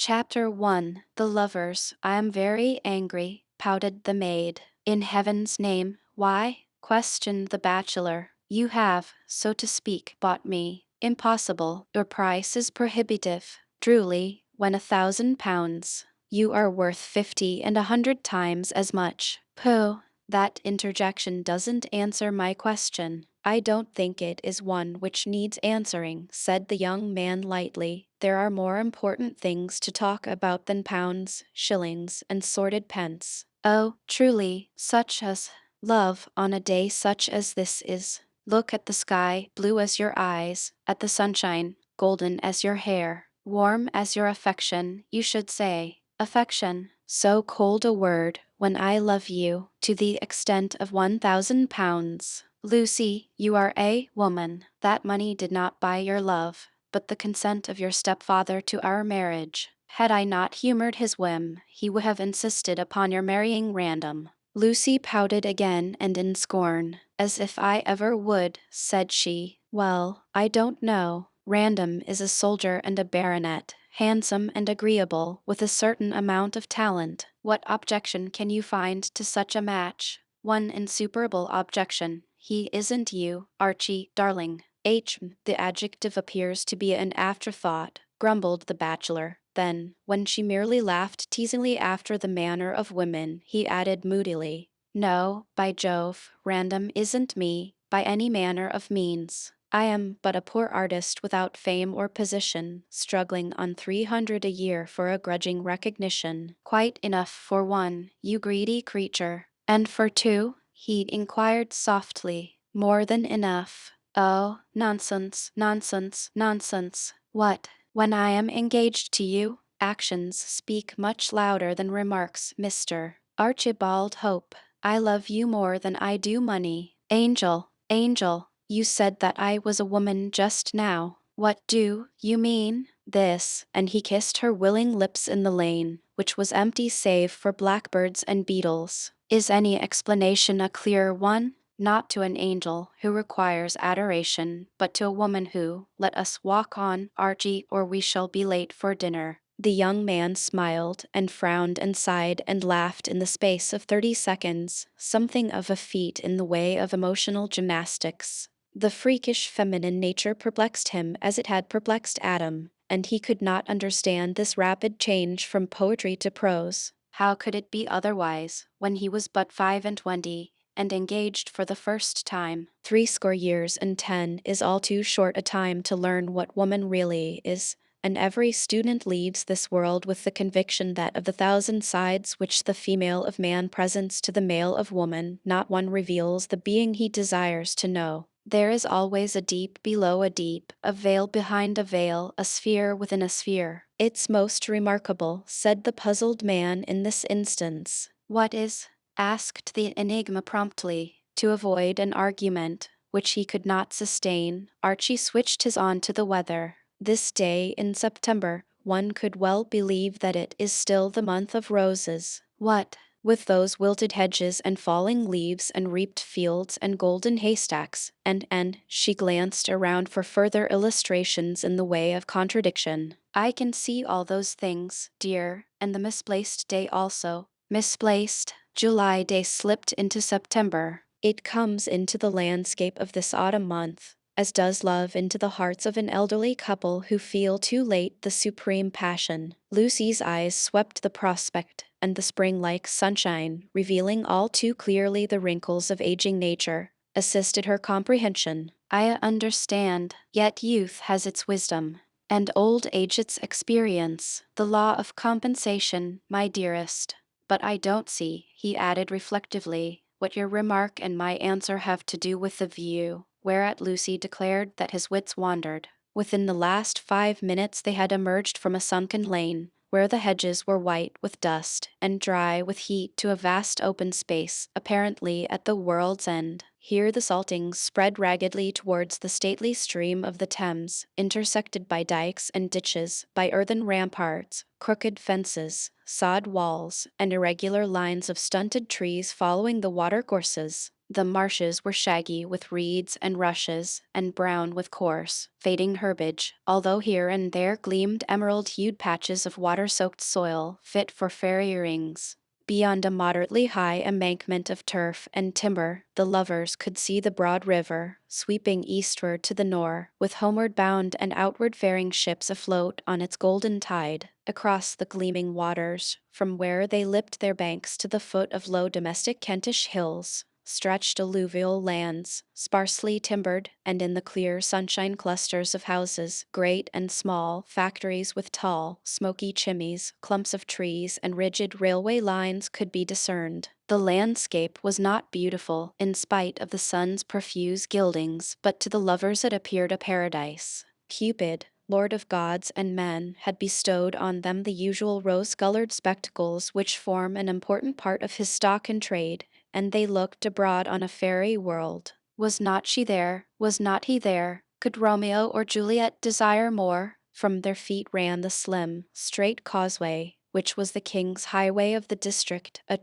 Chapter 1. The Lovers. I am very angry, pouted the maid. In heaven's name, why? Questioned the bachelor. You have, so to speak, bought me. Impossible, your price is prohibitive. Truly, when £1,000. You are worth 50 and 100 times as much. Pooh, that interjection doesn't answer my question. I don't think it is one which needs answering, said the young man lightly. There are more important things to talk about than pounds, shillings, and sordid pence. Oh, truly, such as love on a day such as this is. Look at the sky, blue as your eyes, at the sunshine, golden as your hair, warm as your affection, you should say. Affection, so cold a word, when I love you, to the extent of £1,000. Lucy, you are a woman. That money did not buy your love, but the consent of your stepfather to our marriage. Had I not humored his whim, he would have insisted upon your marrying Random. Lucy pouted again and in scorn. As if I ever would, said she. Well, I don't know. Random is a soldier and a baronet, handsome and agreeable, with a certain amount of talent. What objection can you find to such a match? One insuperable objection. He isn't you, Archie, darling. The adjective appears to be an afterthought, grumbled the bachelor. Then, when she merely laughed teasingly after the manner of women, he added moodily, No, by Jove, Random isn't me, by any manner of means. I am but a poor artist without fame or position, struggling on 300 a year for a grudging recognition. Quite enough for one, you greedy creature. And for two? He inquired softly. More than enough. Oh, nonsense, nonsense, nonsense. What? When I am engaged to you? Actions speak much louder than remarks, Mr. Archibald Hope. I love you more than I do money. Angel, angel, you said that I was a woman just now. What do you mean? This, and he kissed her willing lips in the lane, which was empty save for blackbirds and beetles. Is any explanation a clear one? Not to an angel who requires adoration, but to a woman who, let us walk on, Archie, or we shall be late for dinner. The young man smiled and frowned and sighed and laughed in the space of 30 seconds, something of a feat in the way of emotional gymnastics. The freakish feminine nature perplexed him as it had perplexed Adam, and he could not understand this rapid change from poetry to prose. How could it be otherwise, when he was but 25, and engaged for the first time? 70 years and 10 is all too short a time to learn what woman really is, and every student leaves this world with the conviction that of the 1,000 sides which the female of man presents to the male of woman, not one reveals the being he desires to know. There is always a deep below a deep, a veil behind a veil, a sphere within a sphere. It's most remarkable, said the puzzled man in this instance. What is? Asked the enigma promptly. To avoid an argument, which he could not sustain, Archie switched his on to the weather. This day in September, one could well believe that it is still the month of roses. What? With those wilted hedges and falling leaves and reaped fields and golden haystacks, and she glanced around for further illustrations in the way of contradiction. I can see all those things, dear, and the misplaced day also. Misplaced? July day slipped into September. It comes into the landscape of this autumn month, as does love into the hearts of an elderly couple who feel too late the supreme passion. Lucy's eyes swept the prospect, and the spring-like sunshine, revealing all too clearly the wrinkles of aging nature, assisted her comprehension. I understand, yet youth has its wisdom, and old age its experience, the law of compensation, my dearest. But I don't see, he added reflectively, what your remark and my answer have to do with the view, whereat Lucy declared that his wits wandered. Within the last 5 minutes they had emerged from a sunken lane, where the hedges were white with dust and dry with heat, to a vast open space, apparently at the world's end. Here the saltings spread raggedly towards the stately stream of the Thames, intersected by dikes and ditches, by earthen ramparts, crooked fences, sod walls, and irregular lines of stunted trees following the watercourses. The marshes were shaggy with reeds and rushes, and brown with coarse, fading herbage, although here and there gleamed emerald-hued patches of water-soaked soil fit for fairy rings. Beyond a moderately high embankment of turf and timber, the lovers could see the broad river, sweeping eastward to the north, with homeward-bound and outward-faring ships afloat on its golden tide. Across the gleaming waters, from where they lipped their banks to the foot of low domestic Kentish hills, stretched alluvial lands, sparsely timbered, and in the clear sunshine clusters of houses, great and small, factories with tall, smoky chimneys, clumps of trees, and rigid railway lines could be discerned. The landscape was not beautiful, in spite of the sun's profuse gildings, but to the lovers it appeared a paradise. Cupid, Lord of gods and men, had bestowed on them the usual rose-colored spectacles which form an important part of his stock in trade, and they looked abroad on a fairy world. Was not she there? Was not he there? Could Romeo or Juliet desire more? From their feet ran the slim, straight causeway, which was the king's highway of the district, a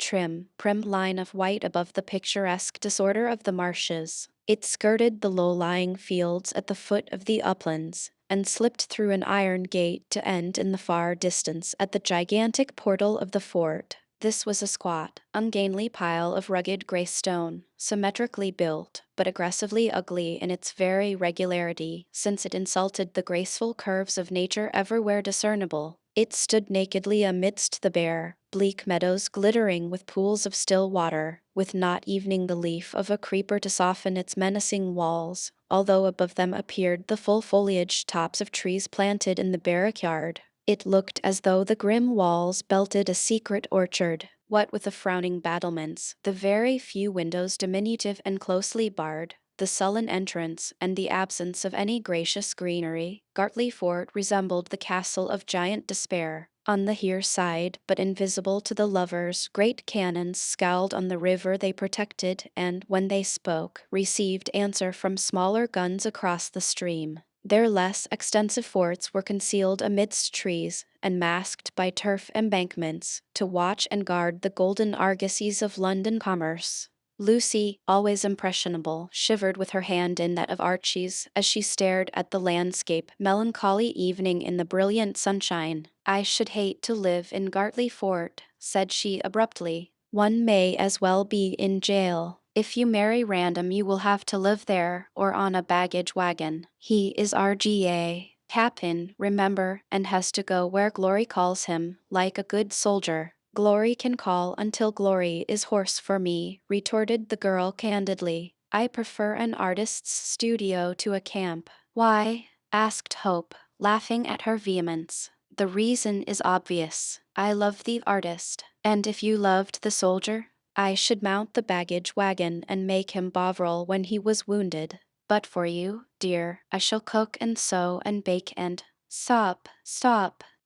prim line of white above the picturesque disorder of the marshes. It skirted the low-lying fields at the foot of the uplands, and slipped through an iron gate to end in the far distance at the gigantic portal of the fort. This was a squat, ungainly pile of rugged gray stone, symmetrically built, but aggressively ugly in its very regularity, since it insulted the graceful curves of nature everywhere discernible. It stood nakedly amidst the bare, bleak meadows glittering with pools of still water, with not even the leaf of a creeper to soften its menacing walls, although above them appeared the full-foliaged tops of trees planted in the barrack yard. It looked as though the grim walls belted a secret orchard, what with the frowning battlements, the very few windows diminutive and closely barred, the sullen entrance, and the absence of any gracious greenery. Gartley Fort resembled the castle of giant despair. On the here side, but invisible to the lovers, great cannons scowled on the river they protected and, when they spoke, received answer from smaller guns across the stream. Their less extensive forts were concealed amidst trees and masked by turf embankments to watch and guard the golden argosies of London commerce. Lucy, always impressionable, shivered with her hand in that of Archie's as she stared at the landscape, melancholy evening in the brilliant sunshine. "I should hate to live in Gartley Fort," said she abruptly. "One may as well be in jail. If you marry Random you will have to live there, or on a baggage wagon. He is RGA. Captain, remember, and has to go where Glory calls him, like a good soldier." "Glory can call until glory is hoarse for me," retorted the girl candidly. "I prefer an artist's studio to a camp." "Why?" asked Hope, laughing at her vehemence. "The reason is obvious. I love the artist, and if you loved the soldier, I should mount the baggage wagon and make him Bovril when he was wounded. But for you, dear, I shall cook and sew and bake and—" Stop.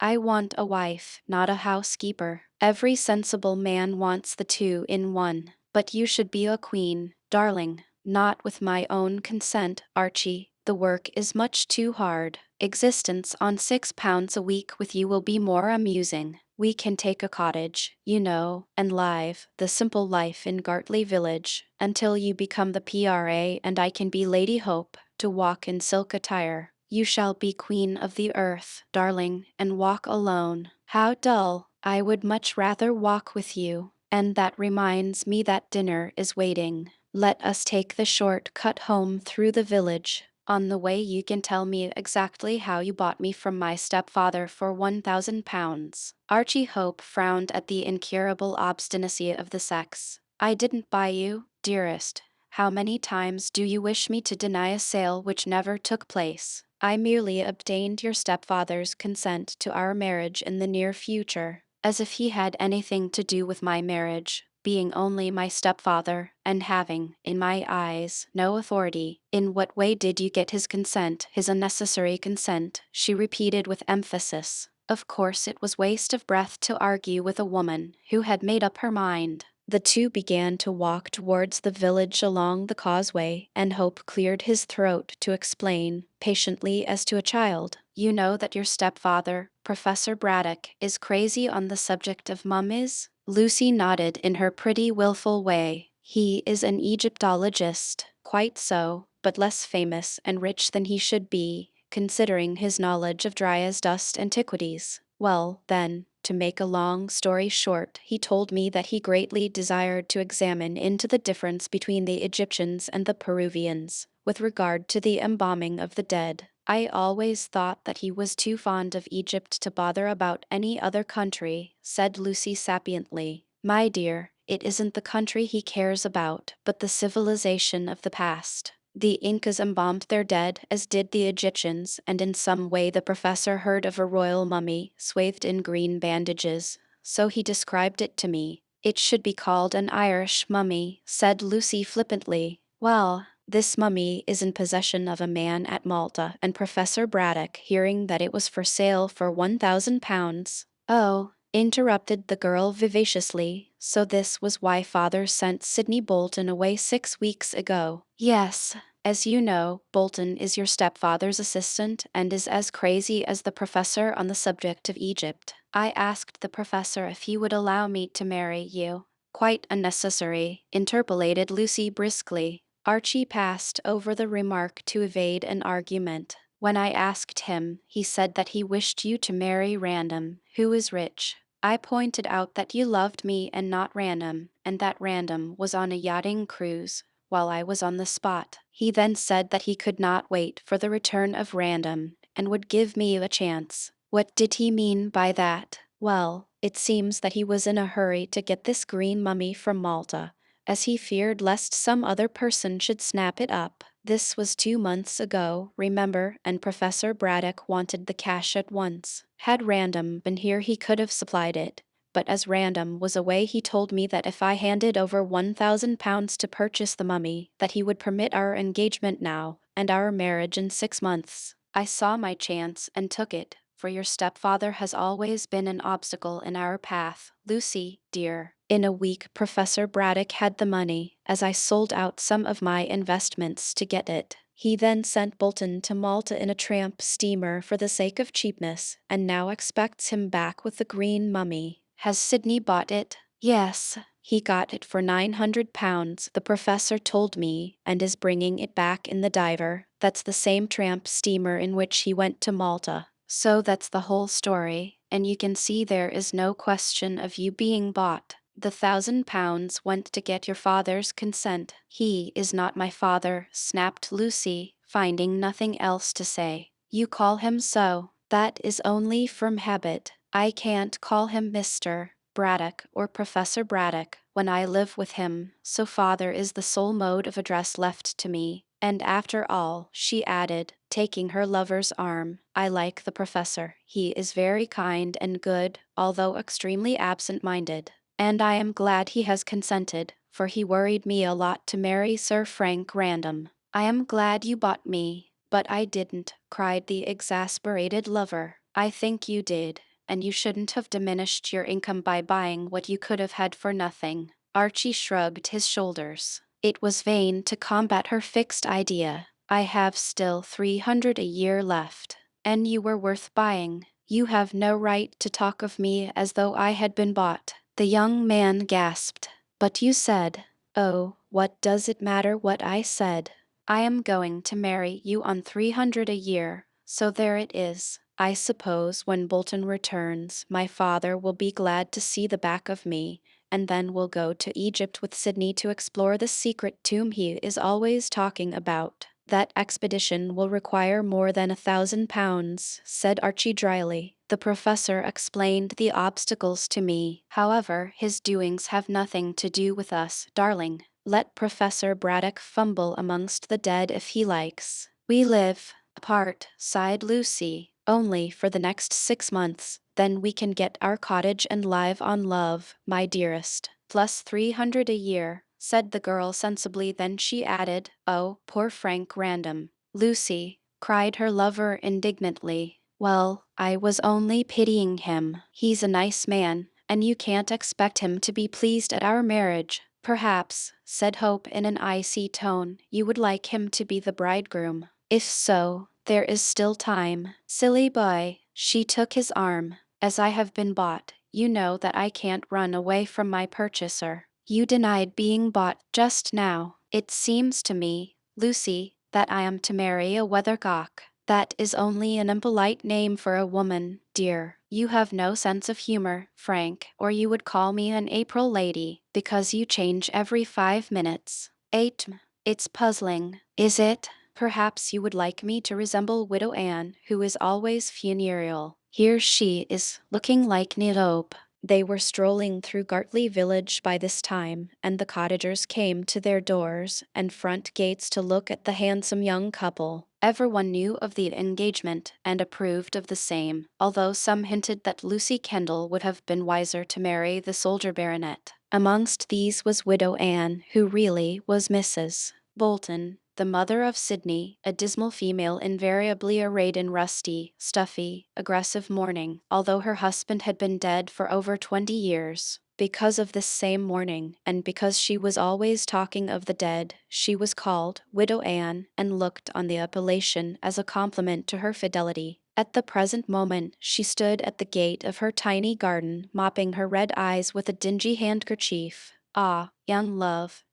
I want a wife, not a housekeeper. Every sensible man wants the two in one. But you should be a queen, darling. Not with my own consent, Archie. The work is much too hard. Existence on £6 a week with you will be more amusing. We can take a cottage, you know, and live the simple life in Gartley Village, until you become the PRA and I can be Lady Hope, to walk in silk attire. You shall be queen of the earth, darling, and walk alone. How dull! I would much rather walk with you. And that reminds me that dinner is waiting. Let us take the short cut home through the village. On the way you can tell me exactly how you bought me from my stepfather for £1,000. Archie Hope frowned at the incurable obstinacy of the sex. "I didn't buy you, dearest. How many times do you wish me to deny a sale which never took place? I merely obtained your stepfather's consent to our marriage in the near future, as if he had anything to do with my marriage, being only my stepfather, and having, in my eyes, no authority." "In what way did you get his consent, his unnecessary consent?" she repeated with emphasis. Of course it was waste of breath to argue with a woman who had made up her mind. The two began to walk towards the village along the causeway, and Hope cleared his throat to explain, patiently as to a child. "You know that your stepfather, Professor Braddock, is crazy on the subject of mummies?" Lucy nodded in her pretty willful way. He is an Egyptologist, quite so, but less famous and rich than he should be, considering his knowledge of dry as dust antiquities. Well, then, to make a long story short, he told me that he greatly desired to examine into the difference between the Egyptians and the Peruvians, with regard to the embalming of the dead. I always thought that he was too fond of Egypt to bother about any other country, said Lucy sapiently. My dear, it isn't the country he cares about, but the civilization of the past. The Incas embalmed their dead, as did the Egyptians, and in some way the professor heard of a royal mummy, swathed in green bandages. So he described it to me. It should be called an Irish mummy, said Lucy flippantly. Well, this mummy is in possession of a man at Malta, and Professor Braddock, hearing that it was for sale for £1,000. Oh, interrupted the girl vivaciously, so this was why father sent Sidney Bolton away 6 weeks ago. Yes. As you know, Bolton is your stepfather's assistant and is as crazy as the professor on the subject of Egypt. I asked the professor if he would allow me to marry you. Quite unnecessary, interpolated Lucy briskly. Archie passed over the remark to evade an argument. When I asked him, he said that he wished you to marry Random, who is rich. I pointed out that you loved me and not Random, and that Random was on a yachting cruise while I was on the spot. He then said that he could not wait for the return of Random and would give me a chance. What did he mean by that? Well, it seems that he was in a hurry to get this green mummy from Malta, as he feared lest some other person should snap it up. This was 2 months ago, remember, and Professor Braddock wanted the cash at once. Had Random been here he could have supplied it, but as Random was away he told me that if I handed over £1,000 to purchase the mummy, that he would permit our engagement now, and our marriage in 6 months. I saw my chance and took it, for your stepfather has always been an obstacle in our path, Lucy, dear. In a week Professor Braddock had the money, as I sold out some of my investments to get it. He then sent Bolton to Malta in a tramp steamer for the sake of cheapness, and now expects him back with the green mummy. Has Sidney bought it? Yes, he got it for £900, the professor told me, and is bringing it back in the Diver. That's the same tramp steamer in which he went to Malta. So that's the whole story, and you can see there is no question of you being bought. The £1,000 went to get your father's consent. He is not my father, snapped Lucy, finding nothing else to say. You call him so. That is only from habit. I can't call him Mr. Braddock or Professor Braddock when I live with him, so father is the sole mode of address left to me. And after all, she added, taking her lover's arm, I like the professor. He is very kind and good, although extremely absent-minded. And I am glad he has consented, for he worried me a lot to marry Sir Frank Random. I am glad you bought me, but I didn't, cried the exasperated lover. I think you did, and you shouldn't have diminished your income by buying what you could have had for nothing. Archie shrugged his shoulders. It was vain to combat her fixed idea. I have still 300 a year left, and you were worth buying. You have no right to talk of me as though I had been bought. The young man gasped. But you said, oh, what does it matter what I said? I am going to marry you on 300 a year, so there it is. I suppose when Bolton returns, my father will be glad to see the back of me, and then we'll go to Egypt with Sidney to explore the secret tomb he is always talking about. That expedition will require more than £1,000, said Archie dryly. The professor explained the obstacles to me. However, his doings have nothing to do with us, darling. Let Professor Braddock fumble amongst the dead if he likes. We live apart, sighed Lucy, only for the next 6 months. Then we can get our cottage and live on love, my dearest. Plus 300 a year, said the girl sensibly. Then she added, oh, poor Frank Random. Lucy, cried her lover indignantly. Well, I was only pitying him. He's a nice man, and you can't expect him to be pleased at our marriage. Perhaps, said Hope in an icy tone, you would like him to be the bridegroom. If so, there is still time. Silly boy, she took his arm. As I have been bought, you know that I can't run away from my purchaser. You denied being bought just now. It seems to me, Lucy, that I am to marry a weathercock. That is only an impolite name for a woman, dear. You have no sense of humor, Frank, or you would call me an April lady, because you change every 5 minutes. It's puzzling, is it? Perhaps you would like me to resemble Widow Anne, who is always funereal. Here she is, looking like Nilobe. They were strolling through Gartley village by this time, and the cottagers came to their doors and front gates to look at the handsome young couple. Everyone knew of the engagement and approved of the same, although some hinted that Lucy Kendall would have been wiser to marry the soldier baronet. Amongst these was Widow Anne, who really was Mrs. Bolton, the mother of Sydney, a dismal female invariably arrayed in rusty, stuffy, aggressive mourning, although her husband had been dead for over 20 years. Because of this same mourning, and because she was always talking of the dead, she was called Widow Anne, and looked on the appellation as a compliment to her fidelity. At the present moment, she stood at the gate of her tiny garden, mopping her red eyes with a dingy handkerchief. "Ah, young love,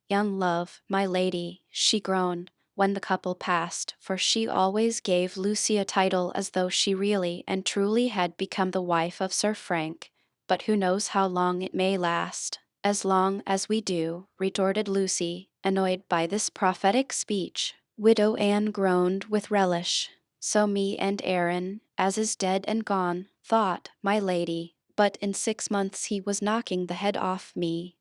my lady," she groaned, when the couple passed, for she always gave Lucy a title as though she really and truly had become the wife of Sir Frank. "But who knows how long it may last?" "As long as we do," retorted Lucy, annoyed by this prophetic speech. Widow Anne groaned with relish. "So me and Aaron, as is dead and gone, thought, my lady, but in 6 months he was knocking the head off me.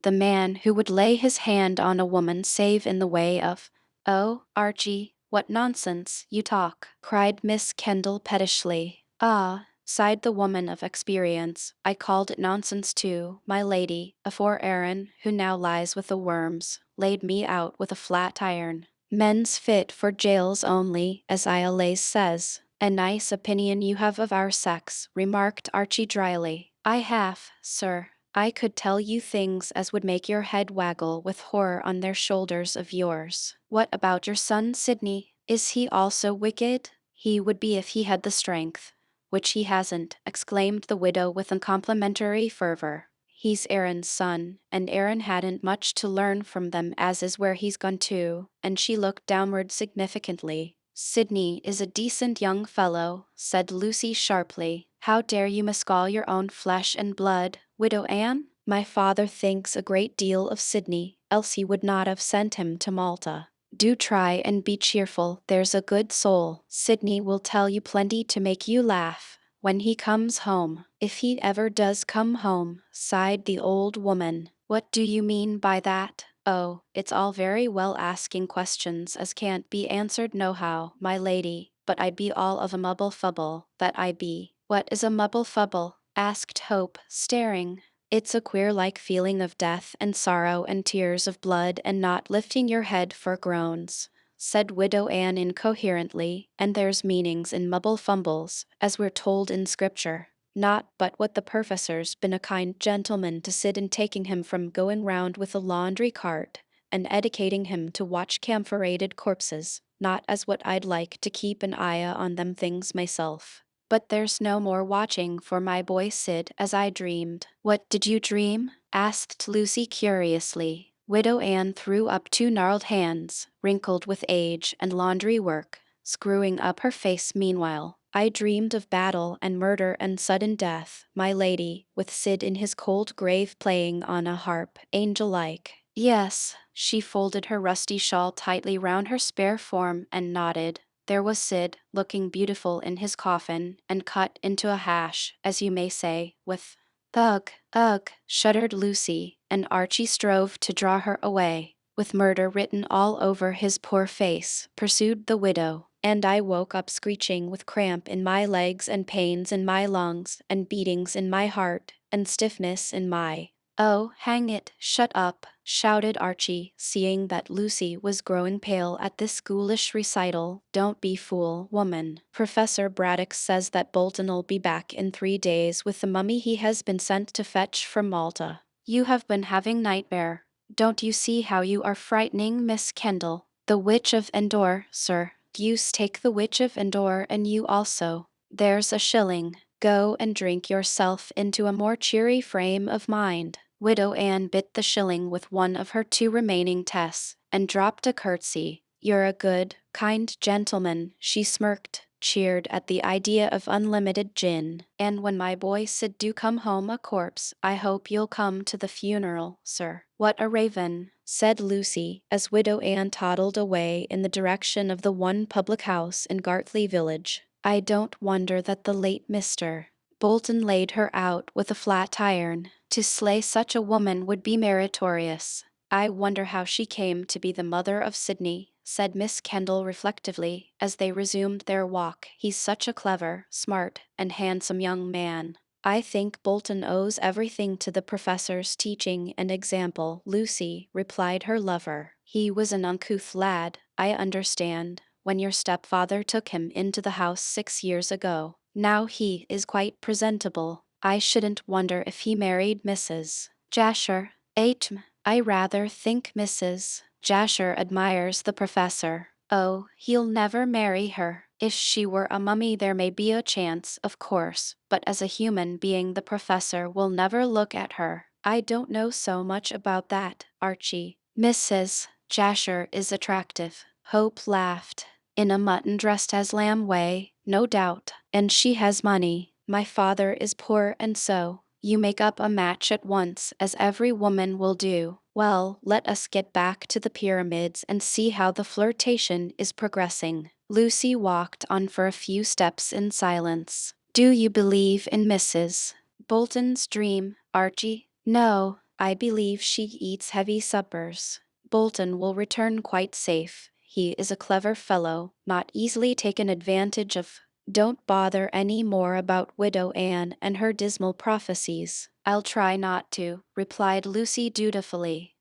The man who would lay his hand on a woman save in the way of—" "Oh, Archie, what nonsense you talk," cried Miss Kendall pettishly. "Ah," sighed the woman of experience, "I called it nonsense too, my lady, afore Aaron, who now lies with the worms, laid me out with a flat iron. Men's fit for jails only, as Iolaus says." "A nice opinion you have of our sex," remarked Archie dryly. "I have, sir. I could tell you things as would make your head waggle with horror on their shoulders of yours. What about your son Sidney? Is he also wicked?" "He would be if he had the strength, which he hasn't," exclaimed the widow with uncomplimentary fervor. "He's Aaron's son, and Aaron hadn't much to learn from them as is where he's gone to," and she looked downward significantly. "Sidney is a decent young fellow," said Lucy sharply. "How dare you miscall your own flesh and blood, Widow Anne? My father thinks a great deal of Sidney, else he would not have sent him to Malta. Do try and be cheerful, there's a good soul. Sidney will tell you plenty to make you laugh when he comes home. If he ever does come home," sighed the old woman. "What do you mean by that?" "Oh, it's all very well asking questions as can't be answered nohow, my lady, but I be all of a mubble fubble, that I be." "What is a mubble fubble?" asked Hope, staring. "It's a queer like feeling of death and sorrow and tears of blood and not lifting your head for groans," said Widow Anne incoherently, "and there's meanings in mubble fumbles, as we're told in scripture. Not but what the professor's been a kind gentleman to Sid in taking him from going round with a laundry cart, and edicating him to watch camphorated corpses, not as what I'd like to keep an eye on them things myself. But there's no more watching for my boy Sid as I dreamed." "What did you dream?" asked Lucy curiously. Widow Anne threw up two gnarled hands, wrinkled with age and laundry work, screwing up her face meanwhile. "I dreamed of battle and murder and sudden death, my lady, with Sid in his cold grave playing on a harp, angel-like." "Yes." She folded her rusty shawl tightly round her spare form and nodded. "There was Sid, looking beautiful in his coffin, and cut into a hash, as you may say, with—" Ugh, shuddered Lucy, and Archie strove to draw her away. "With murder written all over his poor face," pursued the widow. "And I woke up screeching with cramp in my legs and pains in my lungs and beatings in my heart and stiffness in my—" "Oh, hang it, shut up," shouted Archie, seeing that Lucy was growing pale at this ghoulish recital. "Don't be fool, woman. Professor Braddock says that Bolton'll be back in 3 days with the mummy he has been sent to fetch from Malta. You have been having nightmare. Don't you see how you are frightening Miss Kendall? The Witch of Endor, sir. Deuce take the Witch of Endor and you also. There's a shilling. Go and drink yourself into a more cheery frame of mind." Widow Ann bit the shilling with one of her 2 remaining tests, and dropped a curtsy. "You're a good, kind gentleman," she smirked, cheered at the idea of unlimited gin. "And when my boy Sid do come home a corpse, I hope you'll come to the funeral, sir." "What a raven," said Lucy, as Widow Ann toddled away in the direction of the one public house in Gartley village. "I don't wonder that the late Mr. Bolton laid her out with a flat iron. To slay such a woman would be meritorious." "I wonder how she came to be the mother of Sidney," said Miss Kendall reflectively, as they resumed their walk. "He's such a clever, smart, and handsome young man." "I think Bolton owes everything to the professor's teaching and example," Lucy replied her lover. "He was an uncouth lad, I understand, when your stepfather took him into the house 6 years ago. Now he is quite presentable. I shouldn't wonder if he married Mrs. Jasher. I rather think Mrs. Jasher admires the professor." "Oh, he'll never marry her. If she were a mummy there may be a chance, of course, but as a human being the professor will never look at her." "I don't know so much about that, Archie. Mrs. Jasher is attractive." Hope laughed. "In a mutton-dressed as lamb way, no doubt. And she has money. My father is poor, and so you make up a match at once, as every woman will do. Well, let us get back to the pyramids and see how the flirtation is progressing." Lucy walked on for a few steps in silence. "Do you believe in Mrs. Bolton's dream, Archie?" "No, I believe she eats heavy suppers. Bolton will return quite safe. He is a clever fellow, not easily taken advantage of." "Don't bother any more about Widow Ann and her dismal prophecies." "I'll try not to," replied Lucy dutifully.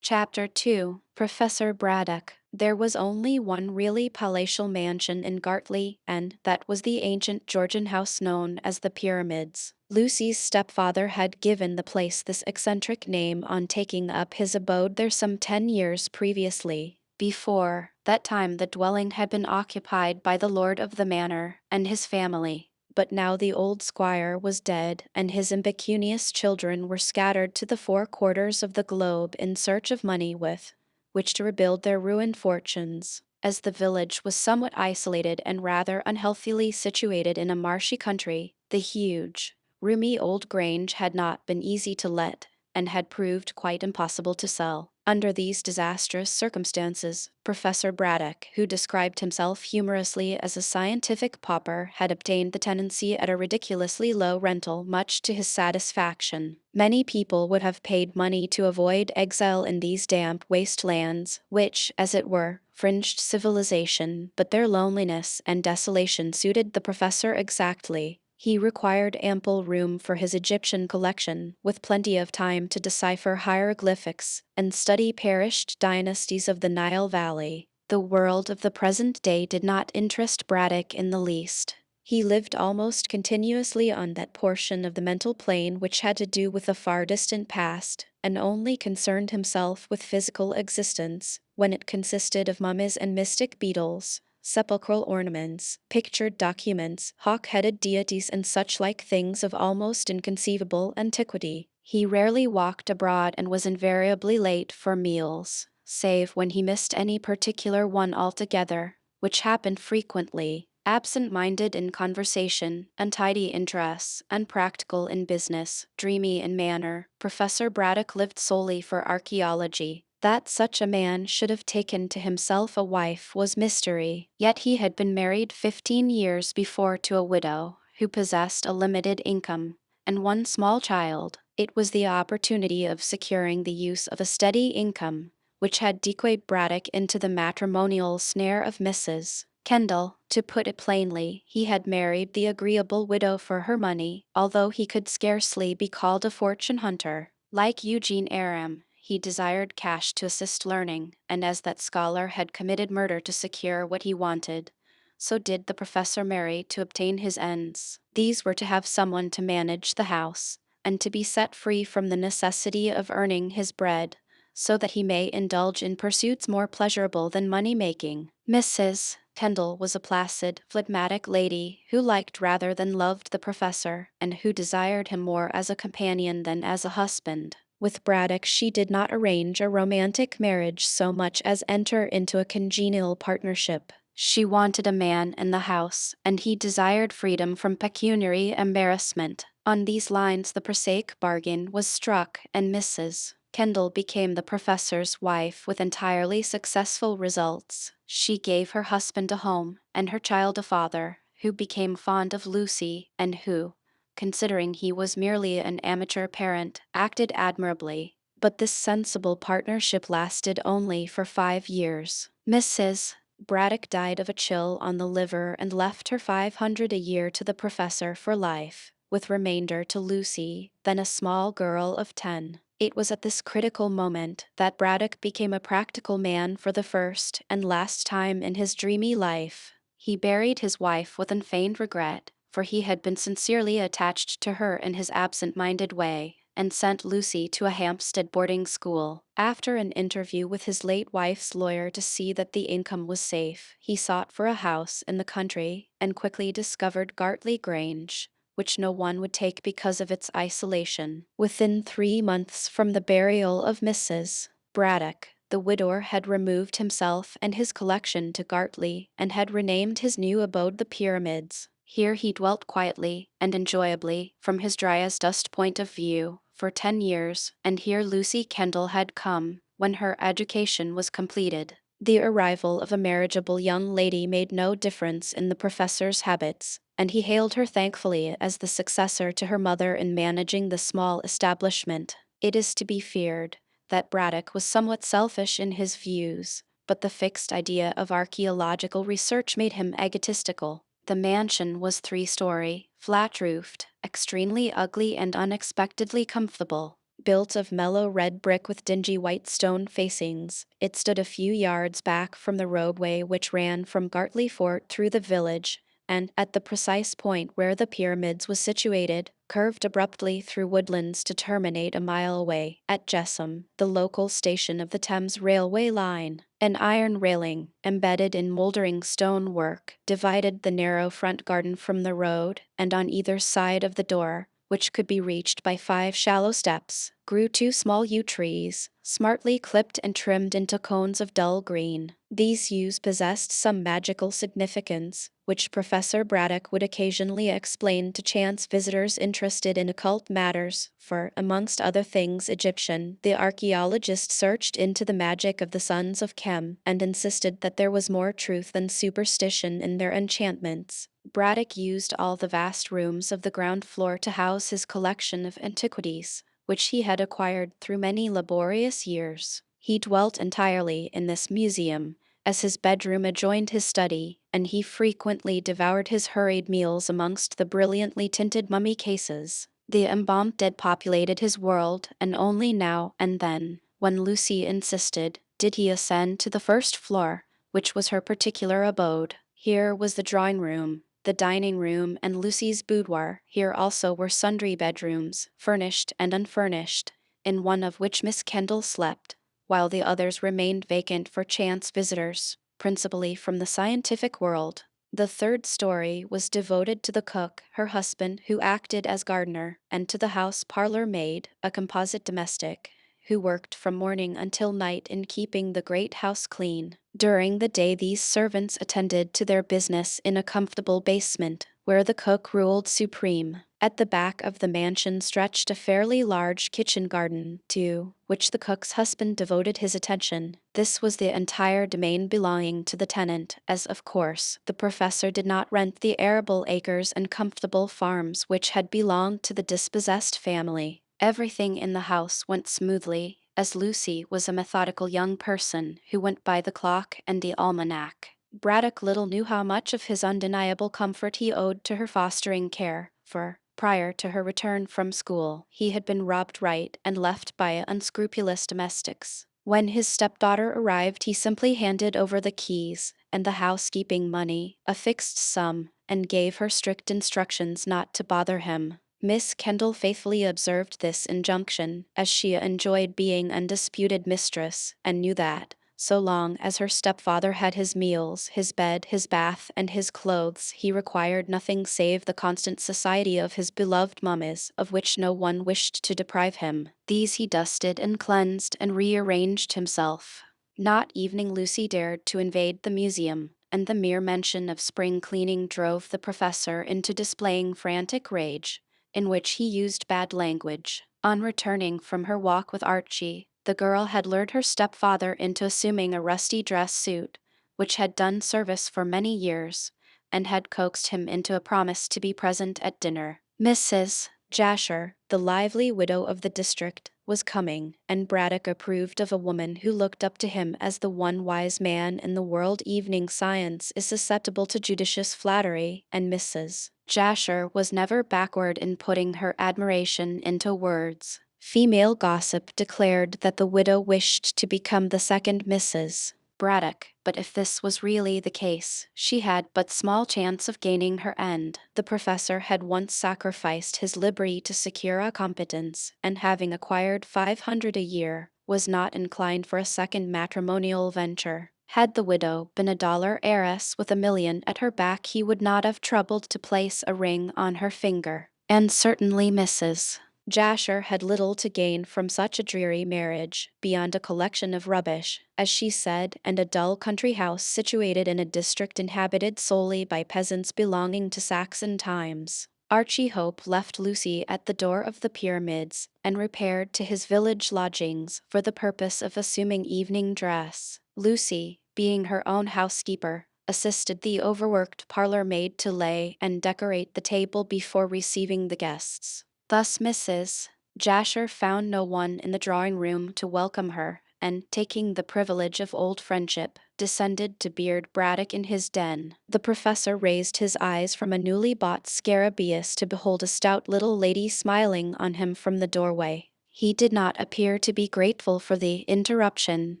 Chapter 2. Professor Braddock. There was only one really palatial mansion in Gartley, and that was the ancient Georgian house known as the Pyramids. Lucy's stepfather had given the place this eccentric name on taking up his abode there some 10 years previously. Before that time the dwelling had been occupied by the lord of the manor and his family. But now the old squire was dead, and his impecunious children were scattered to the 4 quarters of the globe in search of money with which to rebuild their ruined fortunes. As the village was somewhat isolated and rather unhealthily situated in a marshy country, the huge, roomy old grange had not been easy to let, and had proved quite impossible to sell. Under these disastrous circumstances, Professor Braddock, who described himself humorously as a scientific pauper, had obtained the tenancy at a ridiculously low rental, much to his satisfaction. Many people would have paid money to avoid exile in these damp waste lands, which, as it were, fringed civilization, but their loneliness and desolation suited the professor exactly. He required ample room for his Egyptian collection, with plenty of time to decipher hieroglyphics and study perished dynasties of the Nile Valley. The world of the present day did not interest Braddock in the least. He lived almost continuously on that portion of the mental plane which had to do with the far distant past, and only concerned himself with physical existence, when it consisted of mummies and mystic beetles, sepulchral ornaments, pictured documents, hawk-headed deities, and such-like things of almost inconceivable antiquity. He rarely walked abroad and was invariably late for meals, save when he missed any particular one altogether, which happened frequently. Absent-minded in conversation, untidy in dress, unpractical in business, dreamy in manner, Professor Braddock lived solely for archaeology. That such a man should have taken to himself a wife was mystery, yet he had been married 15 years before to a widow, who possessed a limited income, and one small child. It was the opportunity of securing the use of a steady income, which had decoyed Braddock into the matrimonial snare of Mrs. Kendall. To put it plainly, he had married the agreeable widow for her money, although he could scarcely be called a fortune hunter. Like Eugene Aram, he desired cash to assist learning, and as that scholar had committed murder to secure what he wanted, so did the professor marry to obtain his ends. These were to have someone to manage the house, and to be set free from the necessity of earning his bread, so that he may indulge in pursuits more pleasurable than money-making. Mrs. Kendall was a placid, phlegmatic lady who liked rather than loved the professor, and who desired him more as a companion than as a husband. With Braddock, she did not arrange a romantic marriage so much as enter into a congenial partnership. She wanted a man in the house, and he desired freedom from pecuniary embarrassment. On these lines, the prosaic bargain was struck, and Mrs. Kendall became the professor's wife with entirely successful results. She gave her husband a home, and her child a father, who became fond of Lucy, and who, considering he was merely an amateur parent, acted admirably. But this sensible partnership lasted only for 5 years. Mrs. Braddock died of a chill on the liver and left her 500 a year to the professor for life, with remainder to Lucy, then a small girl of 10. It was at this critical moment that Braddock became a practical man for the first and last time in his dreamy life. He buried his wife with unfeigned regret, for he had been sincerely attached to her in his absent-minded way, and sent Lucy to a Hampstead boarding school. After an interview with his late wife's lawyer to see that the income was safe, he sought for a house in the country, and quickly discovered Gartley Grange, which no one would take because of its isolation. Within 3 months from the burial of Mrs. Braddock, the widower had removed himself and his collection to Gartley, and had renamed his new abode the Pyramids. Here he dwelt quietly and enjoyably, from his dry-as-dust point of view, for 10 years, and here Lucy Kendall had come, when her education was completed. The arrival of a marriageable young lady made no difference in the professor's habits, and he hailed her thankfully as the successor to her mother in managing the small establishment. It is to be feared that Braddock was somewhat selfish in his views, but the fixed idea of archaeological research made him egotistical. The mansion was 3-story, flat-roofed, extremely ugly and unexpectedly comfortable. Built of mellow red brick with dingy white stone facings, it stood a few yards back from the roadway which ran from Gartley Fort through the village, and, at the precise point where the Pyramids was situated, curved abruptly through woodlands to terminate a mile away, at Jessam, the local station of the Thames Railway line. An iron railing, embedded in mouldering stonework, divided the narrow front garden from the road, and on either side of the door, which could be reached by 5 shallow steps, grew 2 small yew trees, smartly clipped and trimmed into cones of dull green. These yews possessed some magical significance, which Professor Braddock would occasionally explain to chance visitors interested in occult matters, for, amongst other things Egyptian, the archaeologist searched into the magic of the sons of Khem, and insisted that there was more truth than superstition in their enchantments. Braddock used all the vast rooms of the ground floor to house his collection of antiquities, which he had acquired through many laborious years. He dwelt entirely in this museum, as his bedroom adjoined his study, and he frequently devoured his hurried meals amongst the brilliantly tinted mummy cases. The embalmed dead populated his world, and only now and then, when Lucy insisted, did he ascend to the first floor, which was her particular abode. Here was the drawing-room, the dining-room, and Lucy's boudoir. Here also were sundry bedrooms, furnished and unfurnished, in one of which Miss Kendall slept, while the others remained vacant for chance visitors, principally from the scientific world. The 3rd story was devoted to the cook, her husband, who acted as gardener, and to the house parlor maid, a composite domestic, who worked from morning until night in keeping the great house clean. During the day these servants attended to their business in a comfortable basement, where the cook ruled supreme. At the back of the mansion stretched a fairly large kitchen garden, to which the cook's husband devoted his attention. This was the entire domain belonging to the tenant, as, of course, the professor did not rent the arable acres and comfortable farms which had belonged to the dispossessed family. Everything in the house went smoothly, as Lucy was a methodical young person who went by the clock and the almanac. Braddock little knew how much of his undeniable comfort he owed to her fostering care, for, prior to her return from school, he had been robbed right and left by unscrupulous domestics. When his stepdaughter arrived, he simply handed over the keys and the housekeeping money, a fixed sum, and gave her strict instructions not to bother him. Miss Kendall faithfully observed this injunction, as she enjoyed being undisputed mistress, and knew that, So long as her stepfather had his meals, his bed, his bath, and his clothes, he required nothing save the constant society of his beloved mummies, of which no one wished to deprive him. These he dusted and cleansed and rearranged himself. Not evening Lucy dared to invade the museum, and the mere mention of spring cleaning drove the professor into displaying frantic rage, in which he used bad language. On returning from her walk with Archie, the girl had lured her stepfather into assuming a rusty dress suit, which had done service for many years, and had coaxed him into a promise to be present at dinner. Mrs. Jasher, the lively widow of the district, was coming, and Braddock approved of a woman who looked up to him as the one wise man in the world. Evening science is susceptible to judicious flattery, and Mrs. Jasher was never backward in putting her admiration into words. Female gossip declared that the widow wished to become the second Mrs. Braddock, but if this was really the case, she had but small chance of gaining her end. The professor had once sacrificed his liberty to secure a competence, and having acquired 500 a year, was not inclined for a second matrimonial venture. Had the widow been a dollar heiress with $1 million at her back, he would not have troubled to place a ring on her finger. And certainly Mrs. Jasher had little to gain from such a dreary marriage, beyond a collection of rubbish, as she said, and a dull country house situated in a district inhabited solely by peasants belonging to Saxon times. Archie Hope left Lucy at the door of the Pyramids, and repaired to his village lodgings for the purpose of assuming evening dress. Lucy, being her own housekeeper, assisted the overworked parlor maid to lay and decorate the table before receiving the guests. Thus Mrs. Jasher found no one in the drawing-room to welcome her, and, taking the privilege of old friendship, descended to Beard Braddock in his den. The professor raised his eyes from a newly bought scarabaeus to behold a stout little lady smiling on him from the doorway. He did not appear to be grateful for the interruption,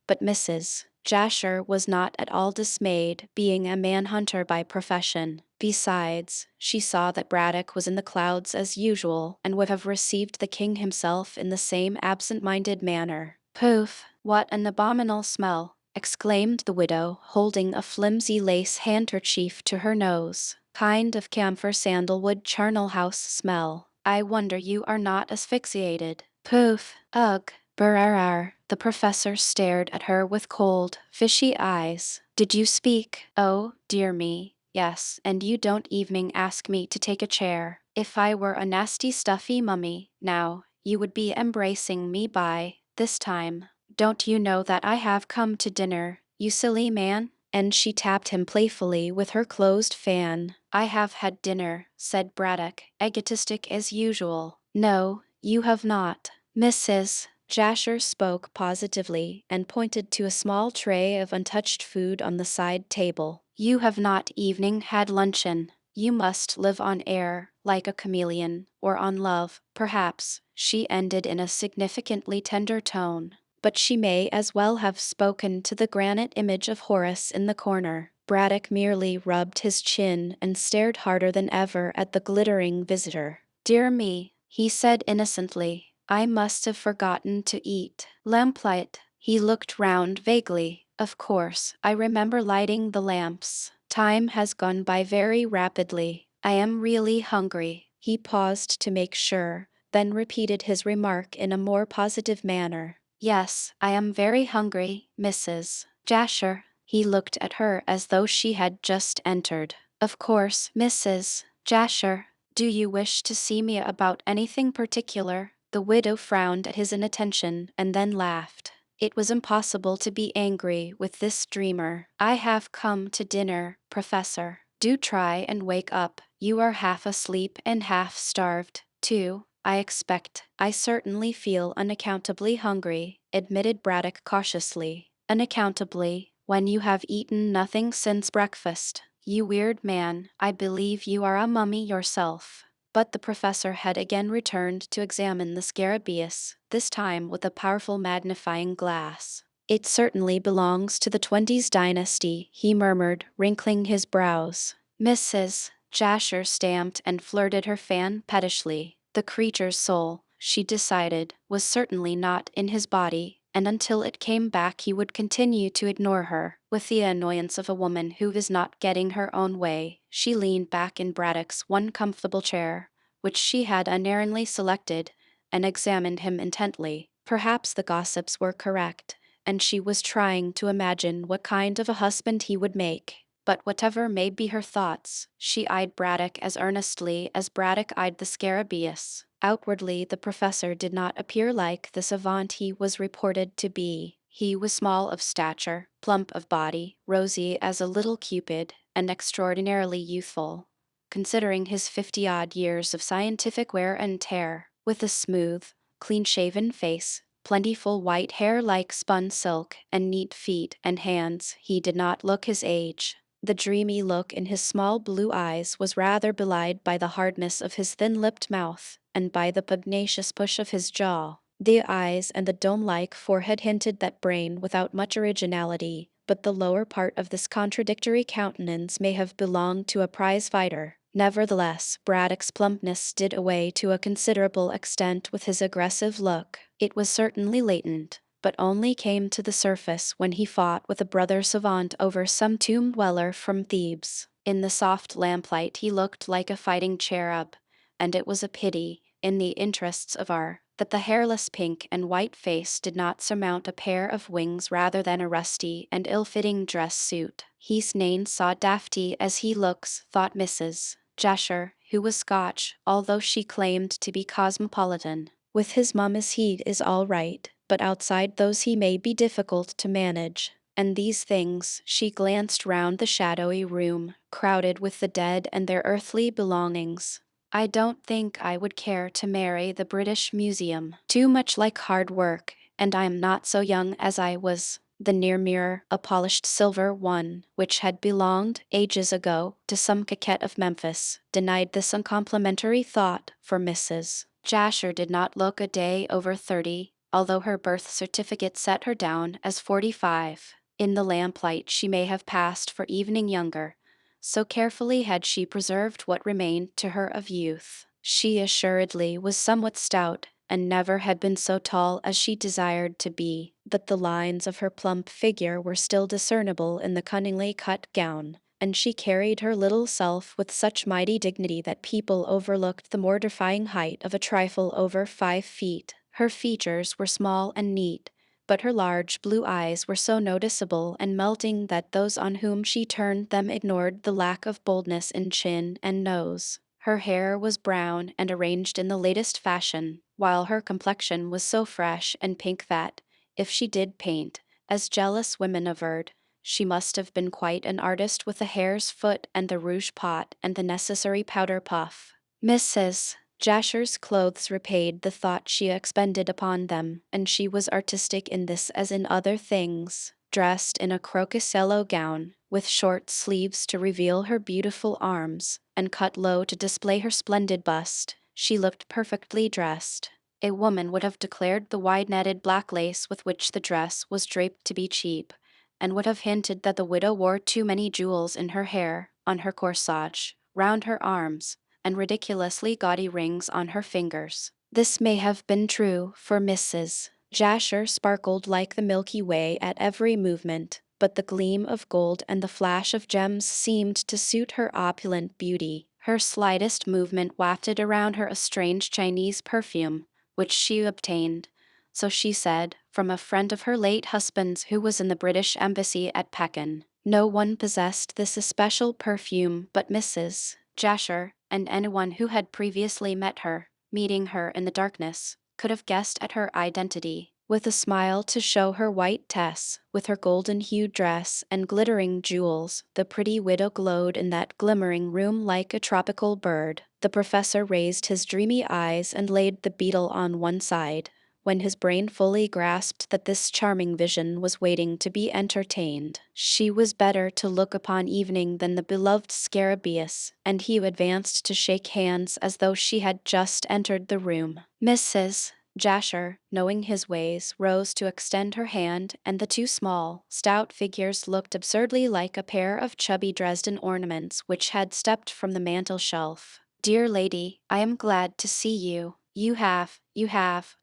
but Mrs. Jasher was not at all dismayed, being a man-hunter by profession. Besides, she saw that Braddock was in the clouds as usual, and would have received the king himself in the same absent-minded manner. "Poof! What an abominable smell!" exclaimed the widow, holding a flimsy lace handkerchief to her nose. "Kind of camphor sandalwood charnel house smell. I wonder you are not asphyxiated." "Poof! Ugh! Brrrr!" The professor stared at her with cold, fishy eyes. "Did you speak? Oh, dear me. Yes, and you don't even ask me to take a chair. If I were a nasty stuffy mummy, now, you would be embracing me by this time. Don't you know that I have come to dinner, you silly man?" And she tapped him playfully with her closed fan. "I have had dinner," said Braddock, egotistic as usual. "No, you have not." Mrs. Jasher spoke positively and pointed to a small tray of untouched food on the side table. "You have not evening had luncheon. You must live on air, like a chameleon, or on love, perhaps," she ended in a significantly tender tone. But she may as well have spoken to the granite image of Horace in the corner. Braddock merely rubbed his chin and stared harder than ever at the glittering visitor. "Dear me," he said innocently, "I must have forgotten to eat. Lamplight." He looked round vaguely. "Of course, I remember lighting the lamps. Time has gone by very rapidly. I am really hungry." He paused to make sure, then repeated his remark in a more positive manner. "Yes, I am very hungry, Mrs. Jasher." He looked at her as though she had just entered. "Of course, Mrs. Jasher. Do you wish to see me about anything particular?" The widow frowned at his inattention and then laughed. It was impossible to be angry with this dreamer. "I have come to dinner, Professor. Do try and wake up. You are half asleep and half starved, too, I expect." "I certainly feel unaccountably hungry," admitted Braddock cautiously. "Unaccountably, when you have eaten nothing since breakfast. You weird man, I believe you are a mummy yourself." But the professor had again returned to examine the scarabaeus, this time with a powerful magnifying glass. "It certainly belongs to the 20s dynasty," he murmured, wrinkling his brows. Mrs. Jasher stamped and flirted her fan pettishly. The creature's soul, she decided, was certainly not in his body, and until it came back he would continue to ignore her, with the annoyance of a woman who is not getting her own way. She leaned back in Braddock's one comfortable chair, which she had unerringly selected, and examined him intently. Perhaps the gossips were correct, and she was trying to imagine what kind of a husband he would make. But whatever may be her thoughts, she eyed Braddock as earnestly as Braddock eyed the scarabaeus. Outwardly, the professor did not appear like the savant he was reported to be. He was small of stature, plump of body, rosy as a little cupid, and extraordinarily youthful, considering his 50-odd years of scientific wear and tear. With a smooth, clean-shaven face, plentiful white hair like spun silk, and neat feet and hands, he did not look his age. The dreamy look in his small blue eyes was rather belied by the hardness of his thin-lipped mouth, and by the pugnacious push of his jaw. The eyes and the dome-like forehead hinted that brain without much originality, but the lower part of this contradictory countenance may have belonged to a prize fighter. Nevertheless, Braddock's plumpness did away to a considerable extent with his aggressive look. It was certainly latent, but only came to the surface when he fought with a brother savant over some tomb dweller from Thebes. In the soft lamplight he looked like a fighting cherub, and it was a pity, in the interests of art, that the hairless pink and white face did not surmount a pair of wings rather than a rusty and ill-fitting dress suit. He's nane saw dafty as he looks, thought Mrs. Jasher, who was Scotch, although she claimed to be cosmopolitan. With his mummies he is all right, but outside those he may be difficult to manage. And these things, she glanced round the shadowy room, crowded with the dead and their earthly belongings. I don't think I would care to marry the British Museum. Too much like hard work, and I am not so young as I was. The near mirror, a polished silver one, which had belonged, ages ago, to some coquette of Memphis, denied this uncomplimentary thought, for Mrs. Jasher did not look a day over 30, although her birth certificate set her down as 45. In the lamplight she may have passed for evening younger, so carefully had she preserved what remained to her of youth. She assuredly was somewhat stout, and never had been so tall as she desired to be, but the lines of her plump figure were still discernible in the cunningly cut gown, and she carried her little self with such mighty dignity that people overlooked the mortifying height of a trifle over 5 feet. Her features were small and neat, but her large blue eyes were so noticeable and melting that those on whom she turned them ignored the lack of boldness in chin and nose. Her hair was brown and arranged in the latest fashion, while her complexion was so fresh and pink that, if she did paint, as jealous women averred, she must have been quite an artist with the hare's foot and the rouge pot and the necessary powder puff. Mrs. Jasher's clothes repaid the thought she expended upon them, and she was artistic in this as in other things. Dressed in a crocus yellow gown, with short sleeves to reveal her beautiful arms, and cut low to display her splendid bust, she looked perfectly dressed. A woman would have declared the wide-netted black lace with which the dress was draped to be cheap, and would have hinted that the widow wore too many jewels in her hair, on her corsage, round her arms, and ridiculously gaudy rings on her fingers. This may have been true, for Mrs. Jasher sparkled like the Milky Way at every movement, but the gleam of gold and the flash of gems seemed to suit her opulent beauty. Her slightest movement wafted around her a strange Chinese perfume, which she obtained, so she said, from a friend of her late husband's who was in the British Embassy at Pekin. No one possessed this especial perfume but Mrs. Jasher, and anyone who had previously met her, meeting her in the darkness, could have guessed at her identity. With a smile to show her white tess, with her golden-hued dress and glittering jewels, the pretty widow glowed in that glimmering room like a tropical bird. The professor raised his dreamy eyes and laid the beetle on one side, when his brain fully grasped that this charming vision was waiting to be entertained. She was better to look upon evening than the beloved scarabaeus, and he advanced to shake hands as though she had just entered the room. Mrs. Jasher, knowing his ways, rose to extend her hand, and the two small, stout figures looked absurdly like a pair of chubby Dresden ornaments which had stepped from the mantel-shelf. "Dear lady, I am glad to see you. You have,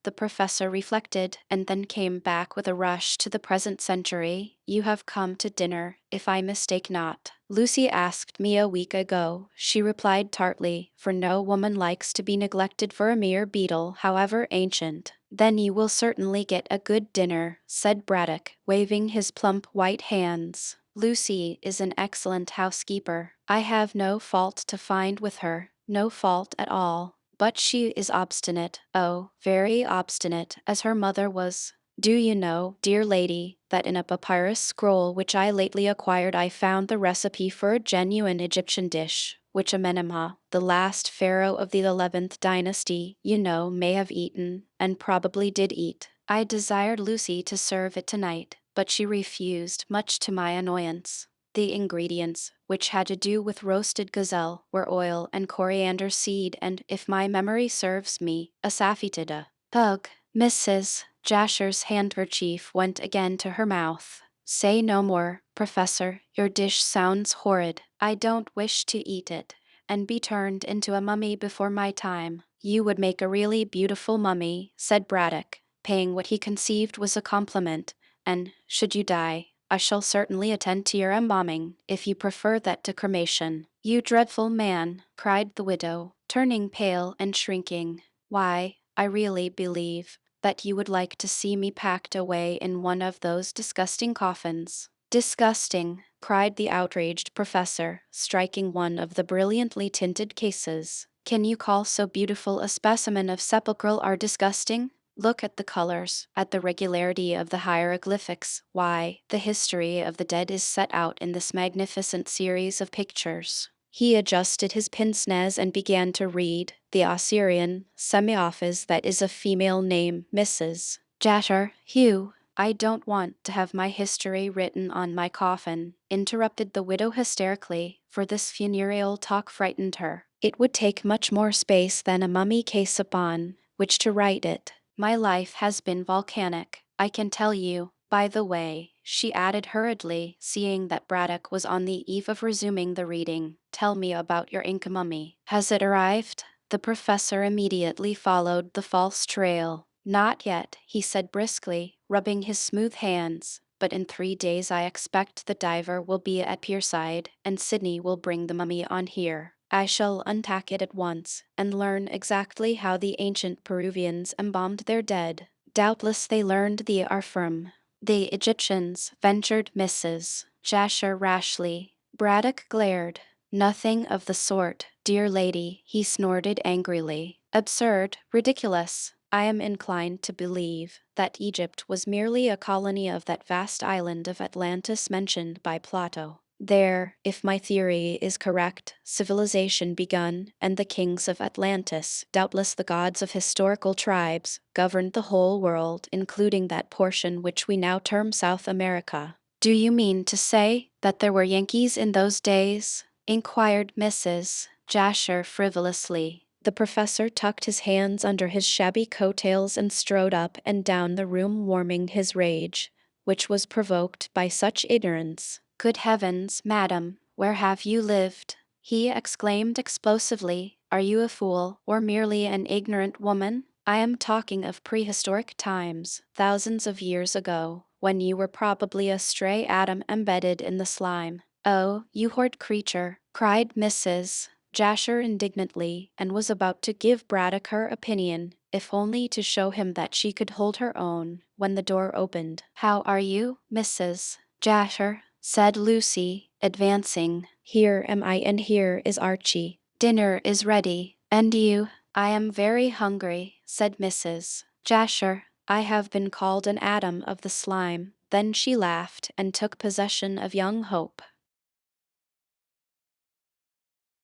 the professor reflected, and then came back with a rush to the present century. You have come to dinner, if I mistake not. Lucy asked me a week ago, she replied tartly, for no woman likes to be neglected for a mere beetle, however ancient. Then you will certainly get a good dinner, said Braddock, waving his plump white hands. Lucy is an excellent housekeeper. I have no fault to find with her, no fault at all. But she is obstinate, oh, very obstinate, as her mother was. Do you know, dear lady, that in a papyrus scroll which I lately acquired I found the recipe for a genuine Egyptian dish, which Amenemhat, the last pharaoh of the 11th dynasty, you know, may have eaten, and probably did eat. I desired Lucy to serve it tonight, but she refused, much to my annoyance. The ingredients, which had to do with roasted gazelle, were oil and coriander seed and, if my memory serves me, a saffetida. Ugh, Mrs. Jasher's handkerchief went again to her mouth. Say no more, Professor, your dish sounds horrid. I don't wish to eat it, and be turned into a mummy before my time. You would make a really beautiful mummy, said Braddock, paying what he conceived was a compliment, and, should you die, I shall certainly attend to your embalming, if you prefer that to cremation. You dreadful man, cried the widow, turning pale and shrinking. Why, I really believe that you would like to see me packed away in one of those disgusting coffins. Disgusting, cried the outraged professor, striking one of the brilliantly tinted cases. Can you call so beautiful a specimen of sepulchral art disgusting? Look at the colors, at the regularity of the hieroglyphics. Why, the history of the dead is set out in this magnificent series of pictures. He adjusted his pince-nez and began to read. The Assyrian Semi-Office, that is a female name, Mrs. Jasher, Hugh. I don't want to have my history written on my coffin, interrupted the widow hysterically, for this funereal talk frightened her. It would take much more space than a mummy case upon which to write it. My life has been volcanic, I can tell you. By the way, she added hurriedly, seeing that Braddock was on the eve of resuming the reading, tell me about your ink mummy. Has it arrived? The professor immediately followed the false trail. Not yet, he said briskly, rubbing his smooth hands, but in 3 days I expect the diver will be at Pierside, and Sydney will bring the mummy on here. I shall untack it at once, and learn exactly how the ancient Peruvians embalmed their dead. Doubtless they learned the art from the Egyptians, ventured Mrs. Jasher rashly. Braddock glared. Nothing of the sort, dear lady, he snorted angrily. Absurd, ridiculous. I am inclined to believe that Egypt was merely a colony of that vast island of Atlantis mentioned by Plato. There, if my theory is correct, civilization begun, and the kings of Atlantis, doubtless the gods of historical tribes, governed the whole world, including that portion which we now term South America. Do you mean to say that there were Yankees in those days? Inquired Mrs. Jasher frivolously. The professor tucked his hands under his shabby coattails and strode up and down the room warming his rage, which was provoked by such ignorance. Good heavens, madam, where have you lived? He exclaimed explosively. Are you a fool, or merely an ignorant woman? I am talking of prehistoric times, thousands of years ago, when you were probably a stray atom embedded in the slime. Oh, you horrid creature, cried Mrs. Jasher indignantly, and was about to give Braddock her opinion, if only to show him that she could hold her own, when the door opened. How are you, Mrs. Jasher? Said Lucy, advancing. Here am I, and here is Archie. Dinner is ready, and you? I am very hungry, said Mrs. Jasher. I have been called an atom of the slime. Then she laughed and took possession of young Hope.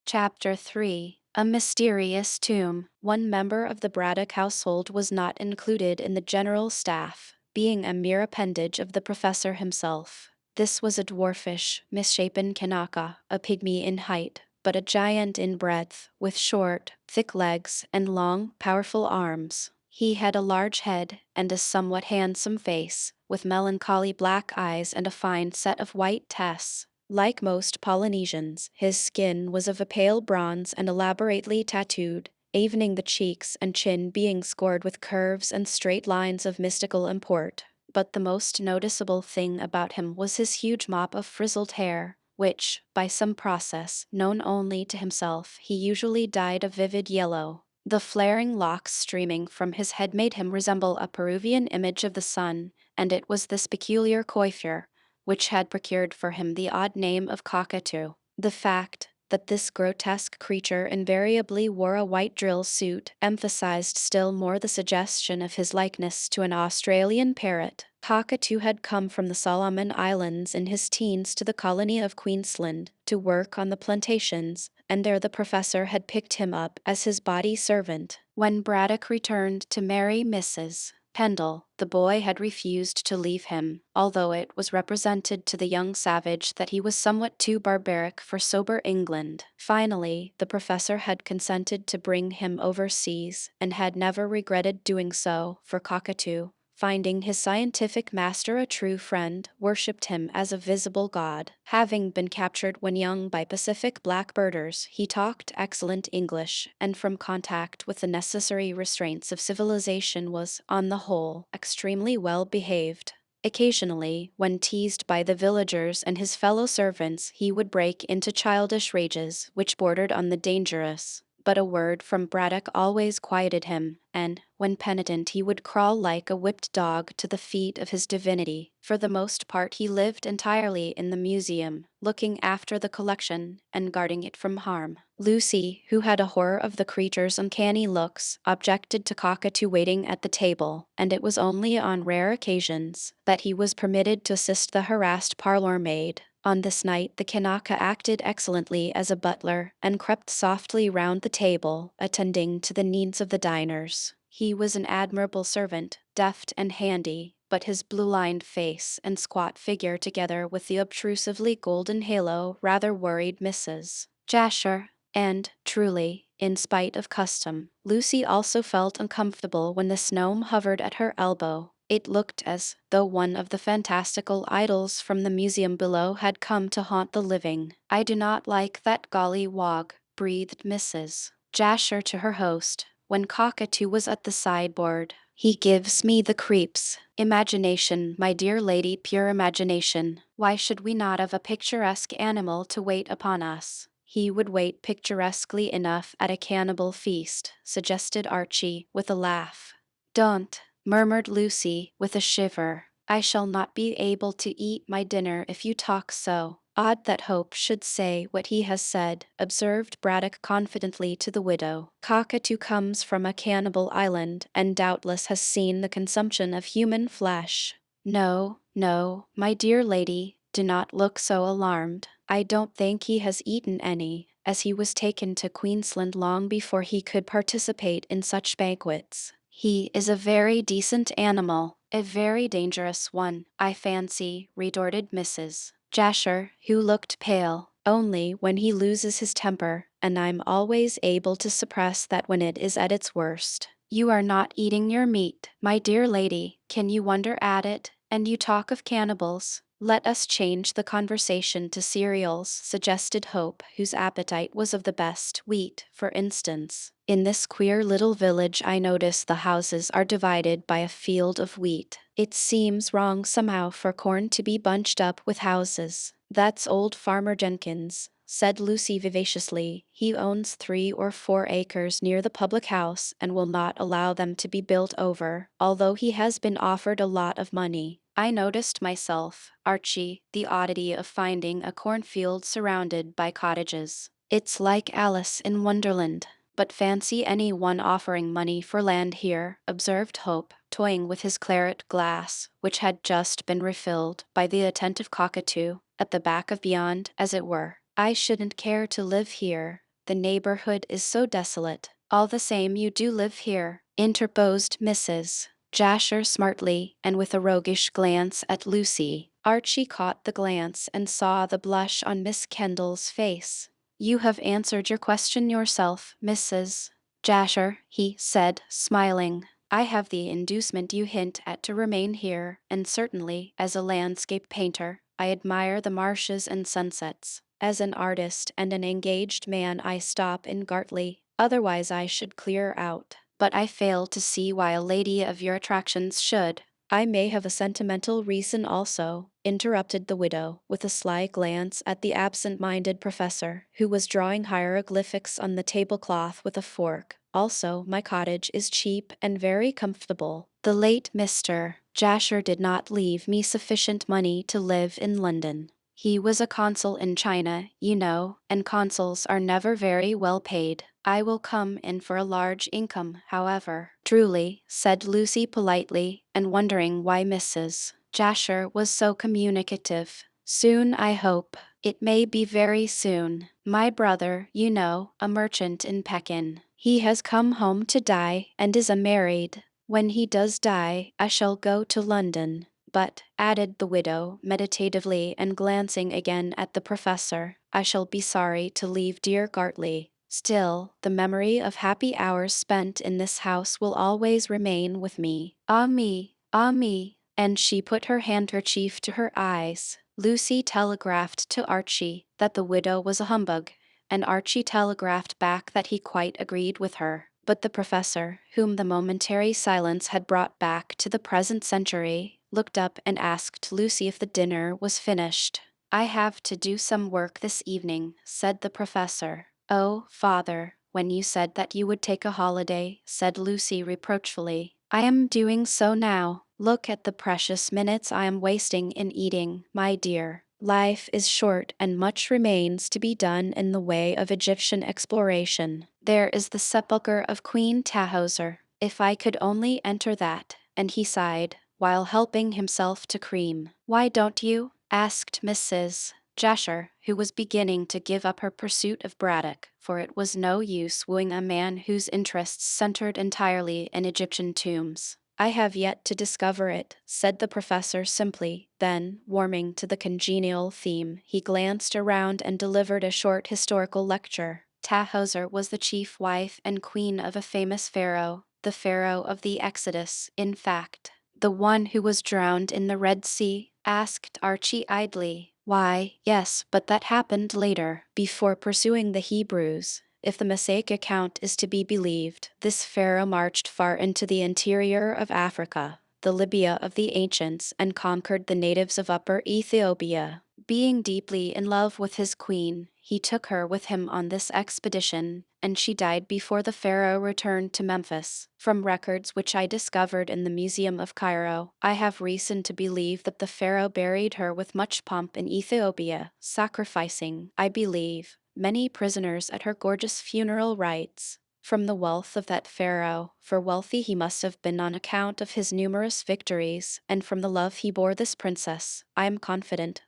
Chapter 3. A Mysterious Tomb. One member of the Braddock household was not included in the general staff, being a mere appendage of the professor himself. This was a dwarfish, misshapen Kanaka, a pygmy in height, but a giant in breadth, with short, thick legs and long, powerful arms. He had a large head and a somewhat handsome face, with melancholy black eyes and a fine set of white teeth. Like most Polynesians, his skin was of a pale bronze and elaborately tattooed. evening the cheeks and chin being scored with curves and straight lines of mystical import. But the most noticeable thing about him was his huge mop of frizzled hair, which, by some process known only to himself, he usually dyed a vivid yellow. The flaring locks streaming from his head made him resemble a Peruvian image of the sun, and it was this peculiar coiffure which had procured for him the odd name of cockatoo. The fact that this grotesque creature invariably wore a white drill suit emphasized still more the suggestion of his likeness to an Australian parrot. Cockatoo had come from the Solomon Islands in his teens to the colony of Queensland to work on the plantations, and there the professor had picked him up as his body servant. When Braddock returned to marry Mrs. Pendle, the boy had refused to leave him, although it was represented to the young savage that he was somewhat too barbaric for sober England. Finally, the professor had consented to bring him overseas, and had never regretted doing so, for Cockatoo, finding his scientific master a true friend, worshipped him as a visible god. Having been captured when young by Pacific blackbirders, he talked excellent English, and from contact with the necessary restraints of civilization was, on the whole, extremely well behaved. Occasionally, when teased by the villagers and his fellow servants, he would break into childish rages, which bordered on the dangerous. But a word from Braddock always quieted him, and, when penitent, he would crawl like a whipped dog to the feet of his divinity. For the most part he lived entirely in the museum, looking after the collection and guarding it from harm. Lucy, who had a horror of the creature's uncanny looks, objected to Cockatoo waiting at the table, and it was only on rare occasions that he was permitted to assist the harassed parlour maid. On this night the Kanaka acted excellently as a butler, and crept softly round the table, attending to the needs of the diners. He was an admirable servant, deft and handy, but his blue-lined face and squat figure, together with the obtrusively golden halo, rather worried Mrs. Jasher, and, truly, in spite of custom, Lucy also felt uncomfortable when this gnome hovered at her elbow. It looked as though one of the fantastical idols from the museum below had come to haunt the living. "I do not like that golly-wog," breathed Mrs. Jasher to her host, when Cockatoo was at the sideboard. "He gives me the creeps." "Imagination, my dear lady, pure imagination. Why should we not have a picturesque animal to wait upon us?" "He would wait picturesquely enough at a cannibal feast," suggested Archie, with a laugh. "Don't," murmured Lucy, with a shiver. "I shall not be able to eat my dinner if you talk so." "Odd that Hope should say what he has said," observed Braddock confidently to the widow. "Cockatoo comes from a cannibal island, and doubtless has seen the consumption of human flesh." "No, no, my dear lady, do not look so alarmed. I don't think he has eaten any, as he was taken to Queensland long before he could participate in such banquets. He is a very decent animal, a very dangerous one, I fancy," retorted Mrs. Jasher, who looked pale only when he loses his temper, "and I'm always able to suppress that when it is at its worst." "You are not eating your meat, my dear lady. Can you wonder at it? And you talk of cannibals." "Let us change the conversation to cereals," suggested Hope, whose appetite was of the best. "Wheat, for instance. In this queer little village I notice the houses are divided by a field of wheat. It seems wrong somehow for corn to be bunched up with houses." "That's old Farmer Jenkins," said Lucy vivaciously. "He owns 3 or 4 acres near the public house, and will not allow them to be built over, although he has been offered a lot of money. I noticed myself, Archie, the oddity of finding a cornfield surrounded by cottages. It's like Alice in Wonderland. But fancy any one offering money for land here," observed Hope, toying with his claret glass, which had just been refilled by the attentive Cockatoo, at the back of beyond, as it were. "I shouldn't care to live here. The neighborhood is so desolate." "All the same you do live here," interposed Mrs. Jasher smartly, and with a roguish glance at Lucy. Archie caught the glance and saw the blush on Miss Kendall's face. "You have answered your question yourself, Mrs. Jasher," he said, smiling. "I have the inducement you hint at to remain here, and certainly, as a landscape painter, I admire the marshes and sunsets. As an artist and an engaged man I stop in Gartley. otherwise I should clear out. But I fail to see why a lady of your attractions should. I may have a sentimental reason also, interrupted the widow, with a sly glance at the absent-minded professor, who was drawing hieroglyphics on the tablecloth with a fork. Also, my cottage is cheap and very comfortable. The late Mr. Jasher did not leave me sufficient money to live in London. He was a consul in China, you know, and consuls are never very well paid. I will come in for a large income, however. Truly, said Lucy politely, and wondering why Mrs. Jasher was so communicative. Soon, I hope. It may be very soon. My brother, you know, a merchant in Pekin. He has come home to die and is unmarried. When he does die, I shall go to London. But, added the widow, meditatively and glancing again at the professor, I shall be sorry to leave dear Gartley. Still, the memory of happy hours spent in this house will always remain with me. Ah me, ah me. And she put her handkerchief to her eyes. Lucy telegraphed to Archie that the widow was a humbug, and Archie telegraphed back that he quite agreed with her. But the professor, whom the momentary silence had brought back to the present century, looked up and asked Lucy if the dinner was finished. I have to do some work this evening, said the professor. Oh, father, when you said that you would take a holiday, said Lucy reproachfully. I am doing so now. Look at the precious minutes I am wasting in eating, my dear. Life is short and much remains to be done in the way of Egyptian exploration. There is the sepulchre of Queen Tahoser. If I could only enter that, and he sighed, while helping himself to cream. Why don't you? Asked Mrs. Jasher, who was beginning to give up her pursuit of Braddock, for it was no use wooing a man whose interests centered entirely in Egyptian tombs. I have yet to discover it, said the professor simply. Then, warming to the congenial theme, he glanced around and delivered a short historical lecture. Tahoser was the chief wife and queen of a famous pharaoh, the pharaoh of the Exodus, in fact. The one who was drowned in the Red Sea? Asked Archie idly. Why, yes, but that happened later, before pursuing the Hebrews. If the Mosaic account is to be believed, this pharaoh marched far into the interior of Africa, the Libya of the ancients, and conquered the natives of Upper Ethiopia. Being deeply in love with his queen, he took her with him on this expedition, and she died before the pharaoh returned to Memphis. From records which I discovered in the Museum of Cairo, I have reason to believe that the pharaoh buried her with much pomp in Ethiopia, sacrificing, I believe, many prisoners at her gorgeous funeral rites. From the wealth of that pharaoh, for wealthy he must have been on account of his numerous victories, and from the love he bore this princess, I am confident,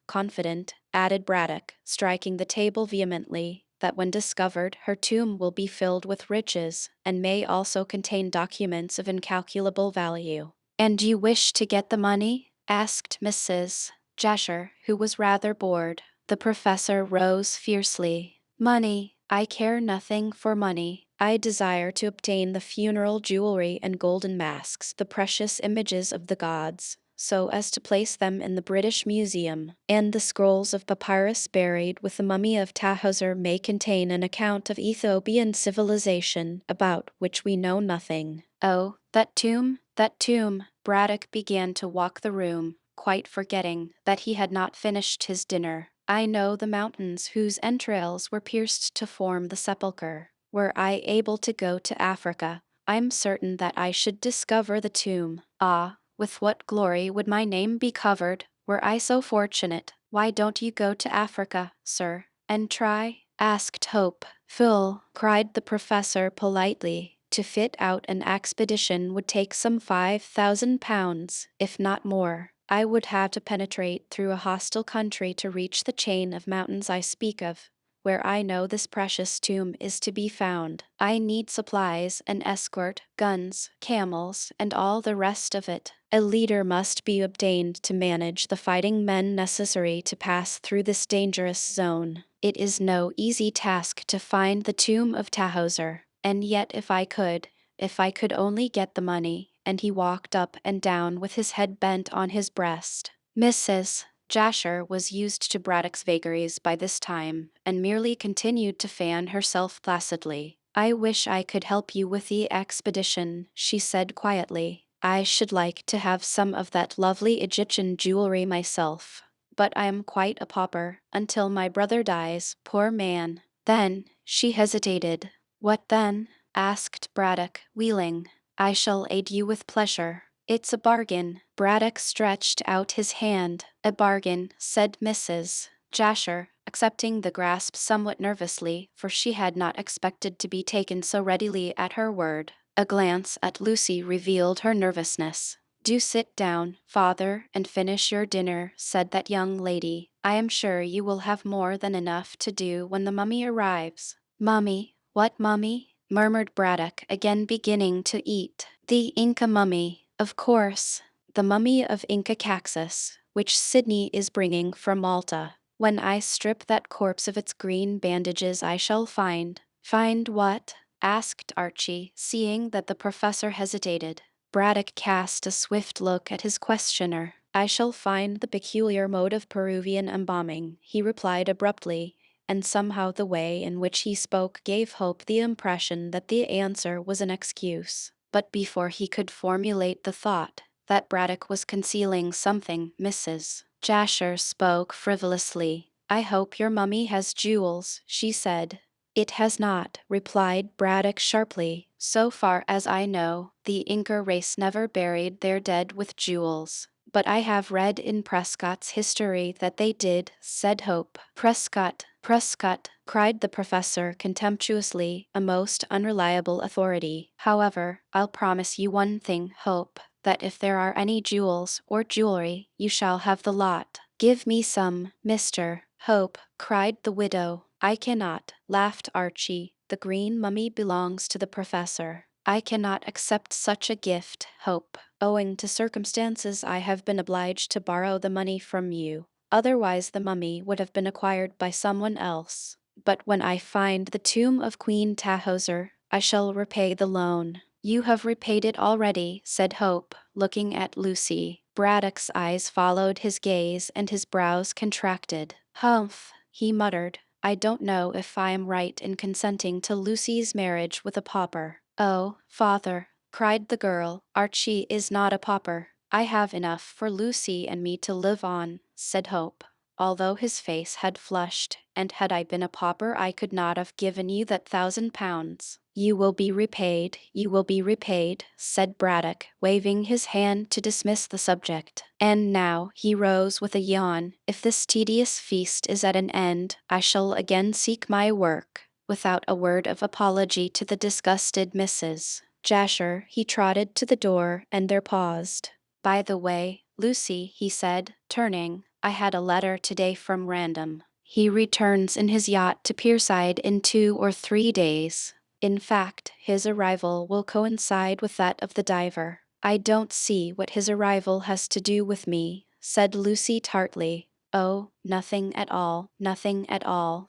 added Braddock, striking the table vehemently, that when discovered, her tomb will be filled with riches, and may also contain documents of incalculable value. And you wish to get the money? Asked Mrs. Jasher, who was rather bored. The professor rose fiercely. Money. I care nothing for money. I desire to obtain the funeral jewelry and golden masks, the precious images of the gods, so as to place them in the British Museum, and the scrolls of papyrus buried with the mummy of Tahoser may contain an account of Ethiopian civilization, about which we know nothing. Oh, that tomb, that tomb! Braddock began to walk the room, quite forgetting that he had not finished his dinner. I know the mountains whose entrails were pierced to form the sepulchre. Were I able to go to Africa, I'm certain that I should discover the tomb. Ah, with what glory would my name be covered, were I so fortunate. Why don't you go to Africa, sir, and try? Asked Hope. Phil, cried the professor politely. To fit out an expedition would take some £5,000, if not more. I would have to penetrate through a hostile country to reach the chain of mountains I speak of, where I know this precious tomb is to be found. I need supplies, an escort, guns, camels, and all the rest of it. A leader must be obtained to manage the fighting men necessary to pass through this dangerous zone. It is no easy task to find the tomb of Tahoser, and yet if I could only get the money, and he walked up and down with his head bent on his breast. Mrs. Jasher was used to Braddock's vagaries by this time, and merely continued to fan herself placidly. I wish I could help you with the expedition, she said quietly. I should like to have some of that lovely Egyptian jewelry myself. But I am quite a pauper until my brother dies, poor man. Then she hesitated. What then? Asked Braddock, wheeling. I shall aid you with pleasure. It's a bargain. Braddock stretched out his hand. A bargain, said Mrs. Jasher, accepting the grasp somewhat nervously, for she had not expected to be taken so readily at her word. A glance at Lucy revealed her nervousness. Do sit down, father, and finish your dinner, said that young lady. I am sure you will have more than enough to do when the mummy arrives. Mummy? What mummy? Murmured Braddock, again beginning to eat. The Inca mummy, of course. The mummy of Inca Caxus, which Sydney is bringing from Malta. When I strip that corpse of its green bandages, I shall find. Find what? Asked Archie, seeing that the professor hesitated. Braddock cast a swift look at his questioner. I shall find the peculiar mode of Peruvian embalming, he replied abruptly, and somehow the way in which he spoke gave Hope the impression that the answer was an excuse. But before he could formulate the thought that Braddock was concealing something, Mrs. Jasher spoke frivolously. I hope your mummy has jewels, she said. It has not, replied Braddock sharply. So far as I know, the Inca race never buried their dead with jewels. But I have read in Prescott's history that they did, said Hope. Prescott, Prescott, cried the professor contemptuously, a most unreliable authority. However, I'll promise you one thing, Hope, that if there are any jewels or jewelry, you shall have the lot. Give me some, Mr. Hope, cried the widow. I cannot, laughed Archie. The green mummy belongs to the professor. I cannot accept such a gift, Hope. Owing to circumstances, I have been obliged to borrow the money from you. Otherwise the mummy would have been acquired by someone else. But when I find the tomb of Queen Tahoser, I shall repay the loan. You have repaid it already, said Hope, looking at Lucy. Braddock's eyes followed his gaze and his brows contracted. Humph, he muttered. I don't know if I am right in consenting to Lucy's marriage with a pauper. Oh, father, cried the girl, Archie is not a pauper. I have enough for Lucy and me to live on, said Hope, although his face had flushed, and had I been a pauper I could not have given you that £1,000. You will be repaid, said Braddock, waving his hand to dismiss the subject. And now, he rose with a yawn, if this tedious feast is at an end, I shall again seek my work. Without a word of apology to the disgusted Mrs. Jasher, he trotted to the door, and there paused. By the way, Lucy, he said, turning, I had a letter today from Random. He returns in his yacht to Pierside in 2 or 3 days. In fact, his arrival will coincide with that of the diver. I don't see what his arrival has to do with me, said Lucy tartly. Oh, nothing at all,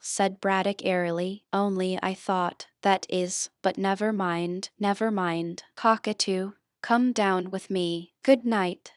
said Braddock airily, only I thought, that is, but never mind. Cockatoo, come down with me. Good night.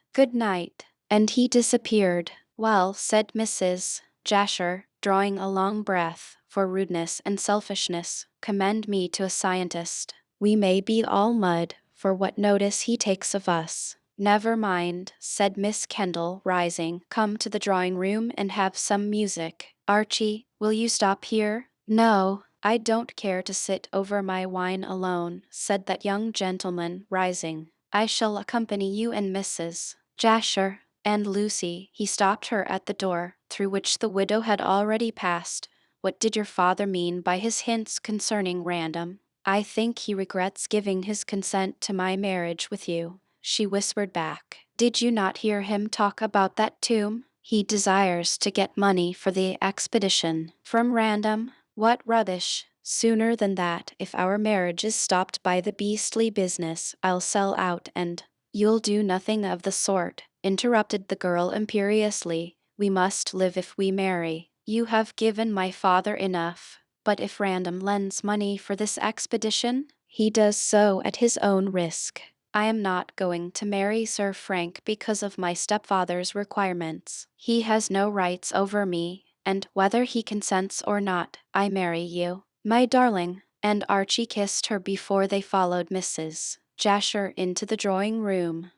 And he disappeared. Well, said Mrs. Jasher, drawing a long breath, for rudeness and selfishness commend me to a scientist. We may be all mud, for what notice he takes of us. Never mind, said Miss Kendall, rising. Come to the drawing-room and have some music. Archie, will you stop here? No, I don't care to sit over my wine alone, said that young gentleman, rising. I shall accompany you and Mrs. Jasher and Lucy. He stopped her at the door, through which the widow had already passed. What did your father mean by his hints concerning Random? I think he regrets giving his consent to my marriage with you, she whispered back. Did you not hear him talk about that tomb? He desires to get money for the expedition. From Random? What rubbish! Sooner than that, if our marriage is stopped by the beastly business, I'll sell out and— You'll do nothing of the sort, interrupted the girl imperiously. We must live if we marry. You have given my father enough. But if Random lends money for this expedition, he does so at his own risk. I am not going to marry Sir Frank because of my stepfather's requirements. He has no rights over me, and whether he consents or not, I marry you. My darling, and Archie kissed her before they followed Mrs. Jasher into the drawing room.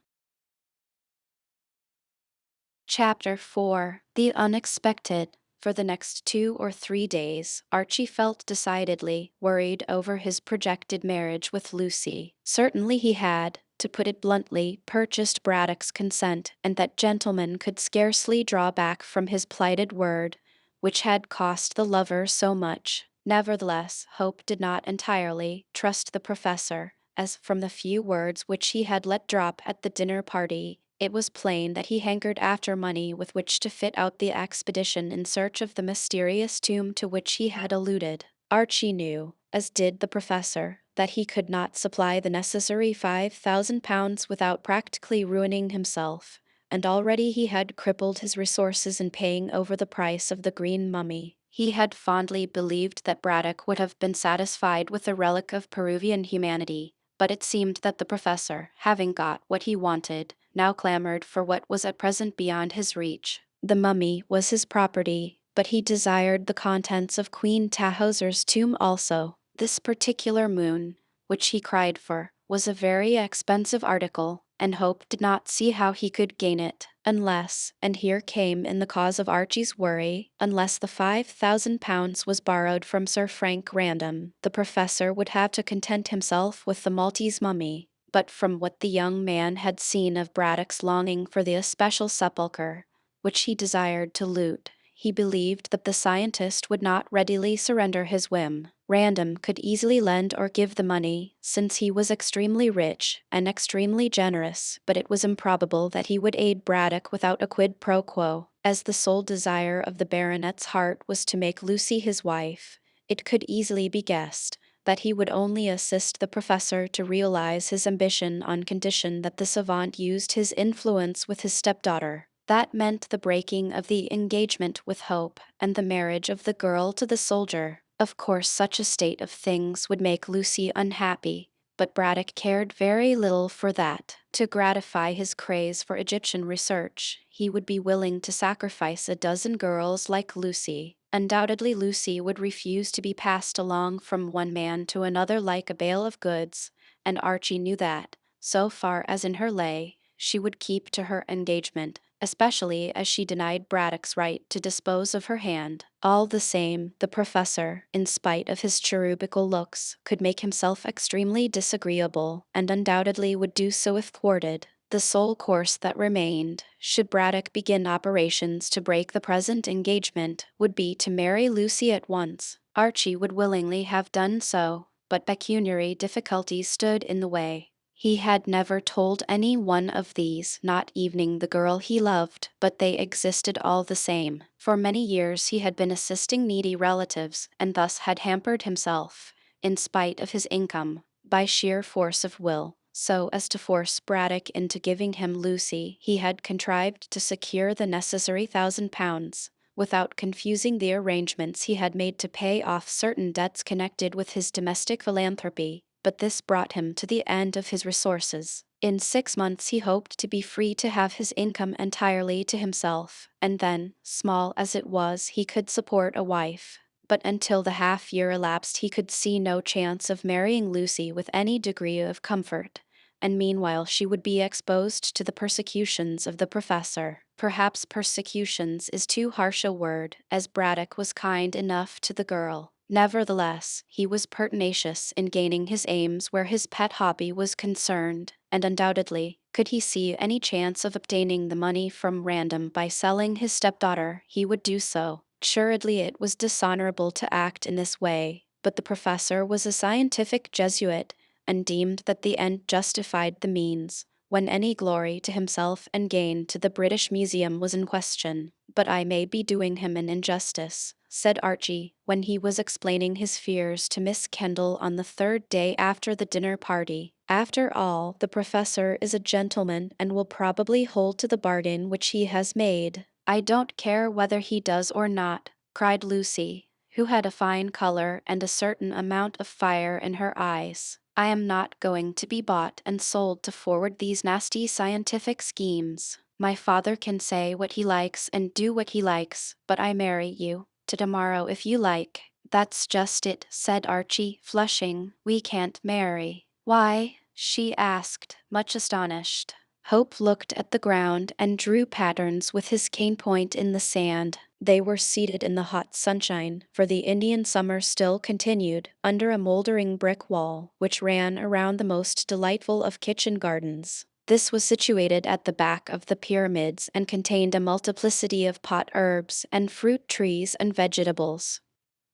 Chapter 4. The Unexpected. For the next 2 or 3 days, Archie felt decidedly worried over his projected marriage with Lucy. Certainly he had, to put it bluntly, purchased Braddock's consent, and that gentleman could scarcely draw back from his plighted word, which had cost the lover so much. Nevertheless, Hope did not entirely trust the professor, as from the few words which he had let drop at the dinner party, it was plain that he hankered after money with which to fit out the expedition in search of the mysterious tomb to which he had alluded. Archie knew, as did the professor, that he could not supply the necessary £5,000 without practically ruining himself, and already he had crippled his resources in paying over the price of the green mummy. He had fondly believed that Braddock would have been satisfied with a relic of Peruvian humanity, but it seemed that the professor, having got what he wanted, now clamored for what was at present beyond his reach. The mummy was his property, but he desired the contents of Queen Tahoser's tomb also. This particular moon, which he cried for, was a very expensive article, and Hope did not see how he could gain it, unless, and here came in the cause of Archie's worry, unless the £5,000 was borrowed from Sir Frank Random, the professor would have to content himself with the Maltese mummy. But from what the young man had seen of Braddock's longing for the especial sepulchre, which he desired to loot, he believed that the scientist would not readily surrender his whim. Random could easily lend or give the money, since he was extremely rich and extremely generous, but it was improbable that he would aid Braddock without a quid pro quo. As the sole desire of the baronet's heart was to make Lucy his wife, it could easily be guessed that he would only assist the professor to realize his ambition on condition that the savant used his influence with his stepdaughter. That meant the breaking of the engagement with Hope and the marriage of the girl to the soldier. Of course, such a state of things would make Lucy unhappy, but Braddock cared very little for that. To gratify his craze for Egyptian research, he would be willing to sacrifice a dozen girls like Lucy. Undoubtedly, Lucy would refuse to be passed along from one man to another like a bale of goods, and Archie knew that, so far as in her lay, she would keep to her engagement, especially as she denied Braddock's right to dispose of her hand. All the same, the professor, in spite of his cherubical looks, could make himself extremely disagreeable, and undoubtedly would do so if thwarted. The sole course that remained, should Braddock begin operations to break the present engagement, would be to marry Lucy at once. Archie would willingly have done so, but pecuniary difficulties stood in the way. He had never told any one of these, not even the girl he loved, but they existed all the same. For many years he had been assisting needy relatives, and thus had hampered himself, in spite of his income, by sheer force of will. So as to force Braddock into giving him Lucy, he had contrived to secure the necessary £1,000, without confusing the arrangements he had made to pay off certain debts connected with his domestic philanthropy. But this brought him to the end of his resources. In 6 months he hoped to be free to have his income entirely to himself, and then, small as it was, he could support a wife. But until the half-year elapsed he could see no chance of marrying Lucy with any degree of comfort, and meanwhile she would be exposed to the persecutions of the professor. Perhaps persecutions is too harsh a word, as Braddock was kind enough to the girl. Nevertheless, he was pertinacious in gaining his aims where his pet hobby was concerned, and undoubtedly, could he see any chance of obtaining the money from Random by selling his stepdaughter, he would do so. Assuredly it was dishonorable to act in this way, but the professor was a scientific Jesuit, and deemed that the end justified the means, when any glory to himself and gain to the British Museum was in question. "But I may be doing him an injustice," said Archie, when he was explaining his fears to Miss Kendall on the 3rd day after the dinner party. "After all, the professor is a gentleman and will probably hold to the bargain which he has made." "I don't care whether he does or not," cried Lucy, who had a fine color and a certain amount of fire in her eyes. "I am not going to be bought and sold to forward these nasty scientific schemes. My father can say what he likes and do what he likes, but I marry you to-morrow if you like." That's just it, said Archie, flushing. We can't marry. Why? She asked, much astonished. Hope looked at the ground and drew patterns with his cane point in the sand. They were seated in the hot sunshine, for the Indian summer still continued, under a moldering brick wall, which ran around the most delightful of kitchen gardens. This was situated at the back of the pyramids and contained a multiplicity of pot herbs and fruit trees and vegetables.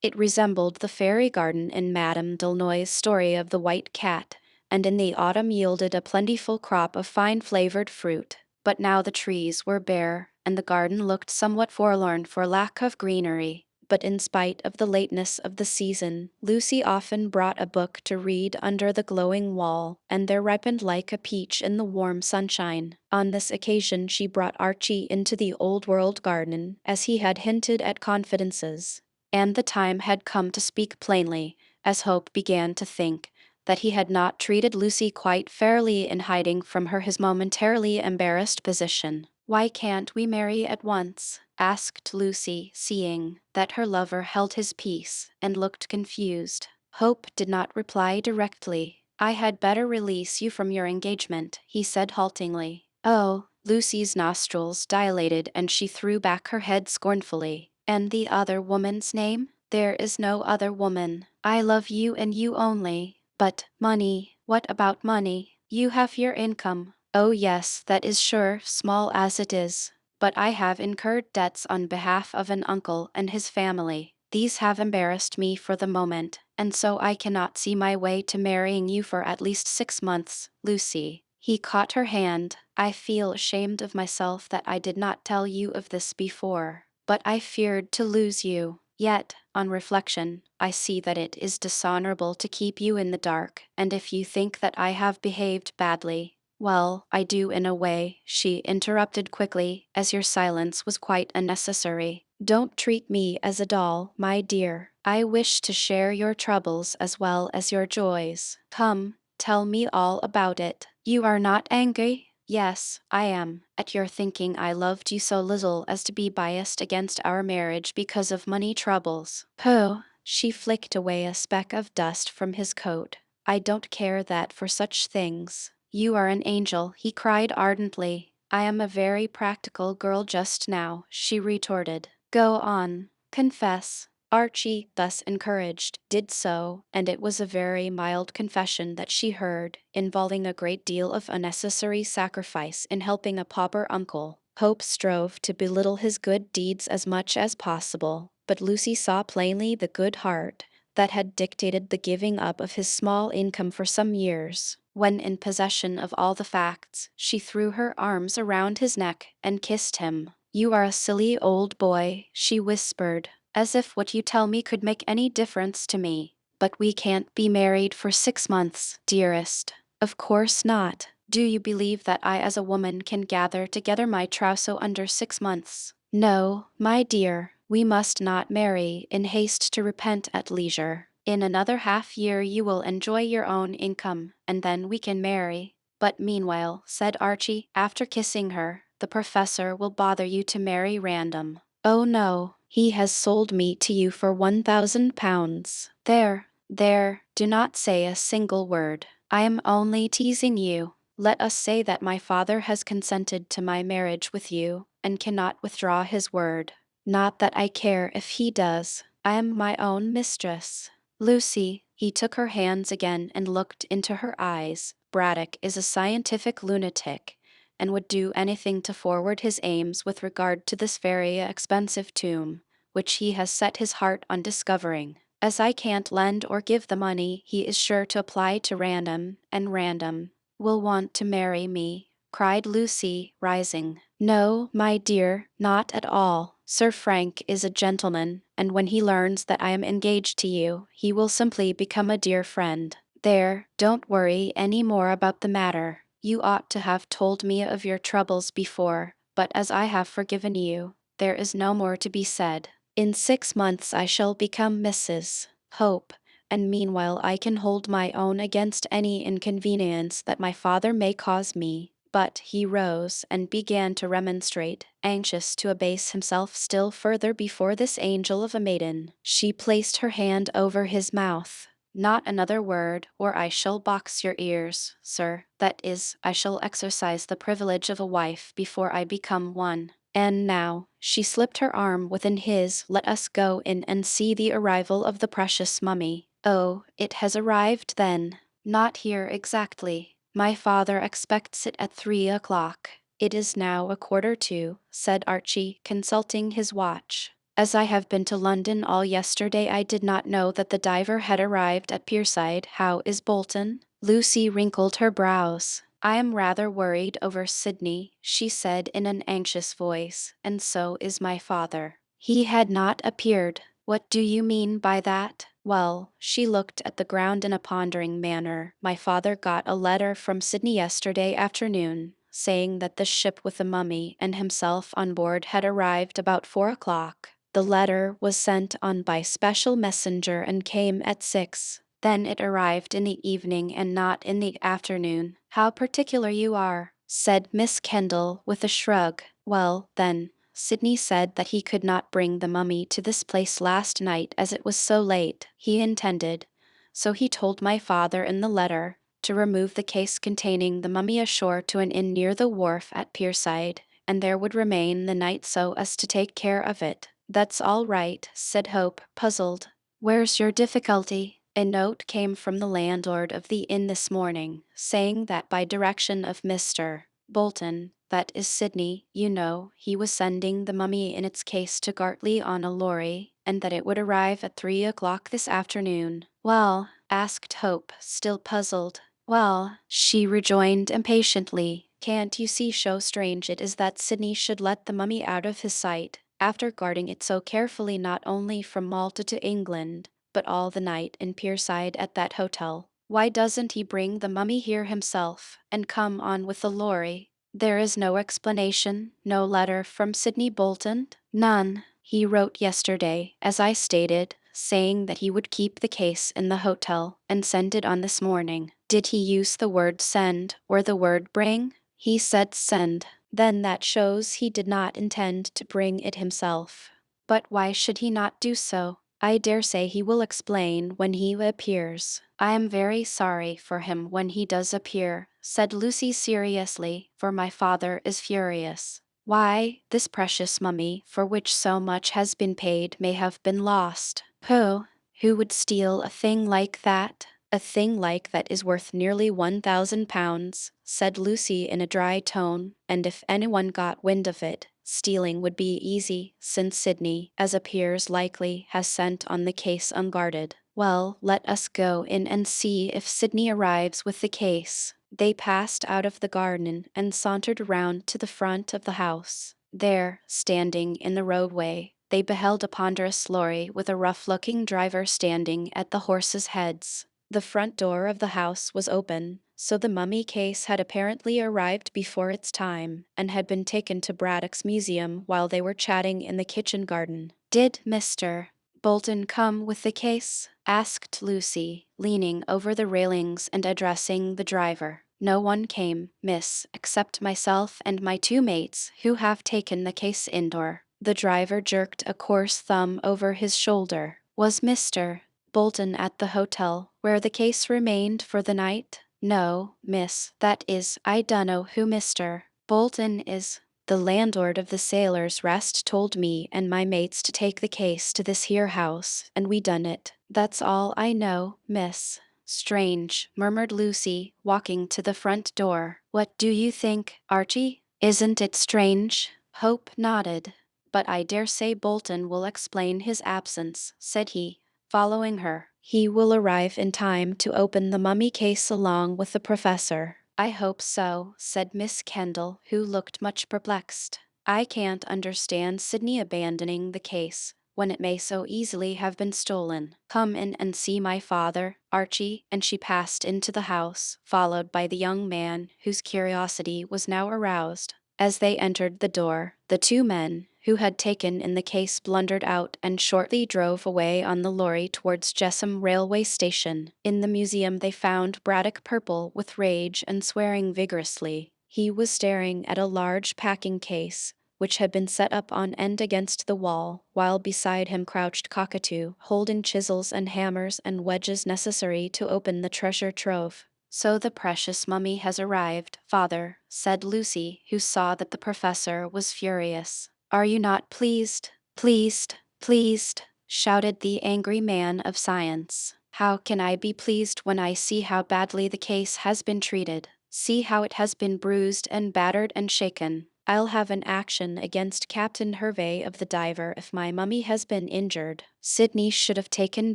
It resembled the fairy garden in Madame D'Aulnoy's story of the White Cat, and in the autumn yielded a plentiful crop of fine-flavored fruit. But now the trees were bare, and the garden looked somewhat forlorn for lack of greenery. But in spite of the lateness of the season, Lucy often brought a book to read under the glowing wall, and there ripened like a peach in the warm sunshine. On this occasion she brought Archie into the old-world garden, as he had hinted at confidences. And the time had come to speak plainly, as Hope began to think that he had not treated Lucy quite fairly in hiding from her his momentarily embarrassed position. "Why can't we marry at once?" asked Lucy, seeing that her lover held his peace and looked confused. Hope did not reply directly. "I had better release you from your engagement," he said haltingly. "Oh," Lucy's nostrils dilated and she threw back her head scornfully. "And the other woman's name?" "There is no other woman. I love you and you only." "But money, what about money? You have your income." "Oh yes, that is sure, small as it is. But I have incurred debts on behalf of an uncle and his family. These have embarrassed me for the moment, and so I cannot see my way to marrying you for at least 6 months, Lucy." He caught her hand. "I feel ashamed of myself that I did not tell you of this before. But I feared to lose you. Yet, on reflection, I see that it is dishonorable to keep you in the dark, and if you think that I have behaved badly, well, I do in a way," she interrupted quickly, "as your silence was quite unnecessary. Don't treat me as a doll, my dear. I wish to share your troubles as well as your joys. Come, tell me all about it. You are not angry?" "Yes, I am, at your thinking I loved you so little as to be biased against our marriage because of money troubles." "Pooh!" She flicked away a speck of dust from his coat. "I don't care that for such things." "You are an angel," he cried ardently. "I am a very practical girl just now," she retorted. "Go on. Confess." Archie, thus encouraged, did so, and it was a very mild confession that she heard, involving a great deal of unnecessary sacrifice in helping a pauper uncle. Hope strove to belittle his good deeds as much as possible, but Lucy saw plainly the good heart that had dictated the giving up of his small income for some years. When in possession of all the facts, she threw her arms around his neck and kissed him. "You are a silly old boy," she whispered, "as if what you tell me could make any difference to me. But we can't be married for 6 months, dearest." "Of course not. Do you believe that I as a woman can gather together my trousseau under 6 months? No, my dear, we must not marry in haste to repent at leisure. In another half-year you will enjoy your own income, and then we can marry." "But meanwhile," said Archie, after kissing her, "the professor will bother you to marry random." "Oh no, he has sold me to you for £1,000. There, do not say a single word. I am only teasing you. Let us say that my father has consented to my marriage with you, and cannot withdraw his word. Not that I care if he does. I am my own mistress." "Lucy," he took her hands again and looked into her eyes. "Braddock is a scientific lunatic, and would do anything to forward his aims with regard to this very expensive tomb, which he has set his heart on discovering. As I can't lend or give the money, he is sure to apply to Random, and Random will want to marry me," cried Lucy, rising. "No, my dear, not at all. Sir Frank is a gentleman, and when he learns that I am engaged to you, he will simply become a dear friend. There, don't worry any more about the matter. You ought to have told me of your troubles before, but as I have forgiven you, there is no more to be said. In 6 months I shall become Mrs. Hope, and meanwhile I can hold my own against any inconvenience that my father may cause me. but he rose and began to remonstrate, anxious to abase himself still further before this angel of a maiden. She placed her hand over his mouth. Not another word, or I shall box your ears, sir. That is, I shall exercise the privilege of a wife before I become one. And now, she slipped her arm within his. Let us go in and see the arrival of the precious mummy. Oh, it has arrived then. Not here exactly. My father expects it at 3 o'clock. It is now 1:45, said Archie, consulting his watch. As I have been to London all yesterday, I did not know that the diver had arrived at Pierside. How is Bolton? Lucy wrinkled her brows. I am rather worried over Sydney, she said in an anxious voice, and so is my father. He had not appeared. What do you mean by that? Well, she looked at the ground in a pondering manner. My father got a letter from Sydney yesterday afternoon, saying that the ship with the mummy and himself on board had arrived about 4 o'clock. The letter was sent on by special messenger and came at 6. Then it arrived in the evening and not in the afternoon. How particular you are, said Miss Kendall with a shrug. Well, then, Sydney said that he could not bring the mummy to this place last night as it was so late. He intended, so he told my father in the letter, to remove the case containing the mummy ashore to an inn near the wharf at Pierside, and there would remain the night so as to take care of it. That's all right, said Hope, puzzled. Where's your difficulty? A note came from the landlord of the inn this morning, saying that by direction of Mr. Bolton, that is Sydney, you know, he was sending the mummy in its case to Gartley on a lorry, and that it would arrive at 3 o'clock this afternoon. Well, asked Hope, still puzzled. Well, she rejoined impatiently, can't you see how strange it is that Sydney should let the mummy out of his sight, after guarding it so carefully not only from Malta to England, but all the night in Pierside at that hotel? Why doesn't he bring the mummy here himself, and come on with the lorry? There is no explanation, no letter from Sydney Bolton? None. He wrote yesterday, as I stated, saying that he would keep the case in the hotel and send it on this morning. Did he use the word send or the word bring? He said send. Then that shows he did not intend to bring it himself. But why should he not do so? I dare say he will explain when he appears. I am very sorry for him when he does appear, said Lucy seriously, for my father is furious. Why, this precious mummy, for which so much has been paid, may have been lost. Pooh! Who would steal a thing like that? A thing like that is worth nearly £1,000, said Lucy in a dry tone, and if anyone got wind of it, stealing would be easy, since Sydney, as appears likely, has sent on the case unguarded. Well, let us go in and see if Sydney arrives with the case. They passed out of the garden and sauntered round to the front of the house. There, standing in the roadway, they beheld a ponderous lorry with a rough-looking driver standing at the horses' heads. The front door of the house was open, so the mummy case had apparently arrived before its time, and had been taken to Braddock's museum while they were chatting in the kitchen garden. Did Mr. Bolton come with the case? Asked Lucy, leaning over the railings and addressing the driver. No one came, miss, except myself and my 2 mates, who have taken the case indoor. The driver jerked a coarse thumb over his shoulder. Was Mr. Bolton at the hotel, where the case remained for the night? No, miss, that is, I dunno who Mr. Bolton is. The landlord of the Sailor's Rest told me and my mates to take the case to this here house, and we done it. That's all I know, miss. Strange, murmured Lucy, walking to the front door. What do you think, Archie? Isn't it strange? Hope nodded. But I dare say Bolton will explain his absence, said he, following her. He will arrive in time to open the mummy case along with the professor. I hope so, said Miss Kendall, who looked much perplexed. I can't understand Sydney abandoning the case when it may so easily have been stolen. Come in and see my father, Archie, and she passed into the house, followed by the young man whose curiosity was now aroused. As they entered the door, the 2 men who had taken in the case blundered out and shortly drove away on the lorry towards Jessam railway station. In the museum they found Braddock purple with rage and swearing vigorously. He was staring at a large packing case, which had been set up on end against the wall, while beside him crouched Cockatoo, holding chisels and hammers and wedges necessary to open the treasure trove. "So the precious mummy has arrived, father," said Lucy, who saw that the professor was furious. "Are you not pleased? Pleased, pleased," shouted the angry man of science. "How can I be pleased when I see how badly the case has been treated? See how it has been bruised and battered and shaken. I'll have an action against Captain Hervey of the Diver if my mummy has been injured. Sidney should have taken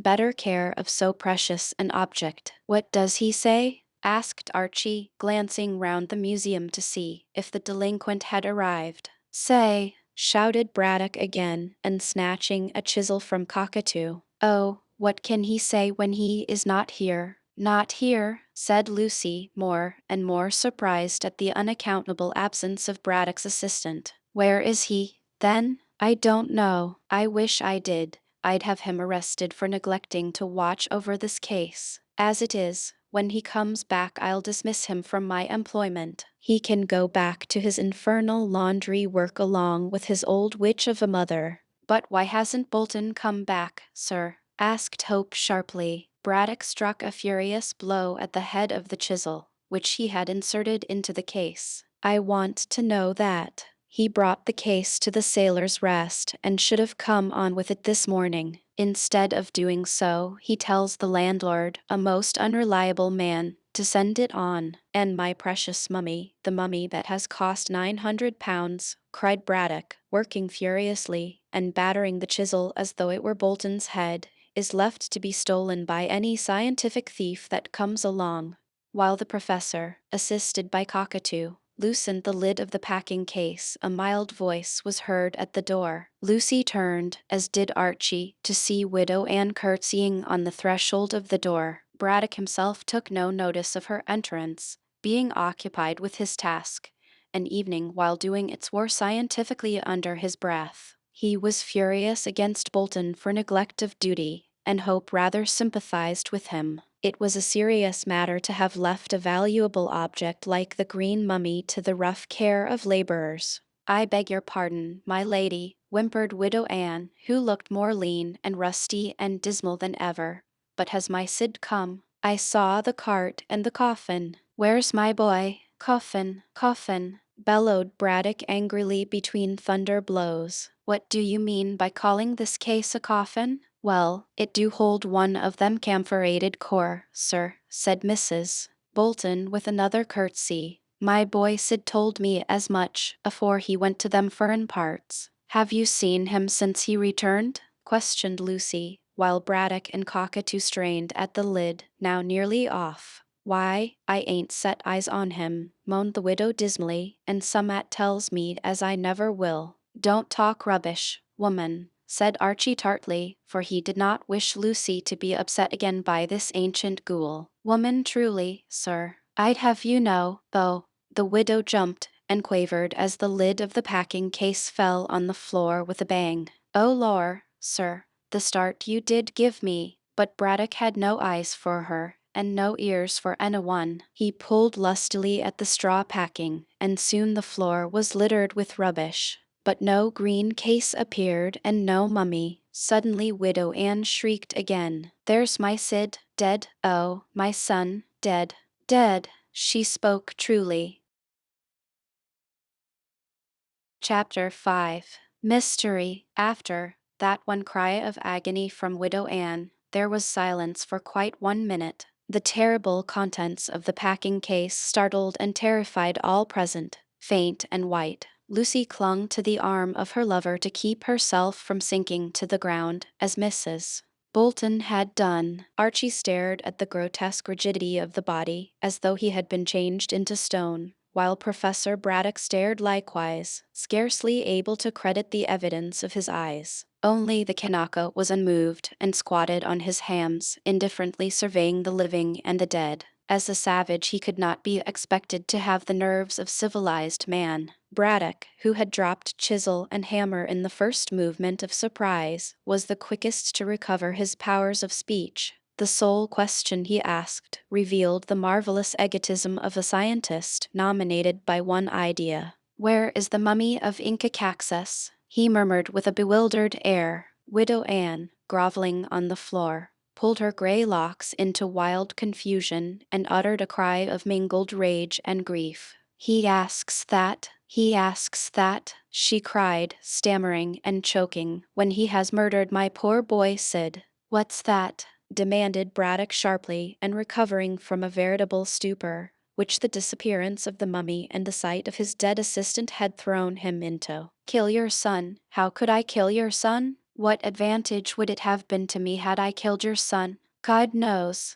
better care of so precious an object." "What does he say?" asked Archie, glancing round the museum to see if the delinquent had arrived. "Say," shouted Braddock again, and snatching a chisel from Cockatoo. "Oh, what can he say when he is not here?" "Not here," said Lucy, more and more surprised at the unaccountable absence of Braddock's assistant. "Where is he, then?" "I don't know. I wish I did. I'd have him arrested for neglecting to watch over this case. As it is, when he comes back I'll dismiss him from my employment. He can go back to his infernal laundry work along with his old witch of a mother." "But why hasn't Bolton come back, sir?" asked Hope sharply. Braddock struck a furious blow at the head of the chisel, which he had inserted into the case. "I want to know that. He brought the case to the Sailor's Rest and should have come on with it this morning. Instead of doing so, he tells the landlord, a most unreliable man, to send it on. And my precious mummy, the mummy that has cost £900, cried Braddock, working furiously, and battering the chisel as though it were Bolton's head, is left to be stolen by any scientific thief that comes along. While the professor, assisted by Cockatoo, loosened the lid of the packing case, a mild voice was heard at the door. Lucy turned, as did Archie, to see Widow Ann curtsying on the threshold of the door. Braddock himself took no notice of her entrance, being occupied with his task, an evening while doing its work scientifically under his breath. He was furious against Bolton for neglect of duty, and Hope rather sympathized with him. It was a serious matter to have left a valuable object like the green mummy to the rough care of laborers. "I beg your pardon, my lady," whimpered Widow Ann, who looked more lean and rusty and dismal than ever. "But has my Sid come? I saw the cart and the coffin. Where's my boy?" "Coffin, coffin," bellowed Braddock angrily between thunder blows. "What do you mean by calling this case a coffin?" "Well, it do hold one of them camphorated core, sir," said Mrs. Bolton with another curtsy. "My boy Sid told me as much afore he went to them furrin parts." "Have you seen him since he returned?" questioned Lucy, while Braddock and Cockatoo strained at the lid, now nearly off. "Why, I ain't set eyes on him," moaned the widow dismally, "and some'at tells me as I never will." "Don't talk rubbish, woman," said Archie tartly, for he did not wish Lucy to be upset again by this ancient ghoul. "Woman truly, sir. I'd have you know, though." The widow jumped and quavered as the lid of the packing case fell on the floor with a bang. "Oh lor, sir, the start you did give me." But Braddock had no eyes for her, and no ears for anyone. He pulled lustily at the straw packing, and soon the floor was littered with rubbish. But no green case appeared, and no mummy. Suddenly Widow Ann shrieked again. "There's my Sid, dead. Oh, my son, dead. Dead." She spoke truly. Chapter 5. Mystery. After that one cry of agony from Widow Ann, there was silence for quite 1 minute. The terrible contents of the packing case startled and terrified all present. Faint and white, Lucy clung to the arm of her lover to keep herself from sinking to the ground, as Mrs. Bolton had done. Archie stared at the grotesque rigidity of the body, as though he had been changed into stone, while Professor Braddock stared likewise, scarcely able to credit the evidence of his eyes. Only the Kanaka was unmoved and squatted on his hams, indifferently surveying the living and the dead. As a savage he could not be expected to have the nerves of civilized man. Braddock, who had dropped chisel and hammer in the first movement of surprise, was the quickest to recover his powers of speech. The sole question he asked revealed the marvelous egotism of a scientist nominated by one idea. "Where is the mummy of Inca Caxus?" he murmured with a bewildered air. Widow Anne, groveling on the floor, pulled her gray locks into wild confusion and uttered a cry of mingled rage and grief. He asks that, she cried, stammering and choking, "when he has murdered my poor boy Sid." "What's that?" demanded Braddock sharply and recovering from a veritable stupor, which the disappearance of the mummy and the sight of his dead assistant had thrown him into. "Kill your son? How could I kill your son? What advantage would it have been to me had I killed your son?" God knows,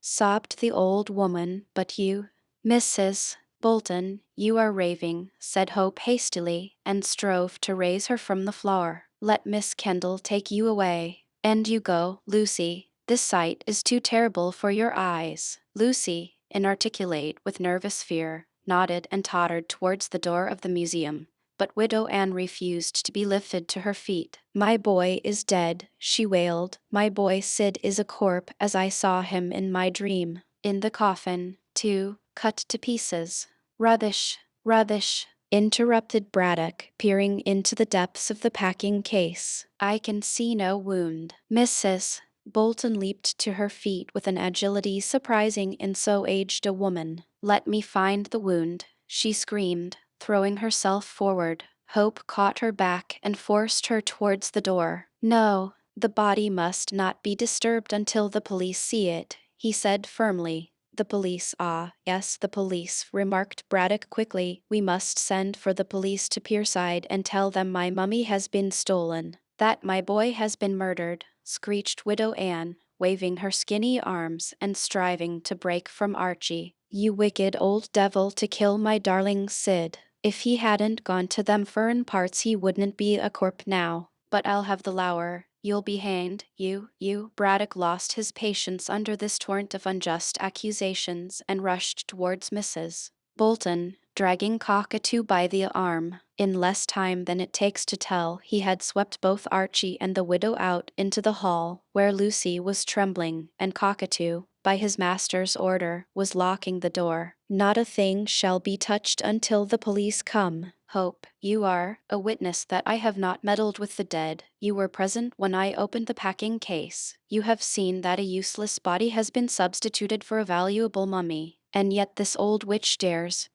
sobbed the old woman, "but you—" "Mrs. Bolton, you are raving," said Hope hastily, and strove to raise her from the floor. "Let Miss Kendall take you away. And you go, Lucy. This sight is too terrible for your eyes." Lucy, inarticulate with nervous fear, nodded and tottered towards the door of the museum. But Widow Anne refused to be lifted to her feet. "My boy is dead," she wailed. "My boy Sid is a corpse as I saw him in my dream. In the coffin, too, cut to pieces." "Rubbish, rubbish," interrupted Braddock, peering into the depths of the packing case. "I can see no wound." Mrs. Bolton leaped to her feet with an agility surprising in so aged a woman. "Let me find the wound," she screamed, throwing herself forward. Hope caught her back and forced her towards the door. "No, the body must not be disturbed until the police see it," he said firmly. "The police, ah, yes, the police," remarked Braddock quickly. "We must send for the police to Pierside and tell them my mummy has been stolen." "That my boy has been murdered," screeched Widow Anne, waving her skinny arms and striving to break from Archie. "You wicked old devil, to kill my darling Sid. If he hadn't gone to them furrin parts he wouldn't be a corp now. But I'll have the lower. You'll be hanged, you. Braddock lost his patience under this torrent of unjust accusations and rushed towards Mrs. Bolton, dragging Cockatoo by the arm. In less time than it takes to tell, he had swept both Archie and the widow out into the hall, where Lucy was trembling, and Cockatoo, by his master's order, was locking the door. "Not a thing shall be touched until the police come. Hope, you are a witness that I have not meddled with the dead. You were present when I opened the packing case. You have seen that a useless body has been substituted for a valuable mummy. And yet this old witch dares.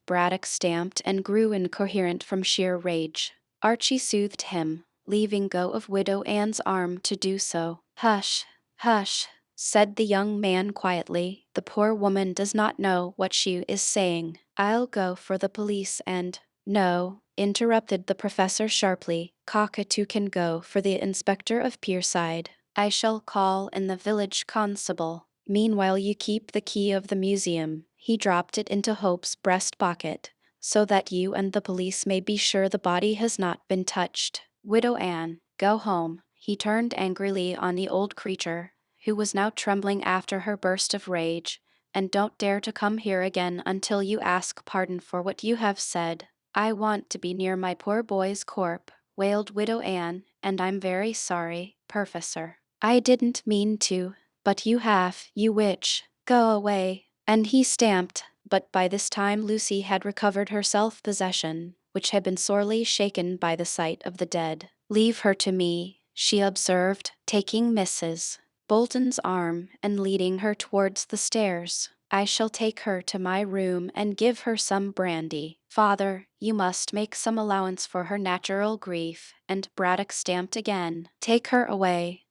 Braddock stamped and grew incoherent from sheer rage. Archie soothed him, leaving go of Widow Anne's arm to do so. "Hush, said the young man quietly. "The poor woman does not know what she is saying. I'll go for the police and—" "No," interrupted the professor sharply. "Cockatoo can go for the inspector of Pierside. I shall call in the village constable. Meanwhile you keep the key of the museum." He dropped it into Hope's breast pocket, "so that you and the police may be sure the body has not been touched. Widow Anne, go home." He turned angrily on the old creature, who was now trembling after her burst of rage, "and don't dare to come here again until you ask pardon for what you have said." "I want to be near my poor boy's corpse," wailed Widow Anne, "and I'm very sorry, Professor. I didn't mean to, but you have, you witch. Go away." And he stamped, but by this time Lucy had recovered her self-possession, which had been sorely shaken by the sight of the dead. "Leave her to me," she observed, taking Mrs. Bolton's arm and leading her towards the stairs. "I shall take her to my room and give her some brandy. Father, you must make some allowance for her natural grief," and Braddock stamped again. Take her away,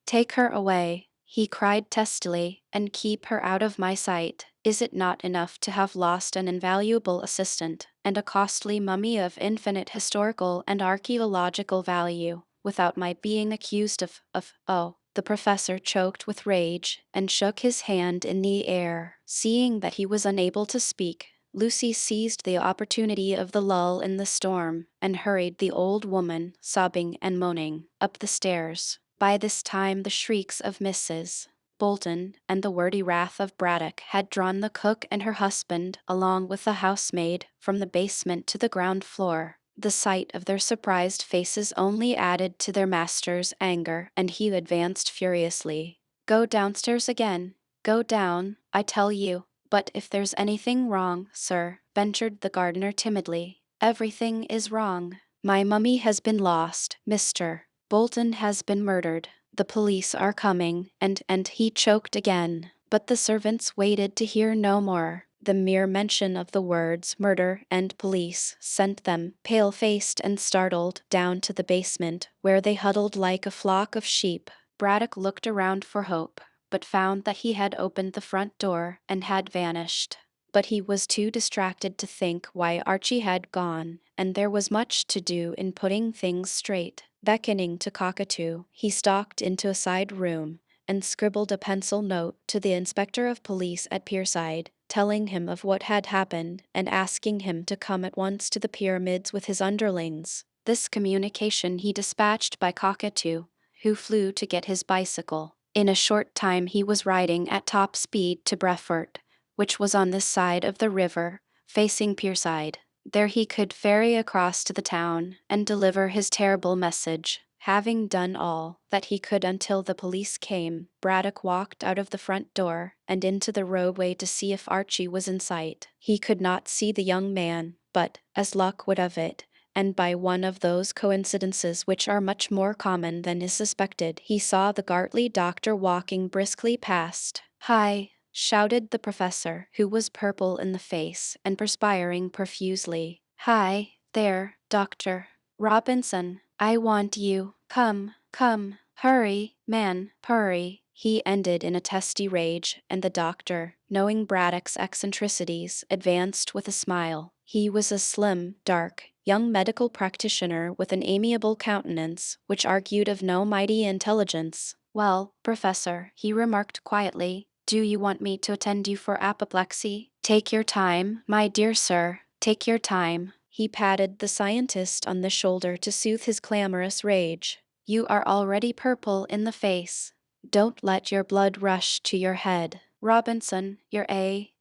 he cried testily, "and keep her out of my sight. Is it not enough to have lost an invaluable assistant, and a costly mummy of infinite historical and archaeological value, without my being accused of oh." The professor choked with rage and shook his hand in the air. Seeing that he was unable to speak, Lucy seized the opportunity of the lull in the storm and hurried the old woman, sobbing and moaning, up the stairs. By this time the shrieks of Mrs. Bolton and the wordy wrath of Braddock had drawn the cook and her husband, along with the housemaid, from the basement to the ground floor. The sight of their surprised faces only added to their master's anger, and he advanced furiously. Go downstairs again. Go down, I tell you. But if there's anything wrong, sir, ventured the gardener timidly. Everything is wrong. My mummy has been lost, Mr. Bolton has been murdered. The police are coming, and he choked again. But the servants waited to hear no more. The mere mention of the words murder and police sent them, pale-faced and startled, down to the basement, where they huddled like a flock of sheep. Braddock looked around for hope, but found that he had opened the front door and had vanished. But he was too distracted to think why Archie had gone, and there was much to do in putting things straight. Beckoning to Cockatoo, he stalked into a side room and scribbled a pencil note to the inspector of police at Pierside, telling him of what had happened and asking him to come at once to the pyramids with his underlings. This communication he dispatched by Cockatoo, who flew to get his bicycle. In a short time he was riding at top speed to Brefort, which was on this side of the river, facing Pierside. There he could ferry across to the town and deliver his terrible message. Having done all that he could until the police came, Braddock walked out of the front door and into the roadway to see if Archie was in sight. He could not see the young man, but, as luck would have it, and by one of those coincidences which are much more common than is suspected, he saw the Gartley doctor walking briskly past. "Hi!" shouted the professor, who was purple in the face and perspiring profusely. "Hi, there, Doctor Robinson, I want you. Come, come, hurry, man, hurry." He ended in a testy rage, and the doctor, knowing Braddock's eccentricities, advanced with a smile. He was a slim, dark, young medical practitioner with an amiable countenance, which argued of no mighty intelligence. "Well, Professor," he remarked quietly, "do you want me to attend you for apoplexy? Take your time, my dear sir, take your time." He patted the scientist on the shoulder to soothe his clamorous rage. "You are already purple in the face. Don't let your blood rush to your head." "Robinson, you're a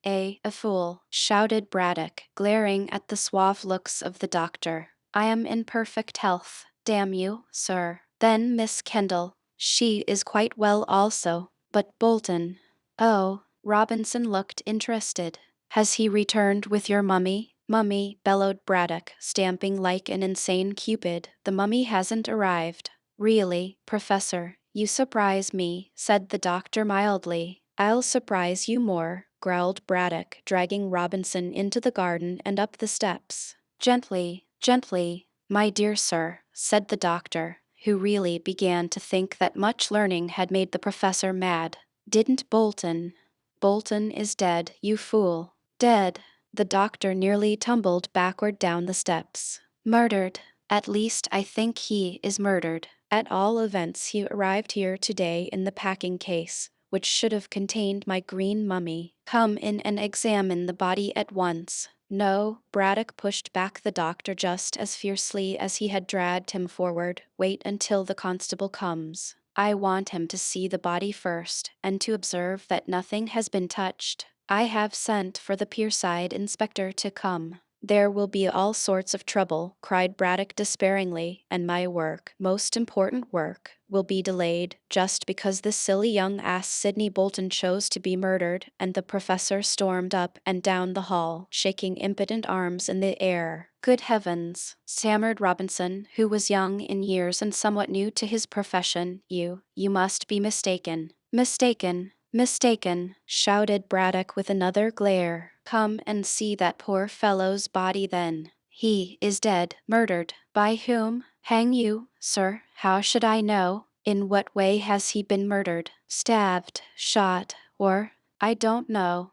fool," shouted Braddock, glaring at the suave looks of the doctor. "I am in perfect health. Damn you, sir." "Then Miss Kendall, she is quite well also. But Bolton—" "Oh," Robinson looked interested. "Has he returned with your mummy?" "Mummy," bellowed Braddock, stamping like an insane cupid. "The mummy hasn't arrived." "Really, Professor, you surprise me," said the doctor mildly. "I'll surprise you more," growled Braddock, dragging Robinson into the garden and up the steps. "Gently, gently, my dear sir," said the doctor, who really began to think that much learning had made the professor mad. "Didn't Bolton—" "Bolton is dead, you fool." "Dead?" The doctor nearly tumbled backward down the steps. "Murdered. At least I think he is murdered. At all events he arrived here today in the packing case, which should have contained my green mummy. Come in and examine the body at once." "No," Braddock pushed back the doctor just as fiercely as he had dragged him forward. "Wait until the constable comes. I want him to see the body first, and to observe that nothing has been touched. I have sent for the Pierside inspector to come." "There will be all sorts of trouble," cried Braddock despairingly, "and my work, most important work, will be delayed, just because this silly young ass Sidney Bolton chose to be murdered." And the professor stormed up and down the hall, shaking impotent arms in the air. "Good heavens," stammered Robinson, who was young in years and somewhat new to his profession. You must be mistaken." "Mistaken, mistaken," shouted Braddock with another glare. "Come and see that poor fellow's body then. He is dead, murdered. By whom? Hang you, sir, how should I know? In what way has he been murdered? Stabbed, shot, or— I don't know.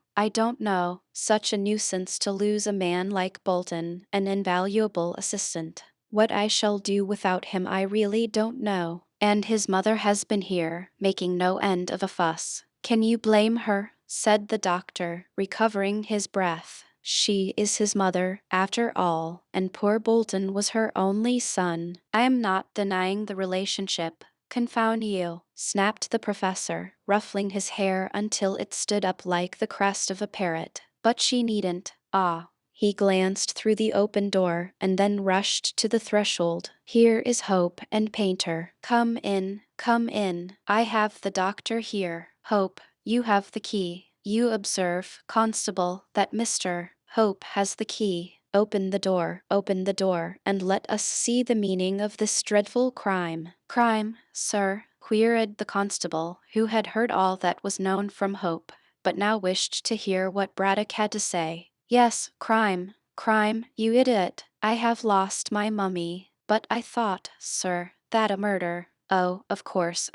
Such a nuisance to lose a man like Bolton, an invaluable assistant. What I shall do without him I really don't know. And his mother has been here, making no end of a fuss. Can you blame her?" said the doctor, recovering his breath. "She is his mother, after all, and poor Bolton was her only son." "I am not denying the relationship. Confound you," snapped the professor, ruffling his hair until it stood up like the crest of a parrot. "But she needn't." "Ah." He glanced through the open door and then rushed to the threshold. "Here is Hope and Painter. Come in." Come in. I have the doctor here. Hope, you have the key. You observe, constable, that Mr. Hope has the key. Open the door, and let us see the meaning of this dreadful crime. Crime, sir? Queried the constable, who had heard all that was known from Hope, but now wished to hear what Braddock had to say. Yes, crime. Crime, you idiot. I have lost my mummy. But I thought, sir, that a murder. Oh, of course,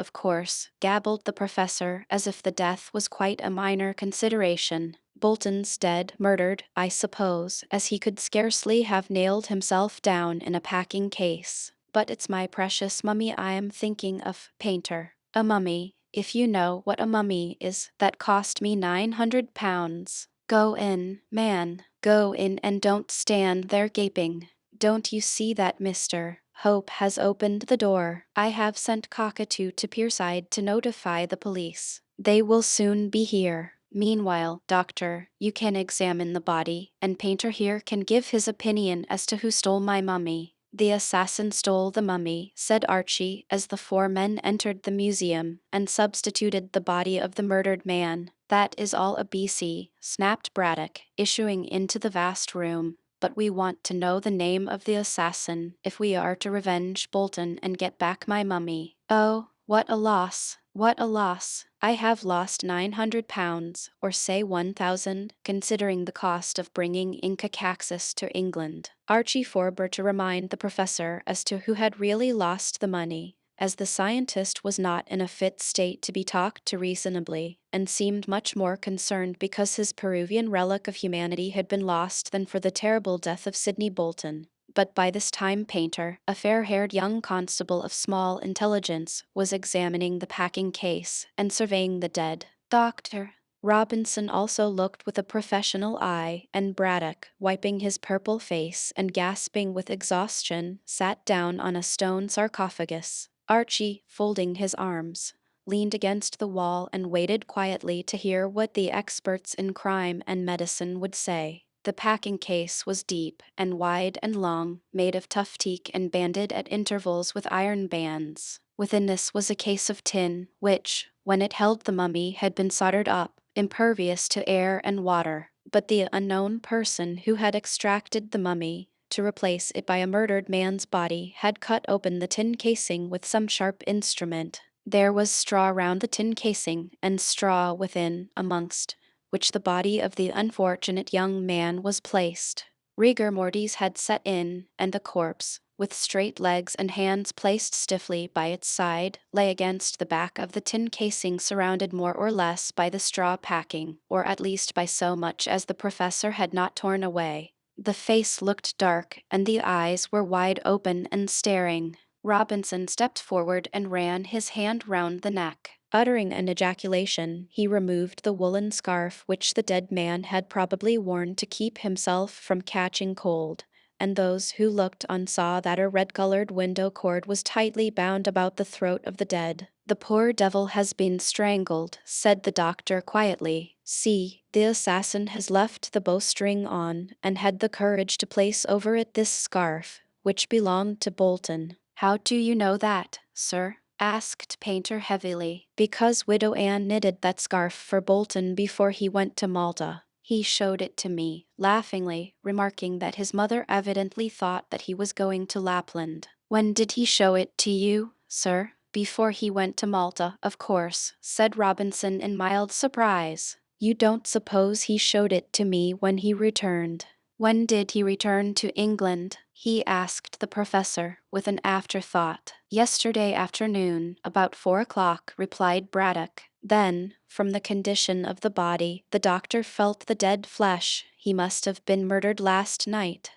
gabbled the professor, as if the death was quite a minor consideration. Bolton's dead, murdered, I suppose, as he could scarcely have nailed himself down in a packing case. But it's my precious mummy I am thinking of, Painter. A mummy, if you know what a mummy is, that cost me £900. Go in, man, go in and don't stand there gaping. Don't you see that Mr. Hope has opened the door? I have sent Cockatoo to Pierside to notify the police. They will soon be here. Meanwhile, doctor, you can examine the body, and Painter here can give his opinion as to who stole my mummy. The assassin stole the mummy, said Archie, as the four men entered the museum, and substituted the body of the murdered man. That is all a BC, snapped Braddock, issuing into the vast room. But we want to know the name of the assassin, if we are to revenge Bolton and get back my mummy. Oh, what a loss! What a loss! I have lost £900, or say 1,000, considering the cost of bringing Inca Caxus to England. Archie forbore to remind the professor as to who had really lost the money, as the scientist was not in a fit state to be talked to reasonably, and seemed much more concerned because his Peruvian relic of humanity had been lost than for the terrible death of Sidney Bolton. But by this time Painter, a fair-haired young constable of small intelligence, was examining the packing case and surveying the dead. Doctor Robinson also looked with a professional eye, and Braddock, wiping his purple face and gasping with exhaustion, sat down on a stone sarcophagus. Archie, folding his arms, leaned against the wall and waited quietly to hear what the experts in crime and medicine would say. The packing case was deep and wide and long, made of tough teak and banded at intervals with iron bands. Within this was a case of tin, which, when it held the mummy, had been soldered up, impervious to air and water. But the unknown person who had extracted the mummy, to replace it by a murdered man's body, had cut open the tin casing with some sharp instrument. There was straw round the tin casing, and straw within, amongst which the body of the unfortunate young man was placed. Rigor mortis had set in, and the corpse, with straight legs and hands placed stiffly by its side, lay against the back of the tin casing, surrounded more or less by the straw packing, or at least by so much as the professor had not torn away. The face looked dark, and the eyes were wide open and staring. Robinson stepped forward and ran his hand round the neck. Uttering an ejaculation, he removed the woolen scarf which the dead man had probably worn to keep himself from catching cold, and those who looked on saw that a red-colored window cord was tightly bound about the throat of the dead. "The poor devil has been strangled," said the doctor quietly. "See, the assassin has left the bowstring on, and had the courage to place over it this scarf, which belonged to Bolton." "How do you know that, sir?" asked Painter heavily. "Because Widow Ann knitted that scarf for Bolton before he went to Malta. He showed it to me, laughingly, remarking that his mother evidently thought that he was going to Lapland." "When did he show it to you, sir?" "Before he went to Malta, of course," said Robinson in mild surprise. "You don't suppose he showed it to me when he returned?" "When did he return to England?" he asked the professor, with an afterthought. "Yesterday afternoon, about 4 o'clock," replied Braddock. Then, from the condition of the body, the doctor felt the dead flesh. He must have been murdered last night.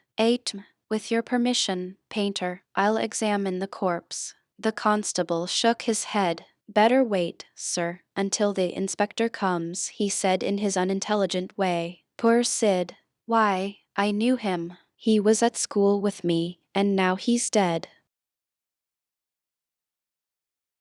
With your permission, Painter, I'll examine the corpse." The constable shook his head. "Better wait, sir, until the inspector comes," he said in his unintelligent way. "Poor Sid. Why, I knew him. He was at school with me, and now he's dead."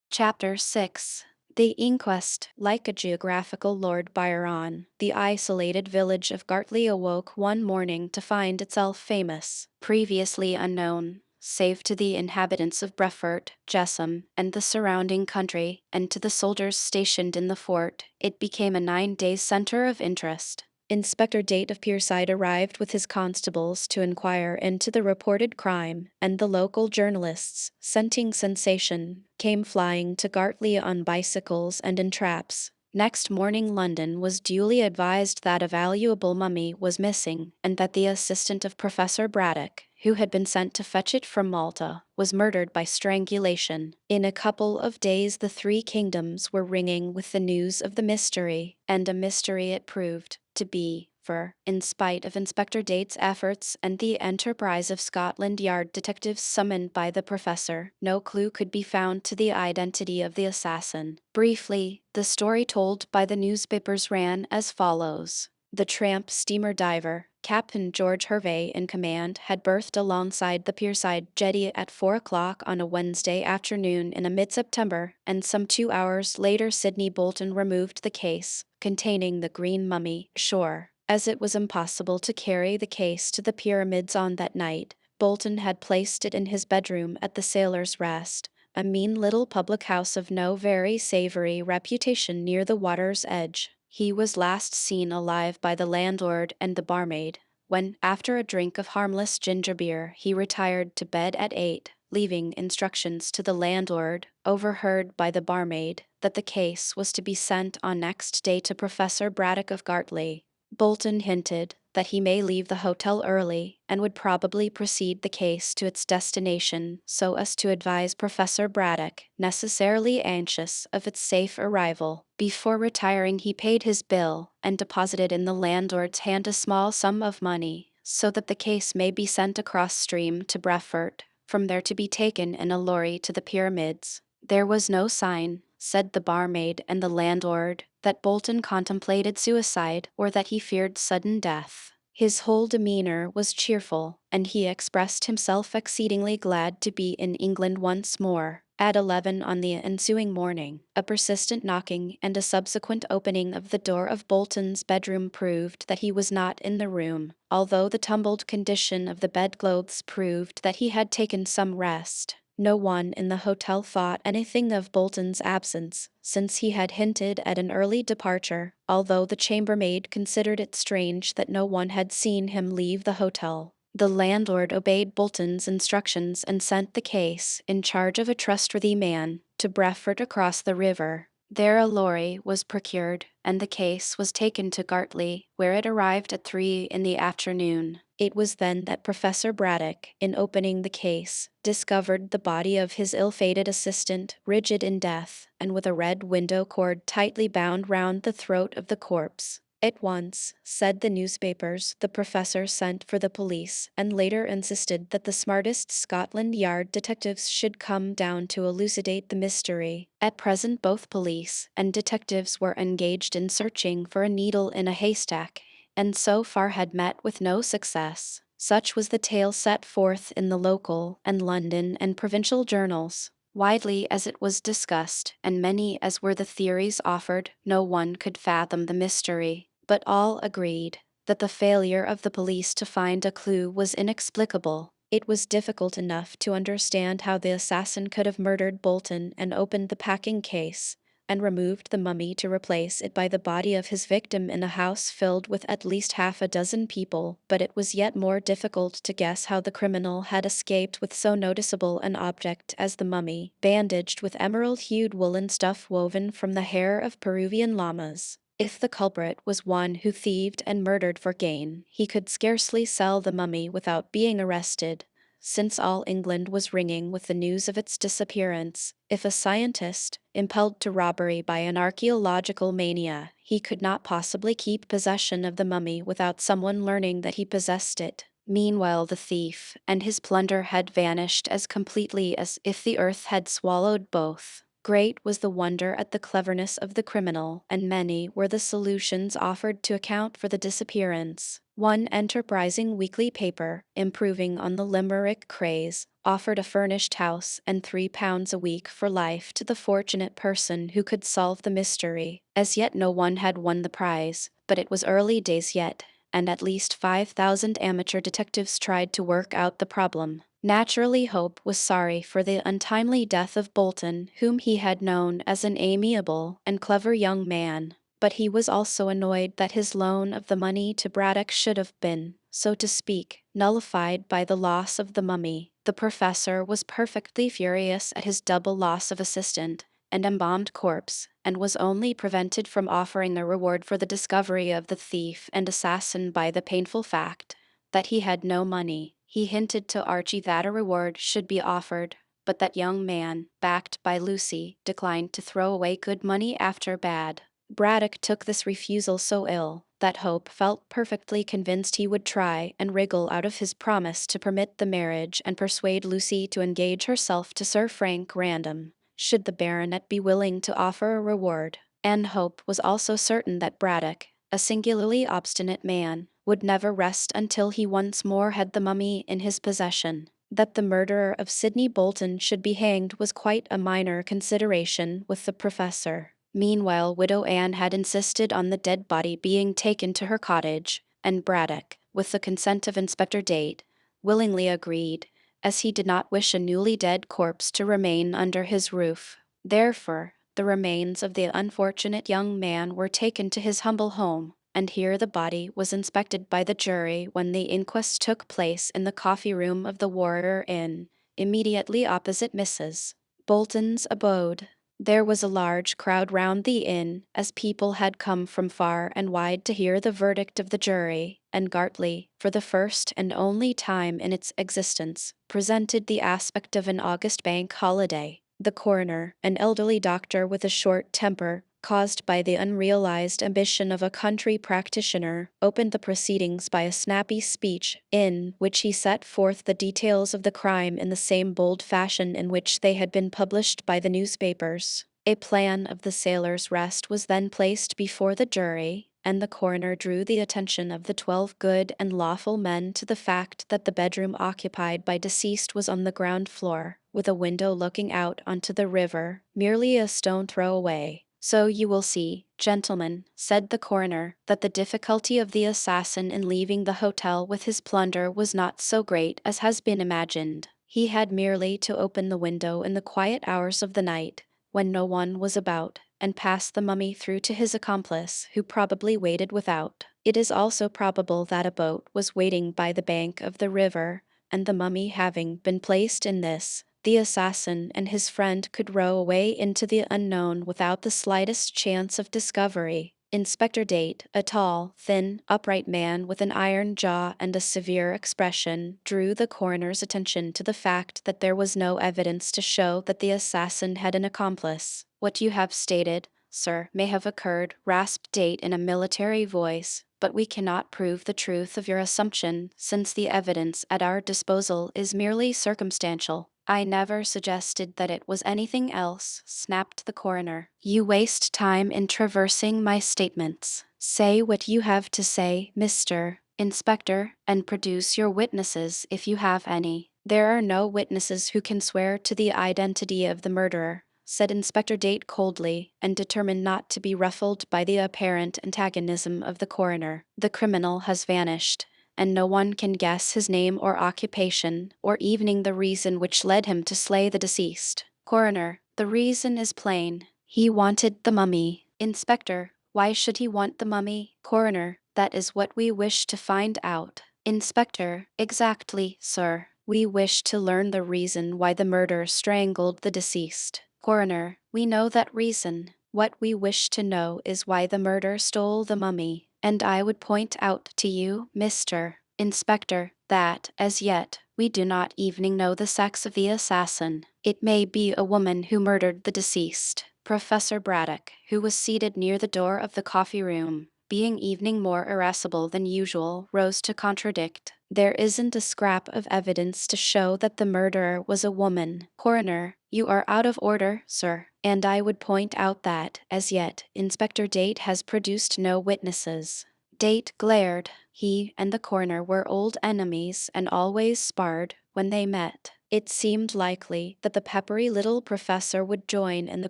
Chapter 6. The inquest. Like a geographical Lord Byron, the isolated village of Gartley awoke one morning to find itself famous, previously unknown. save to the inhabitants of Brefort, Jessam, and the surrounding country, and to the soldiers stationed in the fort. It became a 9 days center of interest. Inspector Date of Pierside arrived with his constables to inquire into the reported crime, and the local journalists, scenting sensation, came flying to Gartley on bicycles and in traps. Next morning London was duly advised that a valuable mummy was missing, and that the assistant of Professor Braddock, who had been sent to fetch it from Malta, was murdered by strangulation. In a couple of days the three kingdoms were ringing with the news of the mystery, and a mystery it proved to be, for, in spite of Inspector Date's efforts and the enterprise of Scotland Yard detectives summoned by the professor, no clue could be found to the identity of the assassin. Briefly, the story told by the newspapers ran as follows. The tramp steamer diver, Captain George Hervey in command, had berthed alongside the Pierside jetty at 4 o'clock on a Wednesday afternoon in mid-September, and some 2 hours later Sidney Bolton removed the case, containing the green mummy, ashore. As it was impossible to carry the case to the pyramids on that night, Bolton had placed it in his bedroom at the Sailor's Rest, a mean little public house of no very savory reputation near the water's edge. He was last seen alive by the landlord and the barmaid, when, after a drink of harmless ginger beer, he retired to bed at 8, leaving instructions to the landlord, overheard by the barmaid, that the case was to be sent on next day to Professor Braddock of Gartley. Bolton hinted that he may leave the hotel early and would probably proceed the case to its destination so as to advise Professor Braddock, necessarily anxious of its safe arrival. Before retiring he paid his bill and deposited in the landlord's hand a small sum of money, so that the case may be sent across stream to Brefort, from there to be taken in a lorry to the pyramids. There was no sign, said the barmaid and the landlord, that Bolton contemplated suicide or that he feared sudden death. His whole demeanor was cheerful, and he expressed himself exceedingly glad to be in England once more. At 11 on the ensuing morning, a persistent knocking and a subsequent opening of the door of Bolton's bedroom proved that he was not in the room, although the tumbled condition of the bedclothes proved that he had taken some rest. No one in the hotel thought anything of Bolton's absence, since he had hinted at an early departure, although the chambermaid considered it strange that no one had seen him leave the hotel. The landlord obeyed Bolton's instructions and sent the case, in charge of a trustworthy man, to Brefort across the river. There a lorry was procured, and the case was taken to Gartley, where it arrived at 3 in the afternoon. It was then that Professor Braddock, in opening the case, discovered the body of his ill-fated assistant, rigid in death, and with a red window cord tightly bound round the throat of the corpse. At once, said the newspapers, the professor sent for the police, and later insisted that the smartest Scotland Yard detectives should come down to elucidate the mystery. At present both police and detectives were engaged in searching for a needle in a haystack, and so far had met with no success. Such was the tale set forth in the local and London and provincial journals. Widely as it was discussed, and many as were the theories offered, no one could fathom the mystery, but all agreed that the failure of the police to find a clue was inexplicable. It was difficult enough to understand how the assassin could have murdered Bolton and opened the packing case, and removed the mummy to replace it by the body of his victim in a house filled with at least half a dozen people, but it was yet more difficult to guess how the criminal had escaped with so noticeable an object as the mummy, bandaged with emerald-hued woolen stuff woven from the hair of Peruvian llamas. If the culprit was one who thieved and murdered for gain, he could scarcely sell the mummy without being arrested, since all England was ringing with the news of its disappearance. If a scientist, impelled to robbery by an archaeological mania, he could not possibly keep possession of the mummy without someone learning that he possessed it. Meanwhile the thief and his plunder had vanished as completely as if the earth had swallowed both. Great was the wonder at the cleverness of the criminal, and many were the solutions offered to account for the disappearance. One enterprising weekly paper, improving on the Limerick craze, offered a furnished house and £3 a week for life to the fortunate person who could solve the mystery. As yet no one had won the prize, but it was early days yet, and at least 5,000 amateur detectives tried to work out the problem. Naturally, Hope was sorry for the untimely death of Bolton, whom he had known as an amiable and clever young man, but he was also annoyed that his loan of the money to Braddock should have been, so to speak, nullified by the loss of the mummy. The professor was perfectly furious at his double loss of assistant and embalmed corpse, and was only prevented from offering a reward for the discovery of the thief and assassin by the painful fact that he had no money. He hinted to Archie that a reward should be offered, but that young man, backed by Lucy, declined to throw away good money after bad. Braddock took this refusal so ill that Hope felt perfectly convinced he would try and wriggle out of his promise to permit the marriage and persuade Lucy to engage herself to Sir Frank Random, should the baronet be willing to offer a reward. And Hope was also certain that Braddock, a singularly obstinate man, would never rest until he once more had the mummy in his possession. That the murderer of Sidney Bolton should be hanged was quite a minor consideration with the professor. Meanwhile, Widow Anne had insisted on the dead body being taken to her cottage, and Braddock, with the consent of Inspector Date, willingly agreed, as he did not wish a newly dead corpse to remain under his roof. Therefore, the remains of the unfortunate young man were taken to his humble home, and here the body was inspected by the jury when the inquest took place in the coffee room of the Warrior Inn, immediately opposite Mrs. Bolton's abode. There was a large crowd round the inn, as people had come from far and wide to hear the verdict of the jury, and Gartley, for the first and only time in its existence, presented the aspect of an August bank holiday. The coroner, an elderly doctor with a short temper, caused by the unrealized ambition of a country practitioner, opened the proceedings by a snappy speech, in which he set forth the details of the crime in the same bold fashion in which they had been published by the newspapers. A plan of the Sailor's Rest was then placed before the jury, and the coroner drew the attention of the 12 good and lawful men to the fact that the bedroom occupied by deceased was on the ground floor, with a window looking out onto the river, merely a stone throw away. So you will see, gentlemen, said the coroner, that the difficulty of the assassin in leaving the hotel with his plunder was not so great as has been imagined. He had merely to open the window in the quiet hours of the night, when no one was about, and pass the mummy through to his accomplice, who probably waited without. It is also probable that a boat was waiting by the bank of the river, and the mummy having been placed in this, the assassin and his friend could row away into the unknown without the slightest chance of discovery. Inspector Date, a tall, thin, upright man with an iron jaw and a severe expression, drew the coroner's attention to the fact that there was no evidence to show that the assassin had an accomplice. What you have stated, sir, may have occurred, rasped Date in a military voice, but we cannot prove the truth of your assumption, since the evidence at our disposal is merely circumstantial. I never suggested that it was anything else, snapped the coroner. You waste time in traversing my statements. Say what you have to say, Mr. Inspector, and produce your witnesses if you have any. There are no witnesses who can swear to the identity of the murderer, said Inspector Date coldly, and determined not to be ruffled by the apparent antagonism of the coroner. The criminal has vanished, and no one can guess his name or occupation, or even the reason which led him to slay the deceased. Coroner, the reason is plain. He wanted the mummy. Inspector, why should he want the mummy? Coroner, that is what we wish to find out. Inspector, exactly, sir. We wish to learn the reason why the murderer strangled the deceased. Coroner, we know that reason. What we wish to know is why the murderer stole the mummy. And I would point out to you, Mr. Inspector, that, as yet, we do not even know the sex of the assassin. It may be a woman who murdered the deceased. Professor Braddock, who was seated near the door of the coffee room, being even more irascible than usual, rose to contradict. There isn't a scrap of evidence to show that the murderer was a woman. Coroner, you are out of order, sir. And I would point out that, as yet, Inspector Date has produced no witnesses. Date glared. He and the coroner were old enemies and always sparred when they met. It seemed likely that the peppery little professor would join in the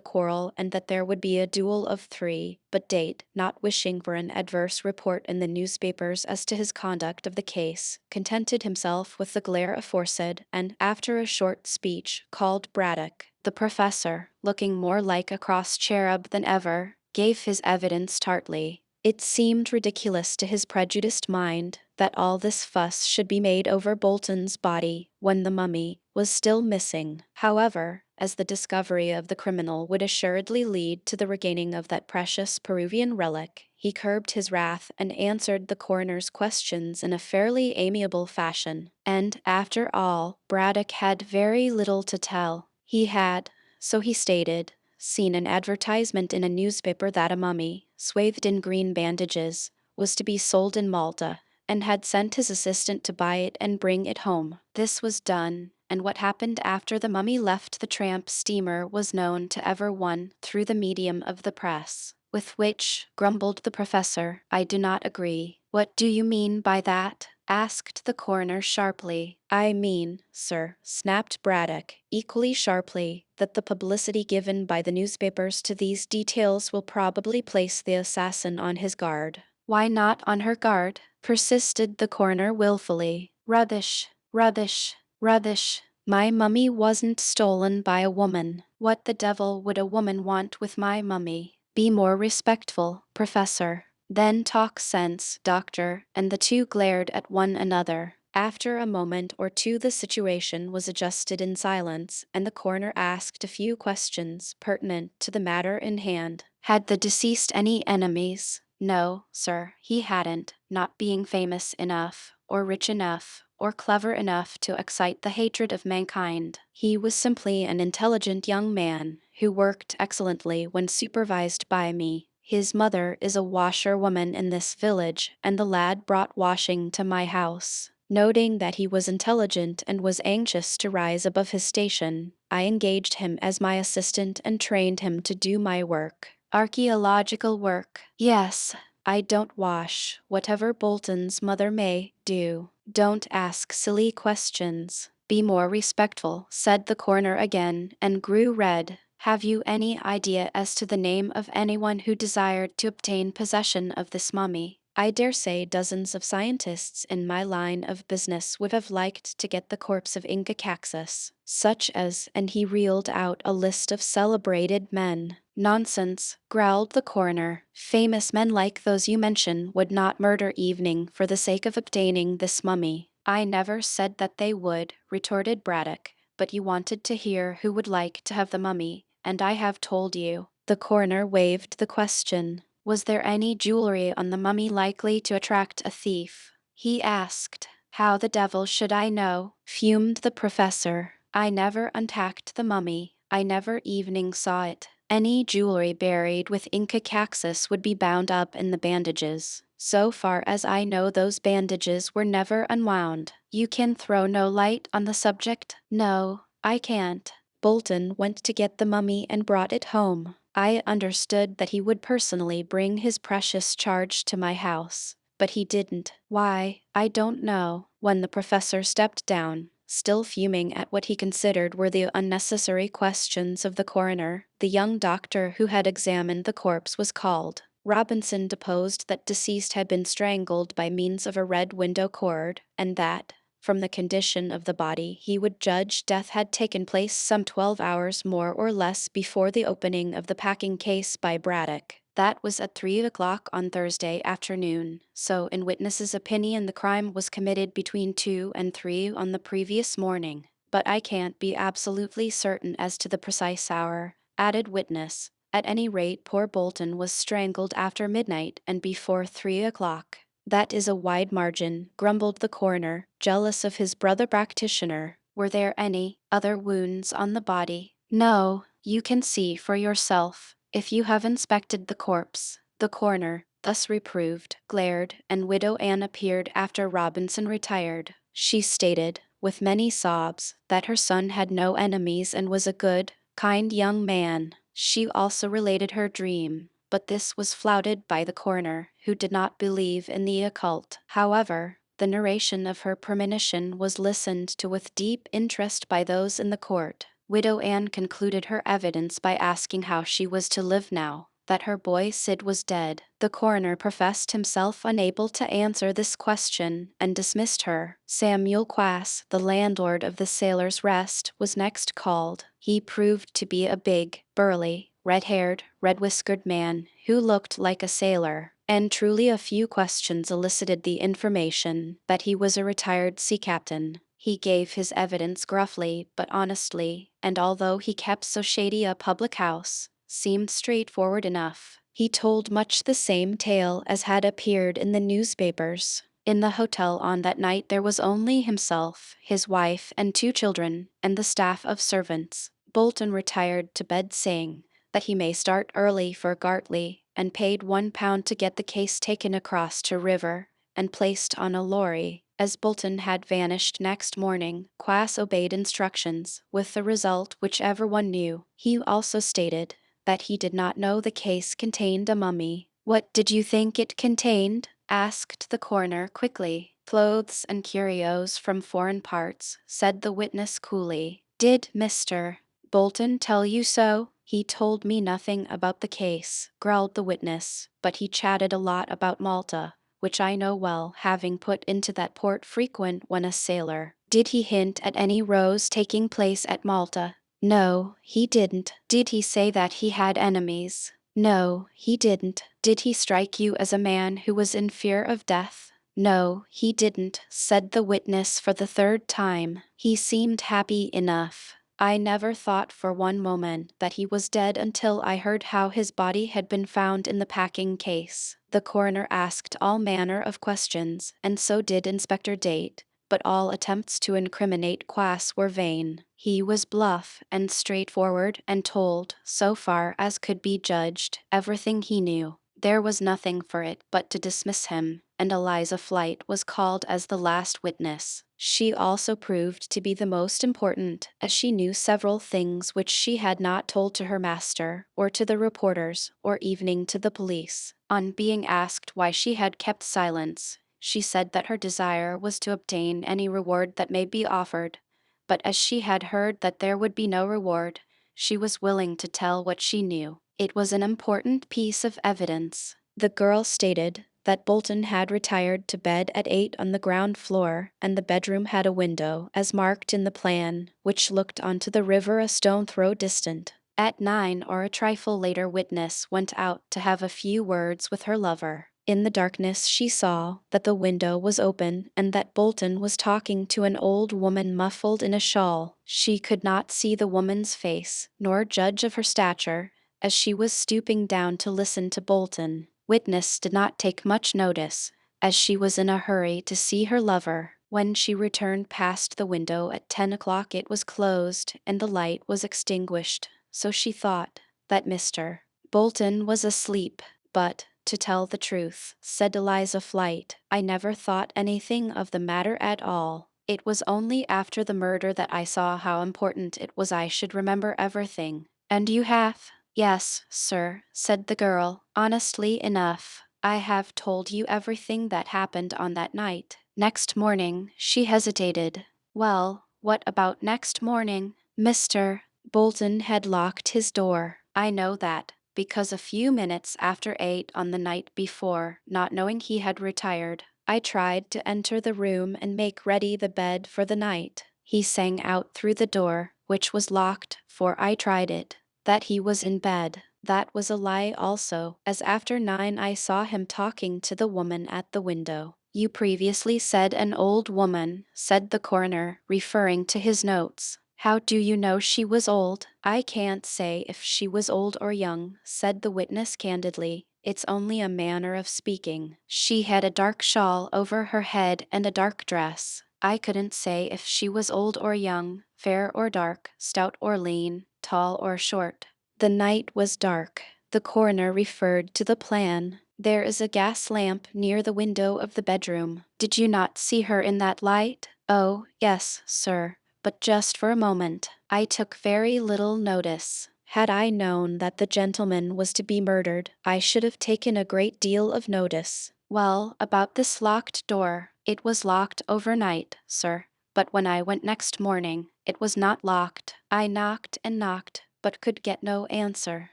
quarrel and that there would be a duel of three, but Date, not wishing for an adverse report in the newspapers as to his conduct of the case, contented himself with the glare aforesaid, and, after a short speech, called Braddock. The professor, looking more like a cross cherub than ever, gave his evidence tartly. It seemed ridiculous to his prejudiced mind that all this fuss should be made over Bolton's body when the mummy was still missing. However, as the discovery of the criminal would assuredly lead to the regaining of that precious Peruvian relic, he curbed his wrath and answered the coroner's questions in a fairly amiable fashion. And, after all, Braddock had very little to tell. He had, so he stated, seen an advertisement in a newspaper that a mummy, swathed in green bandages, was to be sold in Malta, and had sent his assistant to buy it and bring it home. This was done, and what happened after the mummy left the tramp steamer was known to everyone through the medium of the press. With which, grumbled the professor, I do not agree. What do you mean by that? Asked the coroner sharply. I mean, sir, snapped Braddock, equally sharply, that the publicity given by the newspapers to these details will probably place the assassin on his guard. Why not on her guard? Persisted the coroner wilfully. Rubbish, rubbish, rubbish. My mummy wasn't stolen by a woman. What the devil would a woman want with my mummy? Be more respectful, Professor. Then talk sense, Doctor, and the two glared at one another. After a moment or two the situation was adjusted in silence, and the coroner asked a few questions pertinent to the matter in hand. Had the deceased any enemies? No, sir, he hadn't, not being famous enough, or rich enough, or clever enough to excite the hatred of mankind. He was simply an intelligent young man who worked excellently when supervised by me. His mother is a washerwoman in this village, and the lad brought washing to my house. Noting that he was intelligent and was anxious to rise above his station, I engaged him as my assistant and trained him to do my work. Archaeological work. Yes, I don't wash, whatever Bolton's mother may do. Don't ask silly questions. Be more respectful, said the coroner again, and grew red. Have you any idea as to the name of anyone who desired to obtain possession of this mummy? I dare say dozens of scientists in my line of business would have liked to get the corpse of Inca Caxus, such as, and he reeled out a list of celebrated men. Nonsense, growled the coroner. Famous men like those you mention would not murder evening for the sake of obtaining this mummy. I never said that they would, retorted Braddock, but you wanted to hear who would like to have the mummy, and I have told you. The coroner waived the question. Was there any jewelry on the mummy likely to attract a thief? He asked. How the devil should I know? Fumed the professor. I never unpacked the mummy. I never evening saw it. Any jewelry buried with Inca Caxus would be bound up in the bandages. So far as I know, those bandages were never unwound. You can throw no light on the subject? No, I can't. Bolton went to get the mummy and brought it home. I understood that he would personally bring his precious charge to my house, but he didn't. Why, I don't know. When the professor stepped down, still fuming at what he considered were the unnecessary questions of the coroner, the young doctor who had examined the corpse was called. Robinson deposed that deceased had been strangled by means of a red window cord, and that, from the condition of the body, he would judge death had taken place some 12 hours more or less before the opening of the packing case by Braddock. That was at 3 o'clock on Thursday afternoon, so in witness's opinion the crime was committed between 2 and 3 on the previous morning. But I can't be absolutely certain as to the precise hour, added witness. At any rate, poor Bolton was strangled after midnight and before 3 o'clock. That is a wide margin, grumbled the coroner, jealous of his brother practitioner. Were there any other wounds on the body? No, you can see for yourself, if you have inspected the corpse. The coroner, thus reproved, glared, and Widow Ann appeared after Robinson retired. She stated, with many sobs, that her son had no enemies and was a good, kind young man. She also related her dream, but this was flouted by the coroner, who did not believe in the occult. However, The narration of her premonition was listened to with deep interest by those in the court. Widow Anne concluded her evidence by asking how she was to live now that her boy Sid was dead. The coroner professed himself unable to answer this question and dismissed her. Samuel Quass, the landlord of the Sailor's Rest, was next called. He proved to be a big, burly, red-haired, red-whiskered man who looked like a sailor, and truly a few questions elicited the information that he was a retired sea captain. He gave his evidence gruffly but honestly, and although he kept so shady a public house, seemed straightforward enough. He told much the same tale as had appeared in the newspapers. In the hotel on that night there was only himself, his wife, and 2 children, and the staff of servants. Bolton retired to bed saying that he may start early for Gartley, and paid £1 to get the case taken across to River and placed on a lorry. As Bolton had vanished next morning, Quass obeyed instructions, with the result which everyone knew. He also stated that he did not know the case contained a mummy. "What did you think it contained?" asked the coroner quickly. "Clothes and curios from foreign parts," said the witness coolly. "Did Mr. Bolton tell you so?" "He told me nothing about the case," growled the witness, "but he chatted a lot about Malta, which I know well, having put into that port frequent when a sailor." "Did he hint at any rows taking place at Malta?" "No, he didn't." "Did he say that he had enemies?" "No, he didn't." "Did he strike you as a man who was in fear of death?" "No, he didn't," said the witness for the 3rd time. "He seemed happy enough. I never thought for one moment that he was dead until I heard how his body had been found in the packing case." The coroner asked all manner of questions, and so did Inspector Date, but all attempts to incriminate Quass were vain. He was bluff and straightforward and told, so far as could be judged, everything he knew. There was nothing for it but to dismiss him, and Eliza Flight was called as the last witness. She also proved to be the most important, as she knew several things which she had not told to her master, or to the reporters, or even to the police. On being asked why she had kept silence, she said that her desire was to obtain any reward that may be offered, but as she had heard that there would be no reward, she was willing to tell what she knew. It was an important piece of evidence. The girl stated that Bolton had retired to bed at 8 on the ground floor, and the bedroom had a window, as marked in the plan, which looked onto the river a stone throw distant. At 9 or a trifle later, witness went out to have a few words with her lover. In the darkness she saw that the window was open and that Bolton was talking to an old woman muffled in a shawl. She could not see the woman's face, nor judge of her stature, as she was stooping down to listen to Bolton. Witness did not take much notice, as she was in a hurry to see her lover. When she returned past the window at 10 o'clock it was closed and the light was extinguished, so she thought that Mr. Bolton was asleep. "But, to tell the truth," said Eliza Flight, "I never thought anything of the matter at all. It was only after the murder that I saw how important it was I should remember everything." "And you have?" "Yes, sir," said the girl, honestly enough. "I have told you everything that happened on that night." Next morning, she hesitated. "Well, what about next morning?" "Mr. Bolton had locked his door." "I know that, because a few minutes after 8 on the night before, not knowing he had retired, I tried to enter the room and make ready the bed for the night. He sang out through the door, which was locked, for I tried it, that he was in bed." That was a lie also, as after 9 I saw him talking to the woman at the window. "You previously said an old woman," said the coroner, referring to his notes. "How do you know she was old?" "I can't say if she was old or young," said the witness candidly. "It's only a manner of speaking. She had a dark shawl over her head and a dark dress. I couldn't say if she was old or young, fair or dark, stout or lean, tall or short." The night was dark. The coroner referred to the plan. "There is a gas lamp near the window of the bedroom. Did you not see her in that light?" "Oh, yes, sir, but just for a moment. I took very little notice. Had I known that the gentleman was to be murdered, I should have taken a great deal of notice." "Well, about this locked door, It was locked overnight, sir. But when I went next morning, it was not locked. I knocked and knocked, but could get no answer.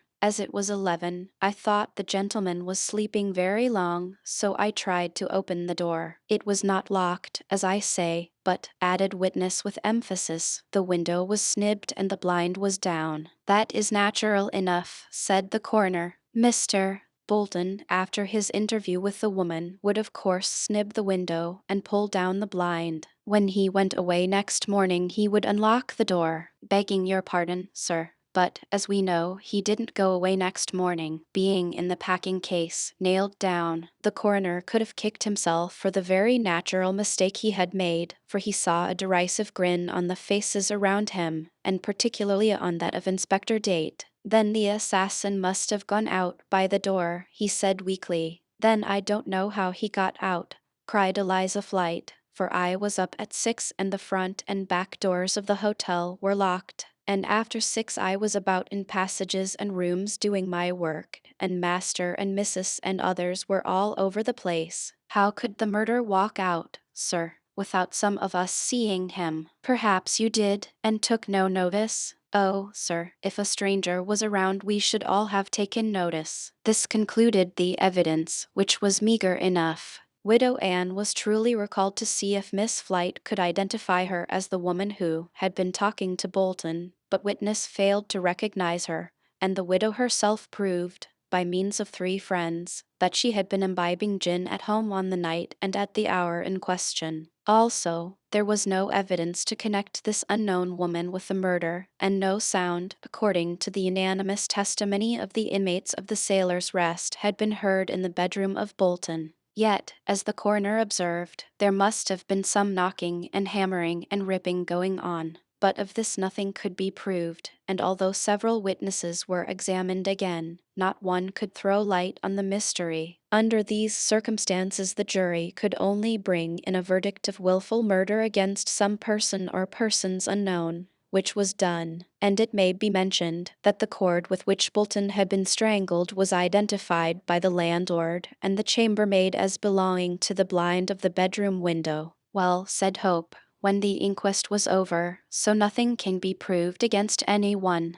As it was 11, I thought the gentleman was sleeping very long, so I tried to open the door. It was not locked, as I say, but, added witness with emphasis, the window was snibbed and the blind was down. That is natural enough, said the coroner. Mr. Bolton, after his interview with the woman, would of course snib the window and pull down the blind. When he went away next morning, he would unlock the door. Begging your pardon, sir. But, as we know, he didn't go away next morning, being in the packing case, nailed down. The coroner could have kicked himself for the very natural mistake he had made, for he saw a derisive grin on the faces around him, and particularly on that of Inspector Date. Then the assassin must have gone out by the door, he said weakly. Then I don't know how he got out, cried Eliza Flite, for I was up at 6 and the front and back doors of the hotel were locked. And after 6 I was about in passages and rooms doing my work, and Master and Mrs. and others were all over the place. How could the murderer walk out, sir, without some of us seeing him? Perhaps you did, and took no notice? Oh, sir, if a stranger was around we should all have taken notice. This concluded the evidence, which was meager enough. Widow Ann was truly recalled to see if Miss Flite could identify her as the woman who had been talking to Bolton, but witness failed to recognize her, and the widow herself proved, by means of 3 friends, that she had been imbibing gin at home on the night and at the hour in question. Also, there was no evidence to connect this unknown woman with the murder, and no sound, according to the unanimous testimony of the inmates of the Sailor's Rest, had been heard in the bedroom of Bolton. Yet, as the coroner observed, there must have been some knocking and hammering and ripping going on. But of this nothing could be proved, and although several witnesses were examined again, not one could throw light on the mystery. Under these circumstances the jury could only bring in a verdict of willful murder against some person or persons unknown, which was done, and it may be mentioned that the cord with which Bolton had been strangled was identified by the landlord and the chambermaid as belonging to the blind of the bedroom window. Well, said Hope, when the inquest was over, so nothing can be proved against anyone.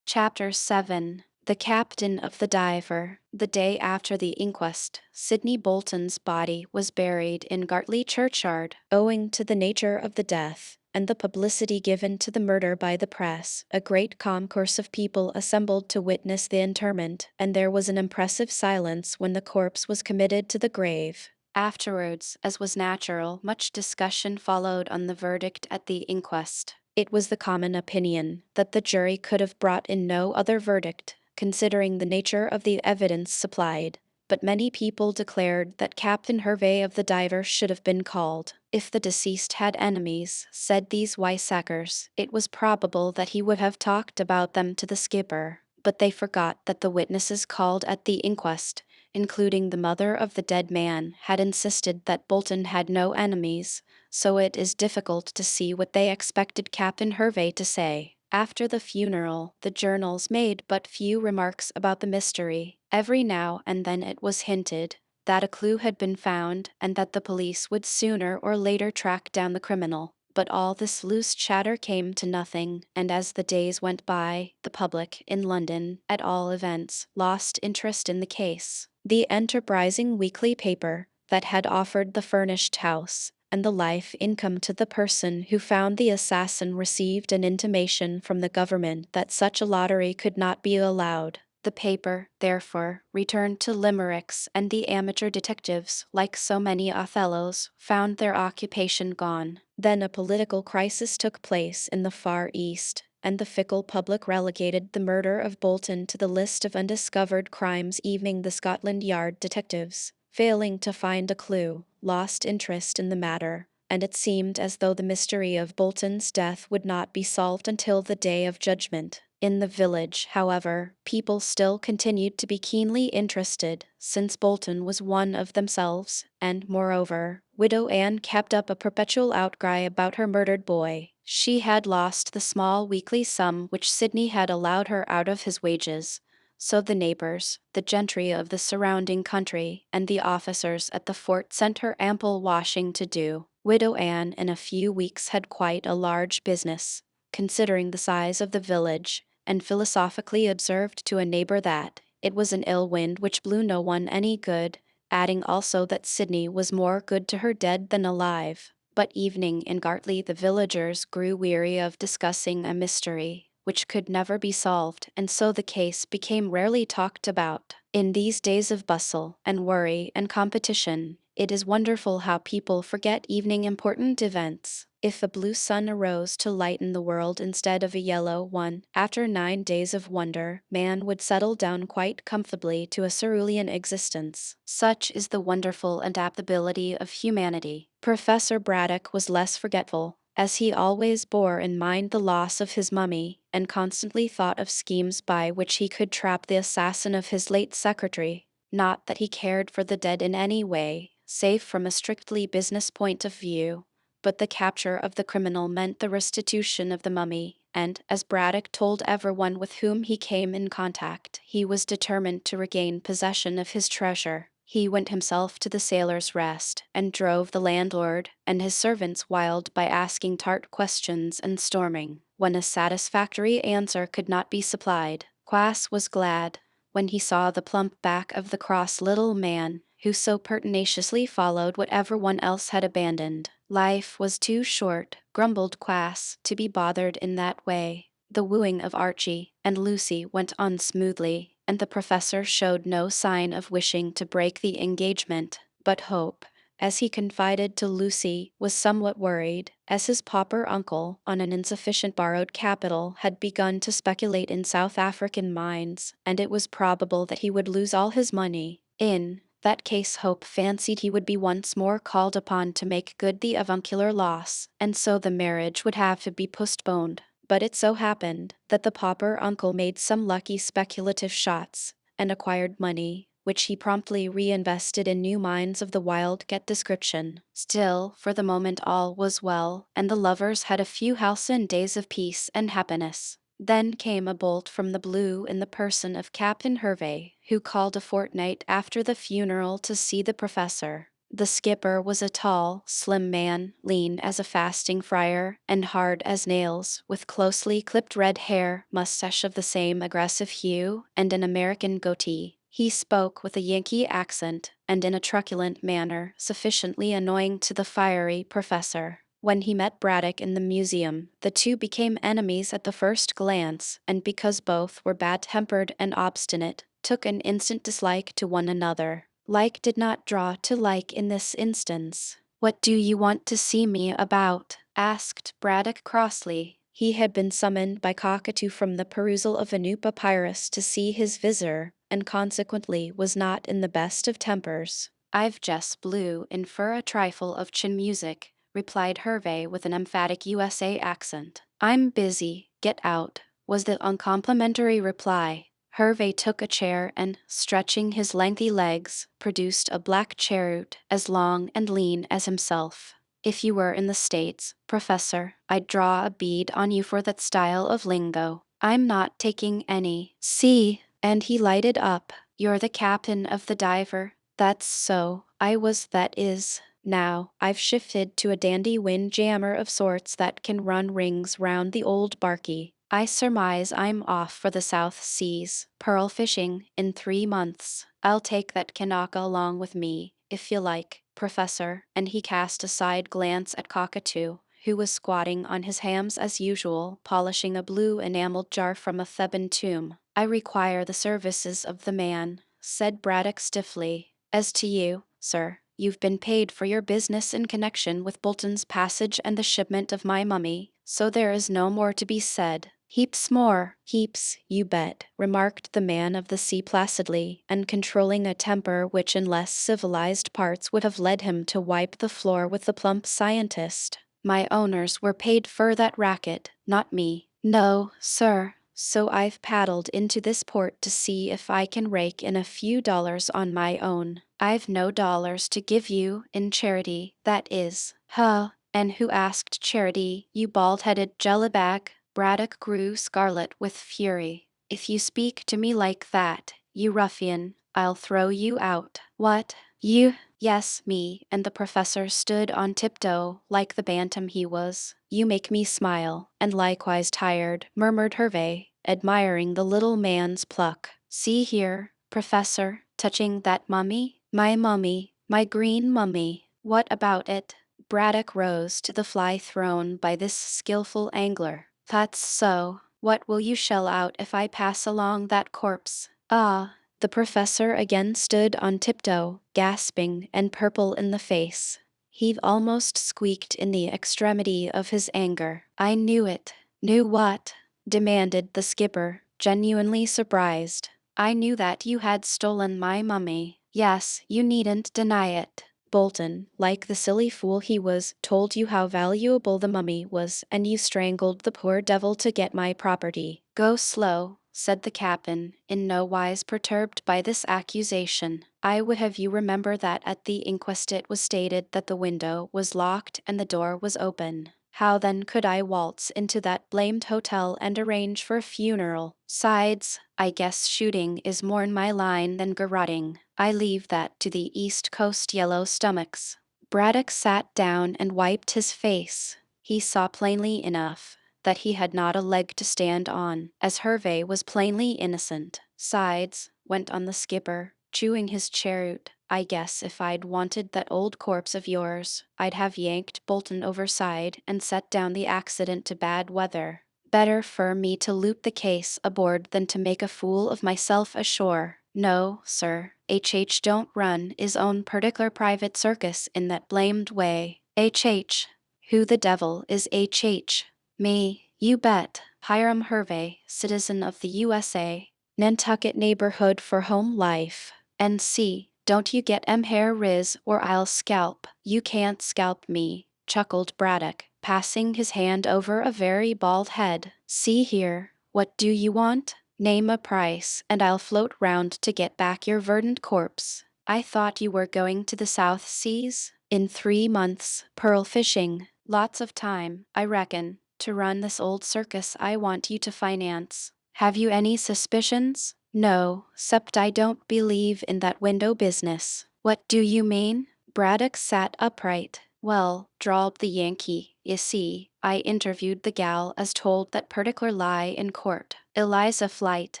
Chapter 7. The Captain of the Diver. The day after the inquest, Sidney Bolton's body was buried in Gartley churchyard. Owing to the nature of the death, and the publicity given to the murder by the press, a great concourse of people assembled to witness the interment, and there was an impressive silence when the corpse was committed to the grave. Afterwards, as was natural, much discussion followed on the verdict at the inquest. It was the common opinion that the jury could have brought in no other verdict, considering the nature of the evidence supplied, but many people declared that Captain Hervey of the Diver should have been called. If the deceased had enemies, said these wiseacres, it was probable that he would have talked about them to the skipper, but they forgot that the witnesses called at the inquest, including the mother of the dead man, had insisted that Bolton had no enemies, so it is difficult to see what they expected Captain Hervey to say. After the funeral, the journals made but few remarks about the mystery. Every now and then it was hinted that a clue had been found and that the police would sooner or later track down the criminal. But all this loose chatter came to nothing, and as the days went by, the public, in London, at all events, lost interest in the case. The enterprising weekly paper that had offered the furnished house and the life income to the person who found the assassin received an intimation from the government that such a lottery could not be allowed. The paper, therefore, returned to limericks, and the amateur detectives, like so many Othellos, found their occupation gone. Then a political crisis took place in the Far East, and the fickle public relegated the murder of Bolton to the list of undiscovered crimes, evening the Scotland Yard detectives, failing to find a clue, lost interest in the matter, and it seemed as though the mystery of Bolton's death would not be solved until the day of judgment. In the village, however, people still continued to be keenly interested, since Bolton was one of themselves, and, moreover, Widow Ann kept up a perpetual outcry about her murdered boy. She had lost the small weekly sum which Sidney had allowed her out of his wages, So the neighbors, the gentry of the surrounding country, and the officers at the fort sent her ample washing to do. Widow Anne in a few weeks had quite a large business, considering the size of the village, and philosophically observed to a neighbor that it was an ill wind which blew no one any good, adding also that Sydney was more good to her dead than alive. But evening in Gartley the villagers grew weary of discussing a mystery which could never be solved, and so the case became rarely talked about. In these days of bustle and worry and competition, it is wonderful how people forget evening important events. If a blue sun arose to lighten the world instead of a yellow one, after 9 days of wonder, man would settle down quite comfortably to a cerulean existence. Such is the wonderful adaptability of humanity. Professor Braddock was less forgetful, as he always bore in mind the loss of his mummy, and constantly thought of schemes by which he could trap the assassin of his late secretary. Not that he cared for the dead in any way, save from a strictly business point of view, but the capture of the criminal meant the restitution of the mummy, and, as Braddock told everyone with whom he came in contact, he was determined to regain possession of his treasure. He went himself to the Sailor's Rest, and drove the landlord and his servants wild by asking tart questions and storming. When a satisfactory answer could not be supplied, Quass was glad when he saw the plump back of the cross little man who so pertinaciously followed what everyone else had abandoned. Life was too short, grumbled Quass, to be bothered in that way. The wooing of Archie and Lucy went on smoothly, and the professor showed no sign of wishing to break the engagement, but Hope, as he confided to Lucy, was somewhat worried, as his pauper uncle, on an insufficient borrowed capital, had begun to speculate in South African mines, and it was probable that he would lose all his money. In that case Hope fancied he would be once more called upon to make good the avuncular loss, and so the marriage would have to be postponed. But it so happened that the pauper uncle made some lucky speculative shots, and acquired money, which he promptly reinvested in new mines of the wild-cat description. Still, for the moment all was well, and the lovers had a few halcyon days of peace and happiness. Then came a bolt from the blue in the person of Captain Hervey, who called a fortnight after the funeral to see the professor. The skipper was a tall, slim man, lean as a fasting friar, and hard as nails, with closely clipped red hair, mustache of the same aggressive hue, and an American goatee. He spoke with a Yankee accent, and in a truculent manner sufficiently annoying to the fiery professor. When he met Braddock in the museum, the two became enemies at the first glance, and because both were bad-tempered and obstinate, took an instant dislike to one another. Like did not draw to like in this instance. "What do you want to see me about?" asked Braddock crossly. He had been summoned by Cockatoo from the perusal of a new papyrus to see his visitor, and consequently was not in the best of tempers. "I've just blew in for a trifle of chin music," replied Hervey with an emphatic USA accent. "I'm busy, get out," was the uncomplimentary reply. Hervey took a chair and, stretching his lengthy legs, produced a black cheroot as long and lean as himself. "If you were in the States, Professor, I'd draw a bead on you for that style of lingo. I'm not taking any. See," and he lighted up. "You're the captain of the Diver." "That's so. I was, that is. Now, I've shifted to a dandy wind jammer of sorts that can run rings round the old barkie. I surmise I'm off for the South Seas, pearl fishing, in 3 months. I'll take that Kanaka along with me, if you like, Professor," and he cast a side glance at Cockatoo, who was squatting on his hams as usual, polishing a blue enameled jar from a Theban tomb. "I require the services of the man," said Braddock stiffly. "As to you, sir, you've been paid for your business in connection with Bolton's passage and the shipment of my mummy, so there is no more to be said." "Heaps more, heaps, you bet," remarked the man of the sea placidly, and controlling a temper which in less civilized parts would have led him to wipe the floor with the plump scientist. "My owners were paid for that racket, not me. No, sir. So I've paddled into this port to see if I can rake in a few dollars on my own. I've no dollars to give you in charity, that is." "Huh, and who asked charity, you bald-headed jellybag?" Braddock grew scarlet with fury. If you speak to me like that, you ruffian, I'll throw you out. What? You? Yes, me, and the professor stood on tiptoe like the bantam he was. You make me smile, and likewise tired, murmured Hervey, admiring the little man's pluck. See here, professor, touching that mummy? My green mummy. What about it? Braddock rose to the fly thrown by this skillful angler. That's so. What will you shell out if I pass along that corpse? Ah, the professor again stood on tiptoe, gasping and purple in the face. He almost squeaked in the extremity of his anger. I knew it. Knew what? Demanded the skipper, genuinely surprised. I knew that you had stolen my mummy. Yes, you needn't deny it. Bolton, like the silly fool he was, told you how valuable the mummy was, and you strangled the poor devil to get my property. Go slow, said the captain, in no wise perturbed by this accusation. I would have you remember that at the inquest it was stated that the window was locked and the door was open. How then could I waltz into that blamed hotel and arrange for a funeral? Sides, I guess shooting is more in my line than garroting. I leave that to the East Coast yellow stomachs. Braddock sat down and wiped his face. He saw plainly enough that he had not a leg to stand on, as Hervey was plainly innocent. Sides, went on the skipper, chewing his cheroot. I guess if I'd wanted that old corpse of yours, I'd have yanked Bolton overside and set down the accident to bad weather. Better for me to loop the case aboard than to make a fool of myself ashore. No, sir, H. don't run his own particular private circus in that blamed way. H. Who the devil is H? Me, you bet. Hiram Hervey, citizen of the USA, Nantucket neighborhood for home life. N.C. Don't you get hair riz or I'll scalp. You can't scalp me, chuckled Braddock, passing his hand over a very bald head. See here, what do you want? Name a price, and I'll float round to get back your verdant corpse. I thought you were going to the South Seas? In 3 months, pearl fishing. Lots of time, I reckon, to run this old circus I want you to finance. Have you any suspicions? No, 'cept I don't believe in that window business. What do you mean? Braddock sat upright. Well, drawled the Yankee, you see, I interviewed the gal as told that particular lie in court. Eliza Flight.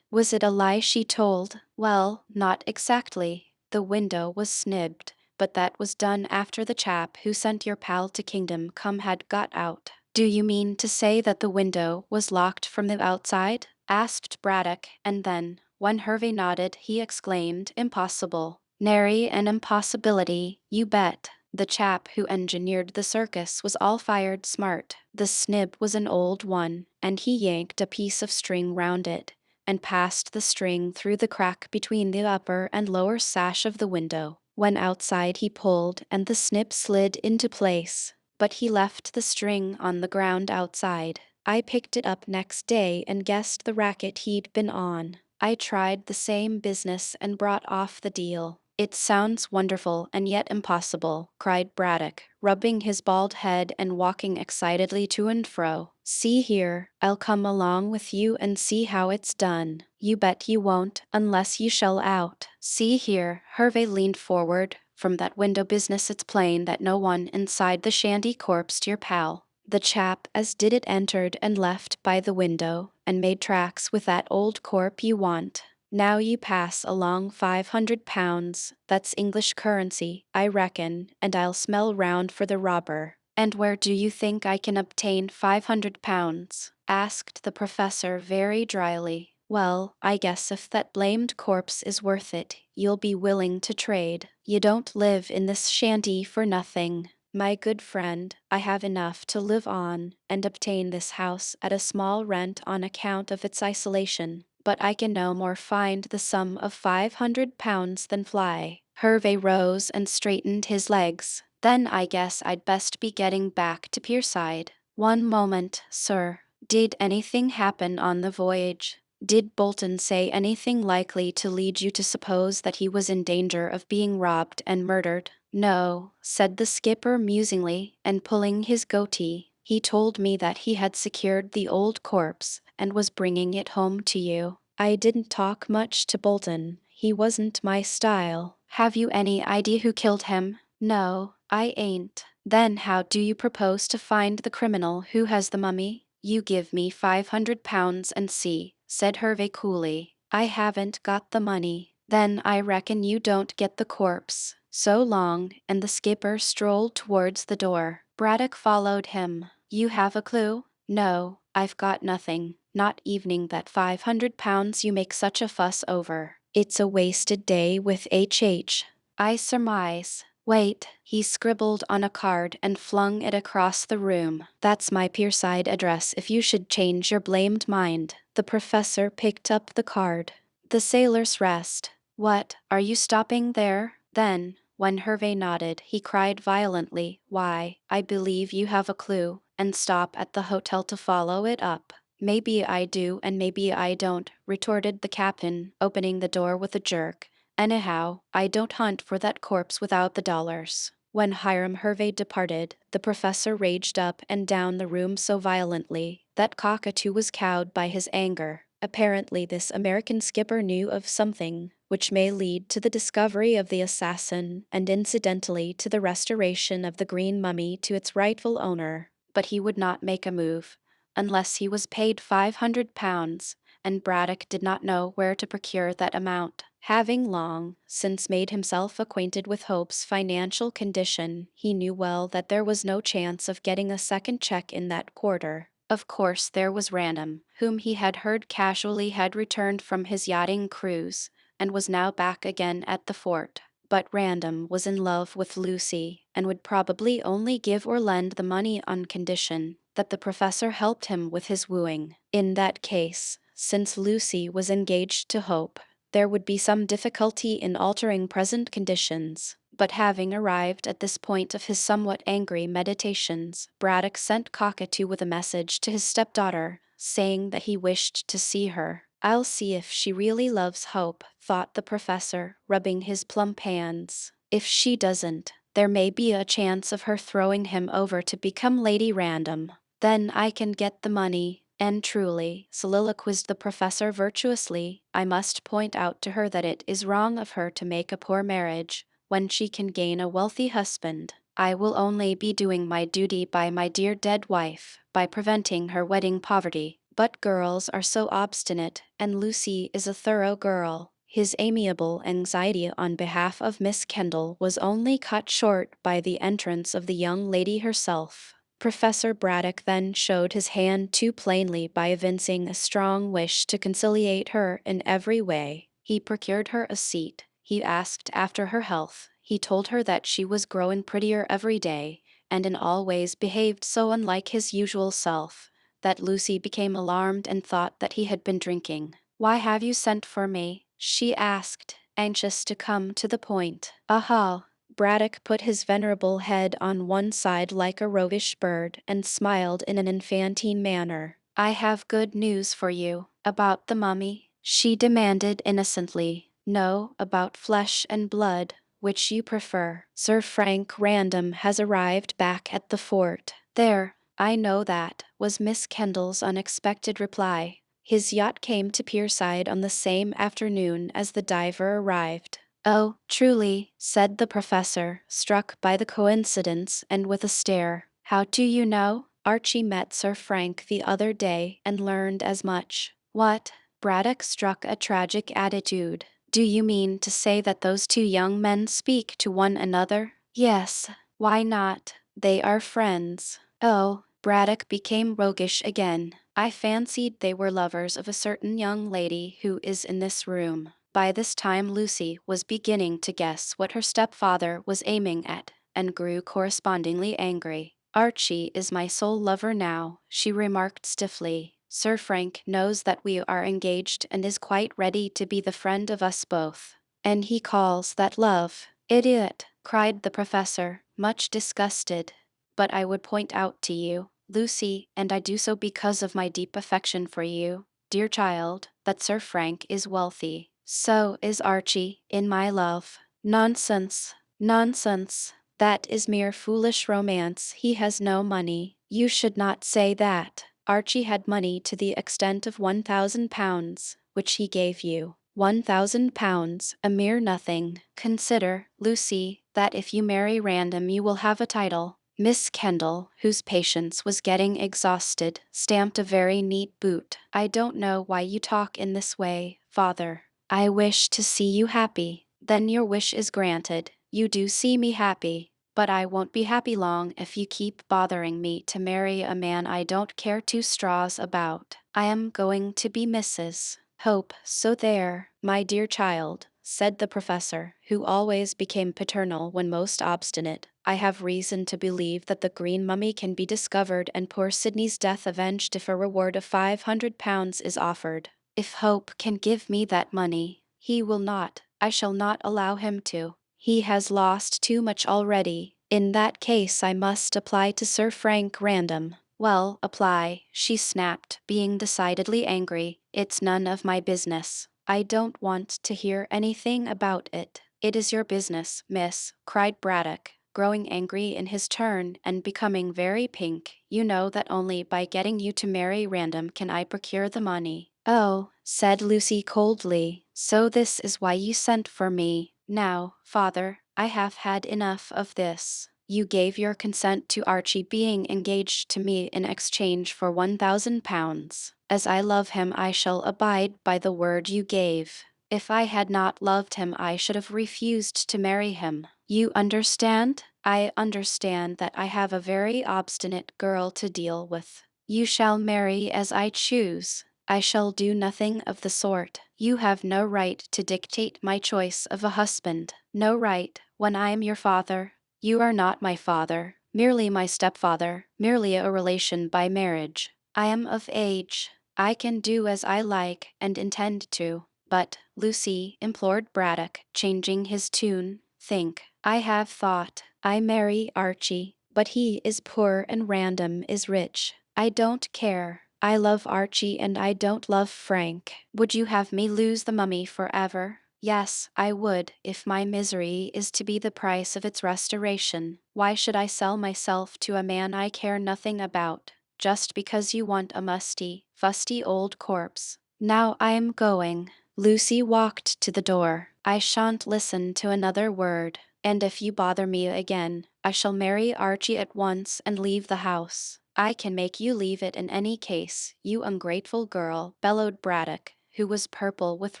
Was it a lie she told? Well, not exactly. The window was snibbed, but that was done after the chap who sent your pal to Kingdom Come had got out. Do you mean to say that the window was locked from the outside? Asked Braddock, and then, when Hervey nodded, he exclaimed, Impossible. Nary an impossibility, you bet. The chap who engineered the circus was all fired smart. The snib was an old one, and he yanked a piece of string round it, and passed the string through the crack between the upper and lower sash of the window. When outside he pulled, and the snip slid into place, but he left the string on the ground outside. I picked it up next day and guessed the racket he'd been on. I tried the same business and brought off the deal. It sounds wonderful and yet impossible, cried Braddock, rubbing his bald head and walking excitedly to and fro. See here, I'll come along with you and see how it's done. You bet you won't, unless you shell out. See here, Hervey leaned forward. From that window business it's plain that no one inside the shanty corpsed your pal. The chap as did it entered and left by the window, and made tracks with that old corp you want. Now you pass along £500, that's English currency, I reckon, and I'll smell round for the robber. And where do you think I can obtain £500? Asked the professor very dryly. Well, I guess if that blamed corpse is worth it, you'll be willing to trade. You don't live in this shanty for nothing. My good friend, I have enough to live on and obtain this house at a small rent on account of its isolation, but I can no more find the sum of £500 than fly. Hervey rose and straightened his legs. Then I guess I'd best be getting back to Pierside. One moment, sir. Did anything happen on the voyage? Did Bolton say anything likely to lead you to suppose that he was in danger of being robbed and murdered? No, said the skipper musingly, and pulling his goatee. He told me that he had secured the old corpse and was bringing it home to you. I didn't talk much to Bolton. He wasn't my style. Have you any idea who killed him? No, I ain't. Then how do you propose to find the criminal who has the mummy? You give me £500 and see, said Hervey coolly. I haven't got the money. Then I reckon you don't get the corpse. So long, and the skipper strolled towards the door. Braddock followed him. You have a clue? No, I've got nothing. Not even that £500 you make such a fuss over. It's a wasted day with HH. I surmise. Wait, he scribbled on a card and flung it across the room. That's my Pierside address if you should change your blamed mind. The professor picked up the card. The Sailor's Rest. What, are you stopping there? Then, when Hervey nodded, he cried violently, Why, I believe you have a clue, and stop at the hotel to follow it up. Maybe I do and maybe I don't, retorted the captain, opening the door with a jerk. Anyhow, I don't hunt for that corpse without the dollars. When Hiram Hervey departed, the professor raged up and down the room so violently that Cockatoo was cowed by his anger. Apparently this American skipper knew of something which may lead to the discovery of the assassin and incidentally to the restoration of the green mummy to its rightful owner. But he would not make a move unless he was paid £500, and Braddock did not know where to procure that amount. Having long since made himself acquainted with Hope's financial condition, he knew well that there was no chance of getting a second check in that quarter. Of course there was Random, whom he had heard casually had returned from his yachting cruise, and was now back again at the fort. But Random was in love with Lucy, and would probably only give or lend the money on condition that the professor helped him with his wooing. In that case, since Lucy was engaged to Hope, there would be some difficulty in altering present conditions. But having arrived at this point of his somewhat angry meditations, Braddock sent Cockatoo with a message to his stepdaughter, saying that he wished to see her. I'll see if she really loves Hope, thought the professor, rubbing his plump hands. If she doesn't, there may be a chance of her throwing him over to become Lady Random. Then I can get the money. And truly, soliloquized the professor virtuously, I must point out to her that it is wrong of her to make a poor marriage, when she can gain a wealthy husband. I will only be doing my duty by my dear dead wife, by preventing her wedding poverty. But girls are so obstinate, and Lucy is a thorough girl. His amiable anxiety on behalf of Miss Kendall was only cut short by the entrance of the young lady herself. Professor Braddock then showed his hand too plainly by evincing a strong wish to conciliate her in every way. He procured her a seat. He asked after her health. He told her that she was growing prettier every day, and in all ways behaved so unlike his usual self, that Lucy became alarmed and thought that he had been drinking. Why have you sent for me? She asked, anxious to come to the point. Aha! Braddock put his venerable head on one side like a roguish bird and smiled in an infantine manner. I have good news for you. About the mummy? She demanded innocently. No, about flesh and blood. Which you prefer? Sir Frank Random has arrived back at the fort. There, I know that, was Miss Kendall's unexpected reply. His yacht came to Pierside on the same afternoon as the diver arrived. Oh, truly, said the professor, struck by the coincidence and with a stare. How do you know? Archie met Sir Frank the other day and learned as much. What? Braddock struck a tragic attitude. Do you mean to say that those two young men speak to one another? Yes. Why not? They are friends. Oh, Braddock became roguish again. I fancied they were lovers of a certain young lady who is in this room. By this time Lucy was beginning to guess what her stepfather was aiming at, and grew correspondingly angry. Archie is my sole lover now, she remarked stiffly. Sir Frank knows that we are engaged and is quite ready to be the friend of us both. And he calls that love. Idiot, cried the professor, much disgusted. But I would point out to you, Lucy, and I do so because of my deep affection for you, dear child, that Sir Frank is wealthy. So is Archie, in my love. Nonsense, nonsense. That is mere foolish romance. He has no money. You should not say that. Archie had money to the extent of £1,000, which he gave you. £1,000, a mere nothing. Consider, Lucy, that if you marry Random you will have a title. Miss Kendall, whose patience was getting exhausted, stamped a very neat boot. I don't know why you talk in this way, father. I wish to see you happy. Then your wish is granted. You do see me happy. But I won't be happy long if you keep bothering me to marry a man I don't care two straws about. I am going to be Mrs. Hope, so there, my dear child, said the professor, who always became paternal when most obstinate. I have reason to believe that the green mummy can be discovered and poor Sydney's death avenged if a reward of £500 is offered. If Hope can give me that money, he will not. I shall not allow him to. He has lost too much already. In that case I must apply to Sir Frank Random. Well, apply, she snapped, being decidedly angry. It's none of my business. I don't want to hear anything about it. It is your business, miss, cried Braddock, growing angry in his turn and becoming very pink. You know that only by getting you to marry Random can I procure the money. Oh, said Lucy coldly, so this is why you sent for me. Now, father, I have had enough of this. You gave your consent to Archie being engaged to me in exchange for £1,000. As I love him, I shall abide by the word you gave. If I had not loved him, I should have refused to marry him. You understand? I understand that I have a very obstinate girl to deal with. You shall marry as I choose. I shall do nothing of the sort. You have no right to dictate my choice of a husband. No right, when I am your father. You are not my father, merely my stepfather, merely a relation by marriage. I am of age. I can do as I like and intend to. But, Lucy, implored Braddock, changing his tune, think. I have thought. I marry Archie, but he is poor and Random is rich. I don't care. I love Archie and I don't love Frank. Would you have me lose the mummy forever? Yes, I would, if my misery is to be the price of its restoration. Why should I sell myself to a man I care nothing about, just because you want a musty, fusty old corpse? Now I am going. Lucy walked to the door. I shan't listen to another word, and if you bother me again, I shall marry Archie at once and leave the house. I can make you leave it in any case, you ungrateful girl, bellowed Braddock, who was purple with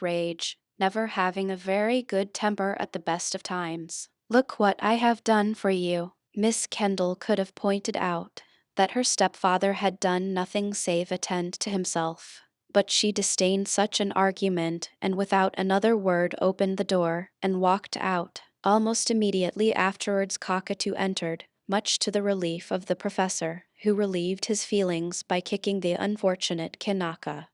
rage, never having a very good temper at the best of times. Look what I have done for you. Miss Kendall could have pointed out that her stepfather had done nothing save attend to himself. But she disdained such an argument, and without another word opened the door, and walked out. Almost immediately afterwards Cockatoo entered, much to the relief of the professor, who relieved his feelings by kicking the unfortunate Kanaka.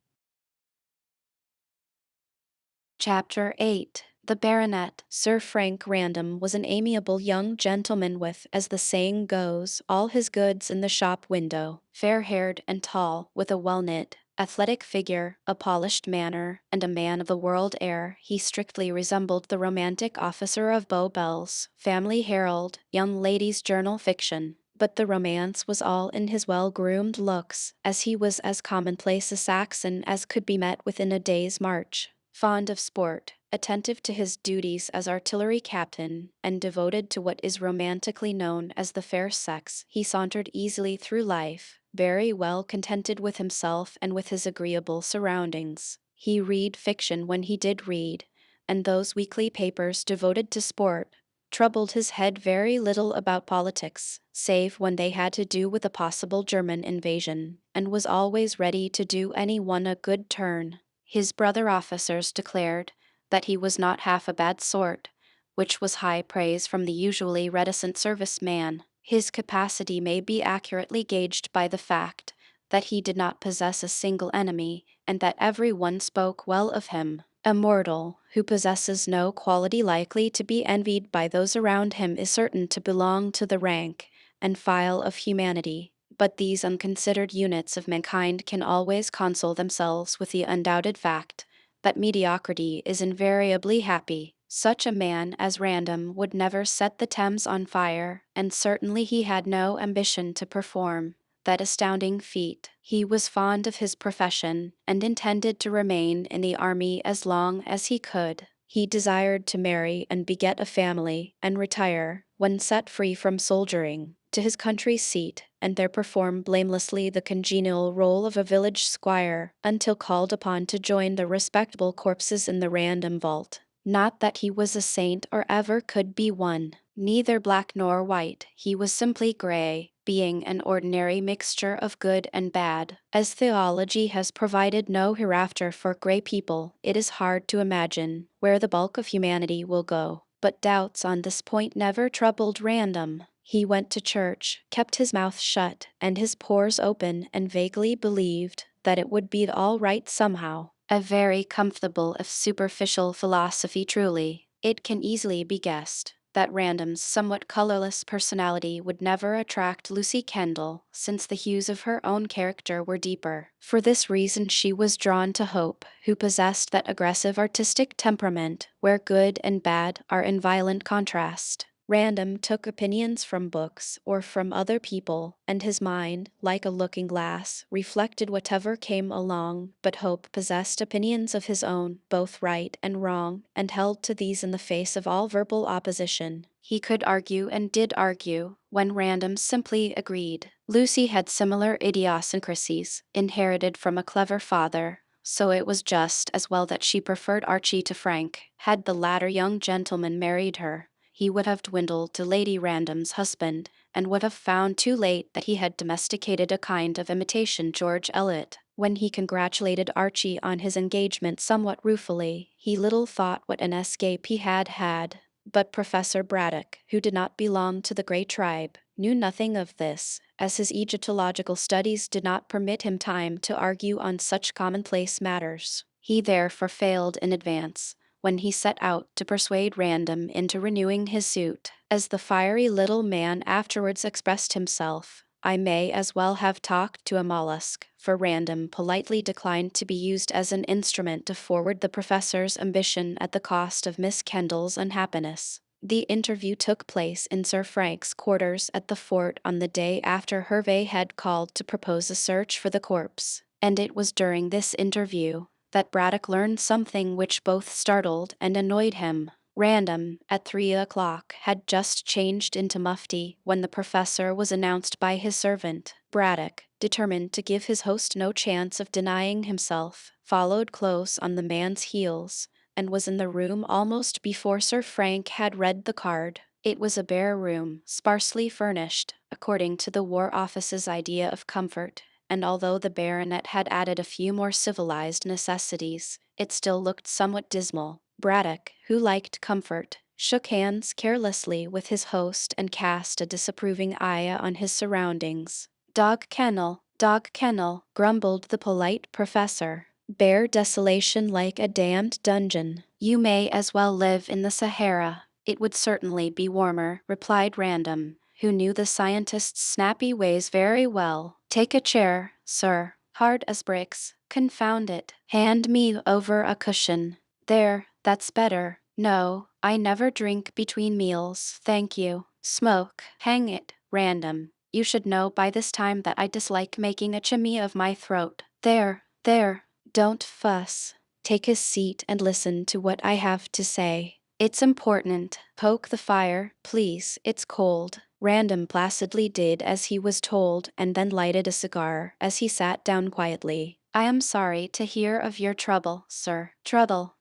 Chapter 8. The Baronet. Sir Frank Random was an amiable young gentleman with, as the saying goes, all his goods in the shop window. Fair-haired and tall, with a well-knit, athletic figure, a polished manner, and a man-of-the-world air, he strictly resembled the romantic officer of Bow Bells, Family Herald, Young Ladies' Journal fiction. But the romance was all in his well-groomed looks, as he was as commonplace a Saxon as could be met within a day's march. Fond of sport, attentive to his duties as artillery captain, and devoted to what is romantically known as the fair sex, he sauntered easily through life, very well contented with himself and with his agreeable surroundings. He read fiction when he did read, and those weekly papers devoted to sport troubled his head very little about politics, save when they had to do with a possible German invasion, and was always ready to do anyone a good turn. His brother officers declared that he was not half a bad sort, which was high praise from the usually reticent service-man. His capacity may be accurately gauged by the fact that he did not possess a single enemy, and that every one spoke well of him. A mortal who possesses no quality likely to be envied by those around him is certain to belong to the rank and file of humanity. But these unconsidered units of mankind can always console themselves with the undoubted fact that mediocrity is invariably happy. Such a man as Random would never set the Thames on fire, and certainly he had no ambition to perform that astounding feat. He was fond of his profession and intended to remain in the army as long as he could. He desired to marry and beget a family and retire, when set free from soldiering, to his country's seat, and there perform blamelessly the congenial role of a village squire until called upon to join the respectable corpses in the random vault. Not that he was a saint or ever could be one. Neither black nor white, he was simply gray, being an ordinary mixture of good and bad. As theology has provided no hereafter for gray people, it is hard to imagine where the bulk of humanity will go. But doubts on this point never troubled Random. He went to church, kept his mouth shut and his pores open, and vaguely believed that it would be all right somehow. A very comfortable if superficial philosophy truly. It can easily be guessed that Random's somewhat colorless personality would never attract Lucy Kendall, since the hues of her own character were deeper. For this reason she was drawn to Hope, who possessed that aggressive artistic temperament where good and bad are in violent contrast. Random took opinions from books or from other people, and his mind, like a looking glass, reflected whatever came along, but Hope possessed opinions of his own, both right and wrong, and held to these in the face of all verbal opposition. He could argue and did argue, when Random simply agreed. Lucy had similar idiosyncrasies, inherited from a clever father, so it was just as well that she preferred Archie to Frank. Had the latter young gentleman married her, he would have dwindled to Lady Random's husband, and would have found too late that he had domesticated a kind of imitation George Eliot. When he congratulated Archie on his engagement somewhat ruefully, he little thought what an escape he had had. But Professor Braddock, who did not belong to the Grey tribe, knew nothing of this, as his Egyptological studies did not permit him time to argue on such commonplace matters. He therefore failed in advance when he set out to persuade Random into renewing his suit. As the fiery little man afterwards expressed himself, I may as well have talked to a mollusk, for Random politely declined to be used as an instrument to forward the professor's ambition at the cost of Miss Kendall's unhappiness. The interview took place in Sir Frank's quarters at the fort on the day after Hervey had called to propose a search for the corpse, and it was during this interview that Braddock learned something which both startled and annoyed him. Random, at 3 o'clock, had just changed into mufti when the professor was announced by his servant. Braddock, determined to give his host no chance of denying himself, followed close on the man's heels, and was in the room almost before Sir Frank had read the card. It was a bare room, sparsely furnished, according to the War Office's idea of comfort, and although the baronet had added a few more civilized necessities, it still looked somewhat dismal. Braddock, who liked comfort, shook hands carelessly with his host and cast a disapproving eye on his surroundings. Dog kennel, grumbled the polite professor. Bare desolation like a damned dungeon. You may as well live in the Sahara. It would certainly be warmer, replied Random, who knew the scientist's snappy ways very well. Take a chair, sir. Hard as bricks. Confound it. Hand me over a cushion. There, that's better. No, I never drink between meals, thank you. Smoke. Hang it, Random. You should know by this time that I dislike making a chimney of my throat. There, don't fuss. Take a seat and listen to what I have to say. It's important. Poke the fire, please, it's cold. Random placidly did as he was told and then lighted a cigar as he sat down quietly. I am sorry to hear of your trouble, sir. Trouble.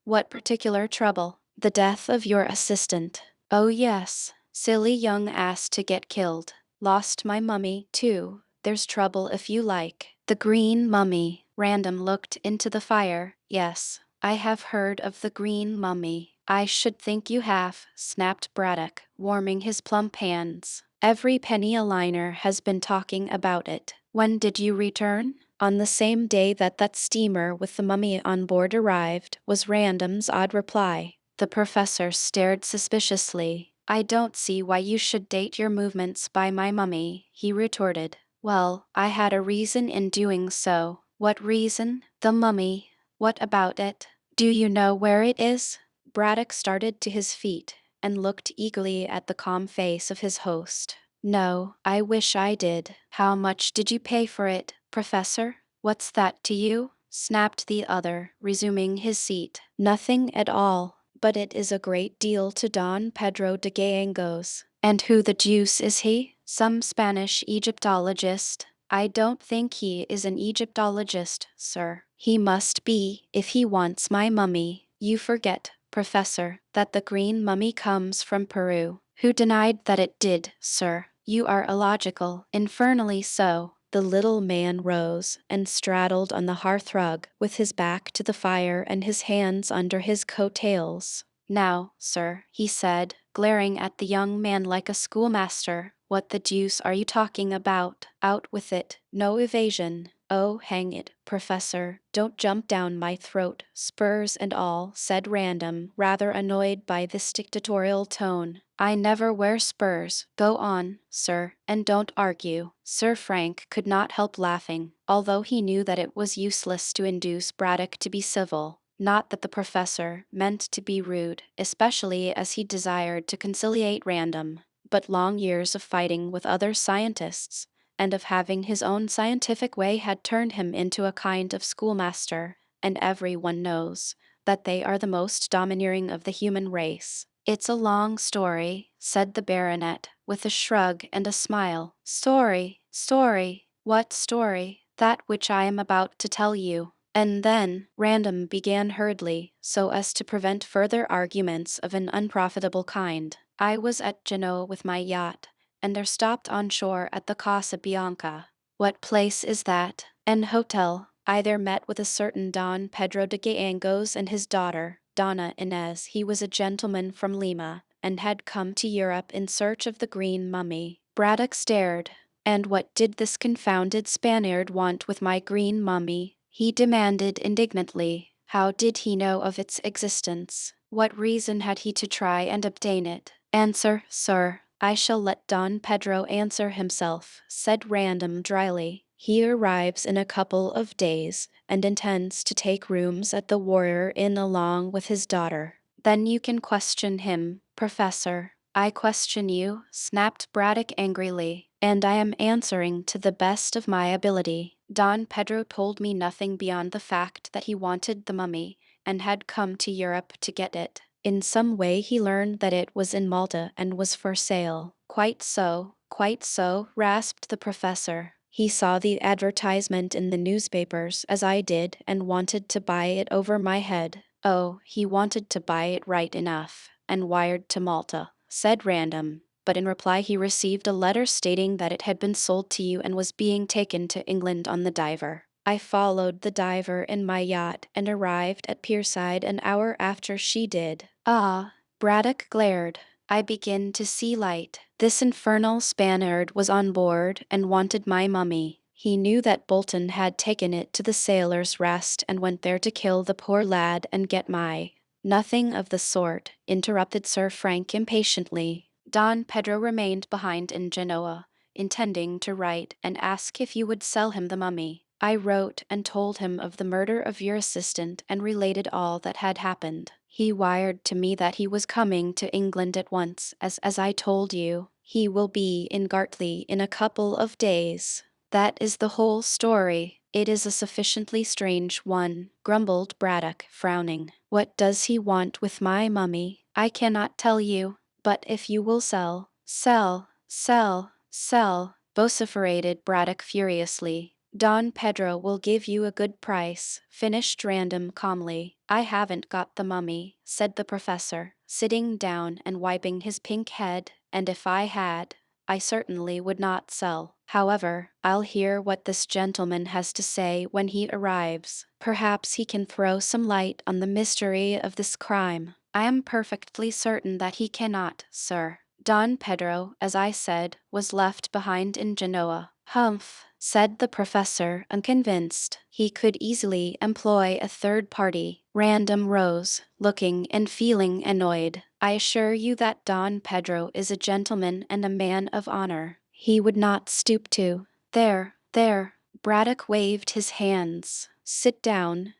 What particular trouble? The death of your assistant. Oh yes, silly young ass to get killed. Lost my mummy, too. There's trouble if you like. The green mummy. Random looked into the fire. Yes, I have heard of the green mummy. I should think you have, snapped Braddock, warming his plump hands. Every penny a liner has been talking about it. When did you return? On the same day that steamer with the mummy on board arrived, was Random's odd reply. The professor stared suspiciously. I don't see why you should date your movements by my mummy, he retorted. Well, I had a reason in doing so. What reason? The mummy. What about it? Do you know where it is? Braddock started to his feet and looked eagerly at the calm face of his host. No, I wish I did. How much did you pay for it, Professor? What's that to you? Snapped the other, resuming his seat. Nothing at all, but it is a great deal to Don Pedro de Gallegos. And who the deuce is he? Some Spanish Egyptologist. I don't think he is an Egyptologist, sir. He must be, if he wants my mummy. You forget, Professor, that the green mummy comes from Peru. Who denied that it did, sir? You are illogical, infernally so. The little man rose and straddled on the hearthrug with his back to the fire and his hands under his coat-tails. Now, sir, he said, glaring at the young man like a schoolmaster, what the deuce are you talking about? Out with it, no evasion. Oh, hang it, Professor, don't jump down my throat, spurs and all, said Random, rather annoyed by this dictatorial tone. I never wear spurs. Go on, sir, and don't argue. Sir Frank could not help laughing, although he knew that it was useless to induce Braddock to be civil. Not that the professor meant to be rude, especially as he desired to conciliate Random, but long years of fighting with other scientists and of having his own scientific way had turned him into a kind of schoolmaster, and everyone knows that they are the most domineering of the human race. It's a long story, said the baronet, with a shrug and a smile. Story, story, what story? That which I am about to tell you. And then, Random began hurriedly, so as to prevent further arguments of an unprofitable kind. I was at Genoa with my yacht, and there stopped on shore at the Casa Bianca. What place is that? An hotel. I there met with a certain Don Pedro de Gallegos and his daughter, Donna Inez. He was a gentleman from Lima, and had come to Europe in search of the green mummy. Braddock stared. And what did this confounded Spaniard want with my green mummy? He demanded indignantly. How did he know of its existence? What reason had he to try and obtain it? Answer, sir. I shall let Don Pedro answer himself, said Random dryly. He arrives in a couple of days, and intends to take rooms at the Warrior Inn along with his daughter. Then you can question him, Professor. I question you, snapped Braddock angrily, and I am answering to the best of my ability. Don Pedro told me nothing beyond the fact that he wanted the mummy, and had come to Europe to get it. In some way he learned that it was in Malta and was for sale. Quite so, rasped the professor. He saw the advertisement in the newspapers, as I did, and wanted to buy it over my head. Oh, he wanted to buy it right enough, and wired to Malta, said Random. But in reply he received a letter stating that it had been sold to you and was being taken to England on the Diver. I followed the Diver in my yacht and arrived at Pierside an hour after she did. Ah, Braddock glared. I begin to see light. This infernal Spaniard was on board and wanted my mummy. He knew that Bolton had taken it to the Sailors' Rest and went there to kill the poor lad and get my... Nothing of the sort, interrupted Sir Frank impatiently. Don Pedro remained behind in Genoa, intending to write and ask if you would sell him the mummy. I wrote and told him of the murder of your assistant and related all that had happened. He wired to me that he was coming to England at once, as I told you. He will be in Gartley in a couple of days. That is the whole story. It is a sufficiently strange one, grumbled Braddock, frowning. What does he want with my mummy? I cannot tell you, but if you will sell, vociferated Braddock furiously. Don Pedro will give you a good price, finished Random calmly. I haven't got the mummy, said the professor, sitting down and wiping his pink head, and if I had, I certainly would not sell. However, I'll hear what this gentleman has to say when he arrives. Perhaps he can throw some light on the mystery of this crime. I am perfectly certain that he cannot, sir. Don Pedro, as I said, was left behind in Genoa. Humph, said the professor, unconvinced. He could easily employ a third party. Random rose, looking and feeling annoyed. I assure you that Don Pedro is a gentleman and a man of honor. He would not stoop to... There. Braddock waved his hands. Sit down.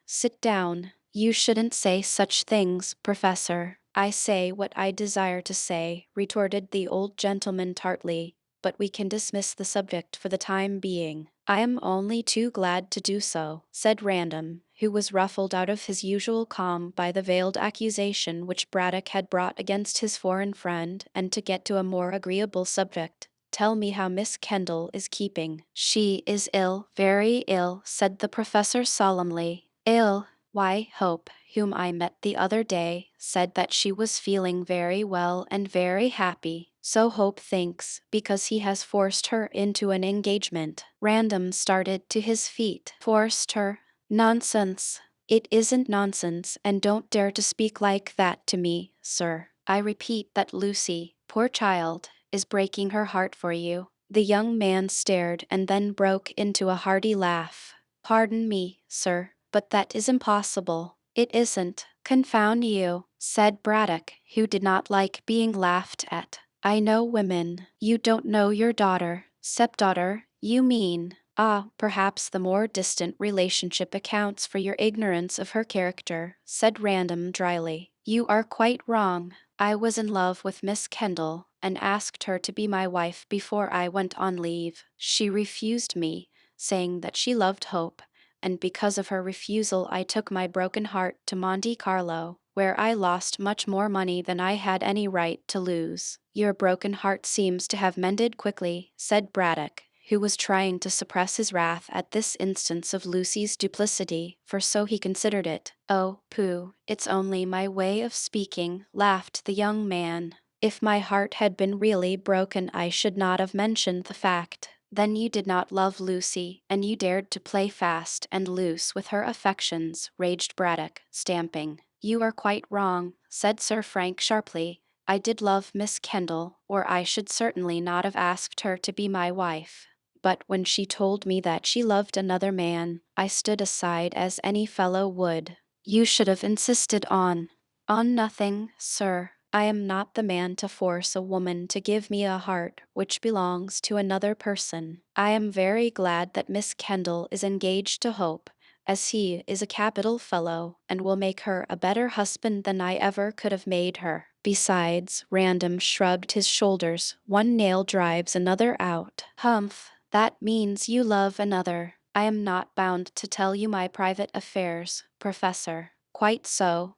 You shouldn't say such things, Professor. I say what I desire to say, retorted the old gentleman tartly. but we can dismiss the subject for the time being. I am only too glad to do so, said Random, who was ruffled out of his usual calm by the veiled accusation which Braddock had brought against his foreign friend, and to get to a more agreeable subject. Tell me how Miss Kendall is keeping. She is ill, very ill, said the professor solemnly. Ill? Why, Hope, whom I met the other day, said that she was feeling very well and very happy. So Hope thinks, because he has forced her into an engagement. Random started to his feet. Forced her? Nonsense. It isn't nonsense, and don't dare to speak like that to me, sir. I repeat that Lucy, poor child, is breaking her heart for you. The young man stared and then broke into a hearty laugh. Pardon me, sir, but that is impossible. It isn't. Confound you, said Braddock, who did not like being laughed at. I know women. You don't know your daughter. Stepdaughter, you mean. Ah, perhaps the more distant relationship accounts for your ignorance of her character, said Random dryly. You are quite wrong. I was in love with Miss Kendall, and asked her to be my wife before I went on leave. She refused me, saying that she loved Hope, and because of her refusal I took my broken heart to Monte Carlo, where I lost much more money than I had any right to lose. Your broken heart seems to have mended quickly, said Braddock, who was trying to suppress his wrath at this instance of Lucy's duplicity, for so he considered it. Oh, pooh, it's only my way of speaking, laughed the young man. If my heart had been really broken I should not have mentioned the fact. Then you did not love Lucy, and you dared to play fast and loose with her affections, raged Braddock, stamping. You are quite wrong, said Sir Frank sharply. I did love Miss Kendall, or I should certainly not have asked her to be my wife. But when she told me that she loved another man, I stood aside as any fellow would. You should have insisted on nothing, sir. I am not the man to force a woman to give me a heart which belongs to another person. I am very glad that Miss Kendall is engaged to Hope, as he is a capital fellow, and will make her a better husband than I ever could have made her. Besides, Random shrugged his shoulders, one nail drives another out. Humph, that means you love another. I am not bound to tell you my private affairs, Professor. Quite so,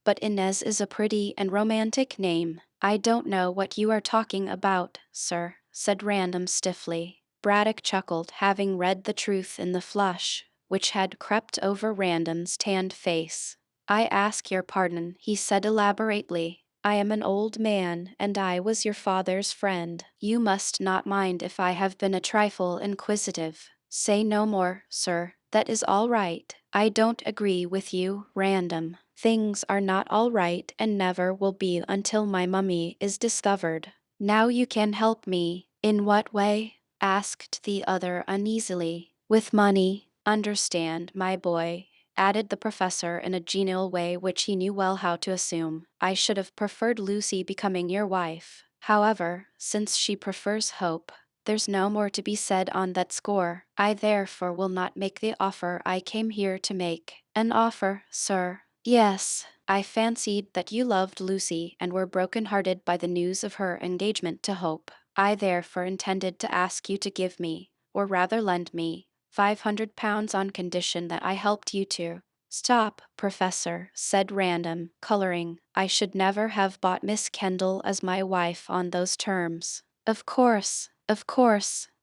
but Inez is a pretty and romantic name. I don't know what you are talking about, sir, said Random stiffly. Braddock chuckled, having read the truth in the flush which had crept over Random's tanned face. I ask your pardon, he said elaborately. I am an old man, and I was your father's friend. You must not mind if I have been a trifle inquisitive. Say no more, sir. That is all right. I don't agree with you, Random. Things are not all right and never will be until my mummy is discovered. Now you can help me. In what way? Asked the other uneasily. With money. Understand, my boy, added the professor in a genial way which he knew well how to assume. I should have preferred Lucy becoming your wife. However, since she prefers Hope, there's no more to be said on that score. I therefore will not make the offer I came here to make. An offer, sir? Yes. I fancied that you loved Lucy and were broken-hearted by the news of her engagement to Hope. I therefore intended to ask you to give me, or rather lend me, £500 on condition that I helped you to. Stop, Professor, said Random, coloring. I should never have bought Miss Kendall as my wife on those terms. Of course,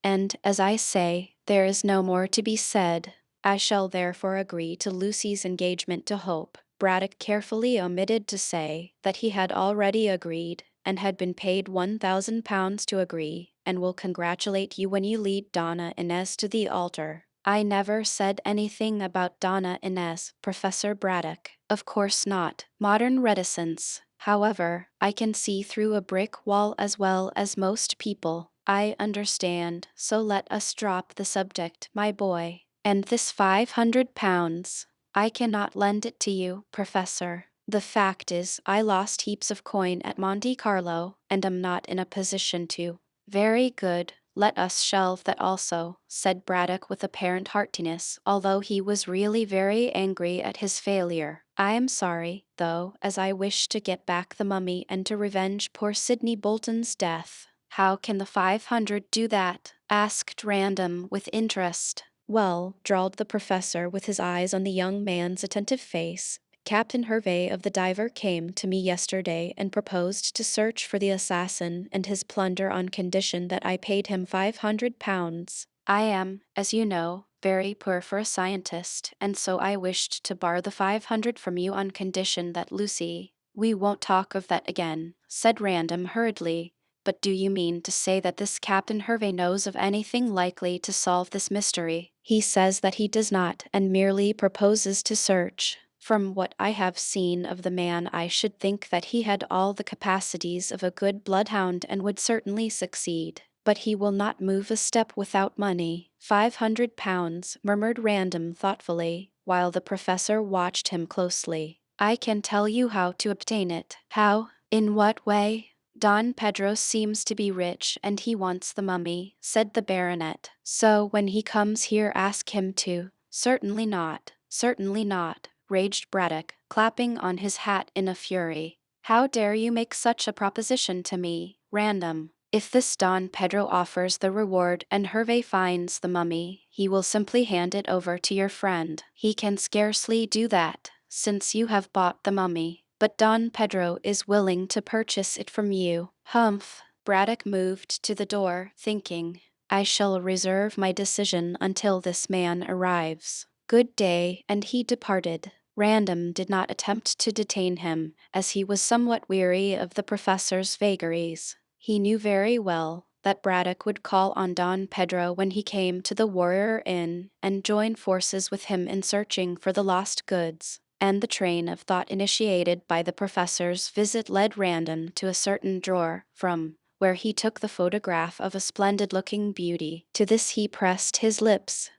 and as I say, there is no more to be said. I shall therefore agree to Lucy's engagement to Hope. Braddock carefully omitted to say that he had already agreed, and had been paid £1,000 to agree, and will congratulate you when you lead Donna Inez to the altar. I never said anything about Donna Inez, Professor Braddock. Of course not. Modern reticence. However, I can see through a brick wall as well as most people. I understand, so let us drop the subject, my boy. And this £500? I cannot lend it to you, Professor. The fact is, I lost heaps of coin at Monte Carlo, and am not in a position to. Very good, let us shelve that also, said Braddock with apparent heartiness, although he was really very angry at his failure. I am sorry, though, as I wish to get back the mummy and to revenge poor Sidney Bolton's death. How can the 500 do that? Asked Random with interest. Well, drawled the professor with his eyes on the young man's attentive face, Captain Hervey of the Diver came to me yesterday and proposed to search for the assassin and his plunder on condition that I paid him £500. I am, as you know, very poor for a scientist, and so I wished to borrow the 500 from you on condition that Lucy— We won't talk of that again, said Random hurriedly. But do you mean to say that this Captain Hervey knows of anything likely to solve this mystery? He says that he does not, and merely proposes to search. From what I have seen of the man, I should think that he had all the capacities of a good bloodhound and would certainly succeed. But he will not move a step without money. £500, murmured Random thoughtfully, while the professor watched him closely. I can tell you how to obtain it. How? In what way? Don Pedro seems to be rich and he wants the mummy, said the baronet. So when he comes here ask him to— Certainly not, raged Braddock, clapping on his hat in a fury. How dare you make such a proposition to me, Random? If this Don Pedro offers the reward and Hervey finds the mummy, he will simply hand it over to your friend. He can scarcely do that, since you have bought the mummy. But Don Pedro is willing to purchase it from you. Humph. Braddock moved to the door, thinking, I shall reserve my decision until this man arrives. Good day, and he departed. Random did not attempt to detain him, as he was somewhat weary of the professor's vagaries. He knew very well that Braddock would call on Don Pedro when he came to the Warrior Inn and join forces with him in searching for the lost goods. And the train of thought initiated by the professor's visit led Random to a certain drawer, from where he took the photograph of a splendid-looking beauty. To this he pressed his lips.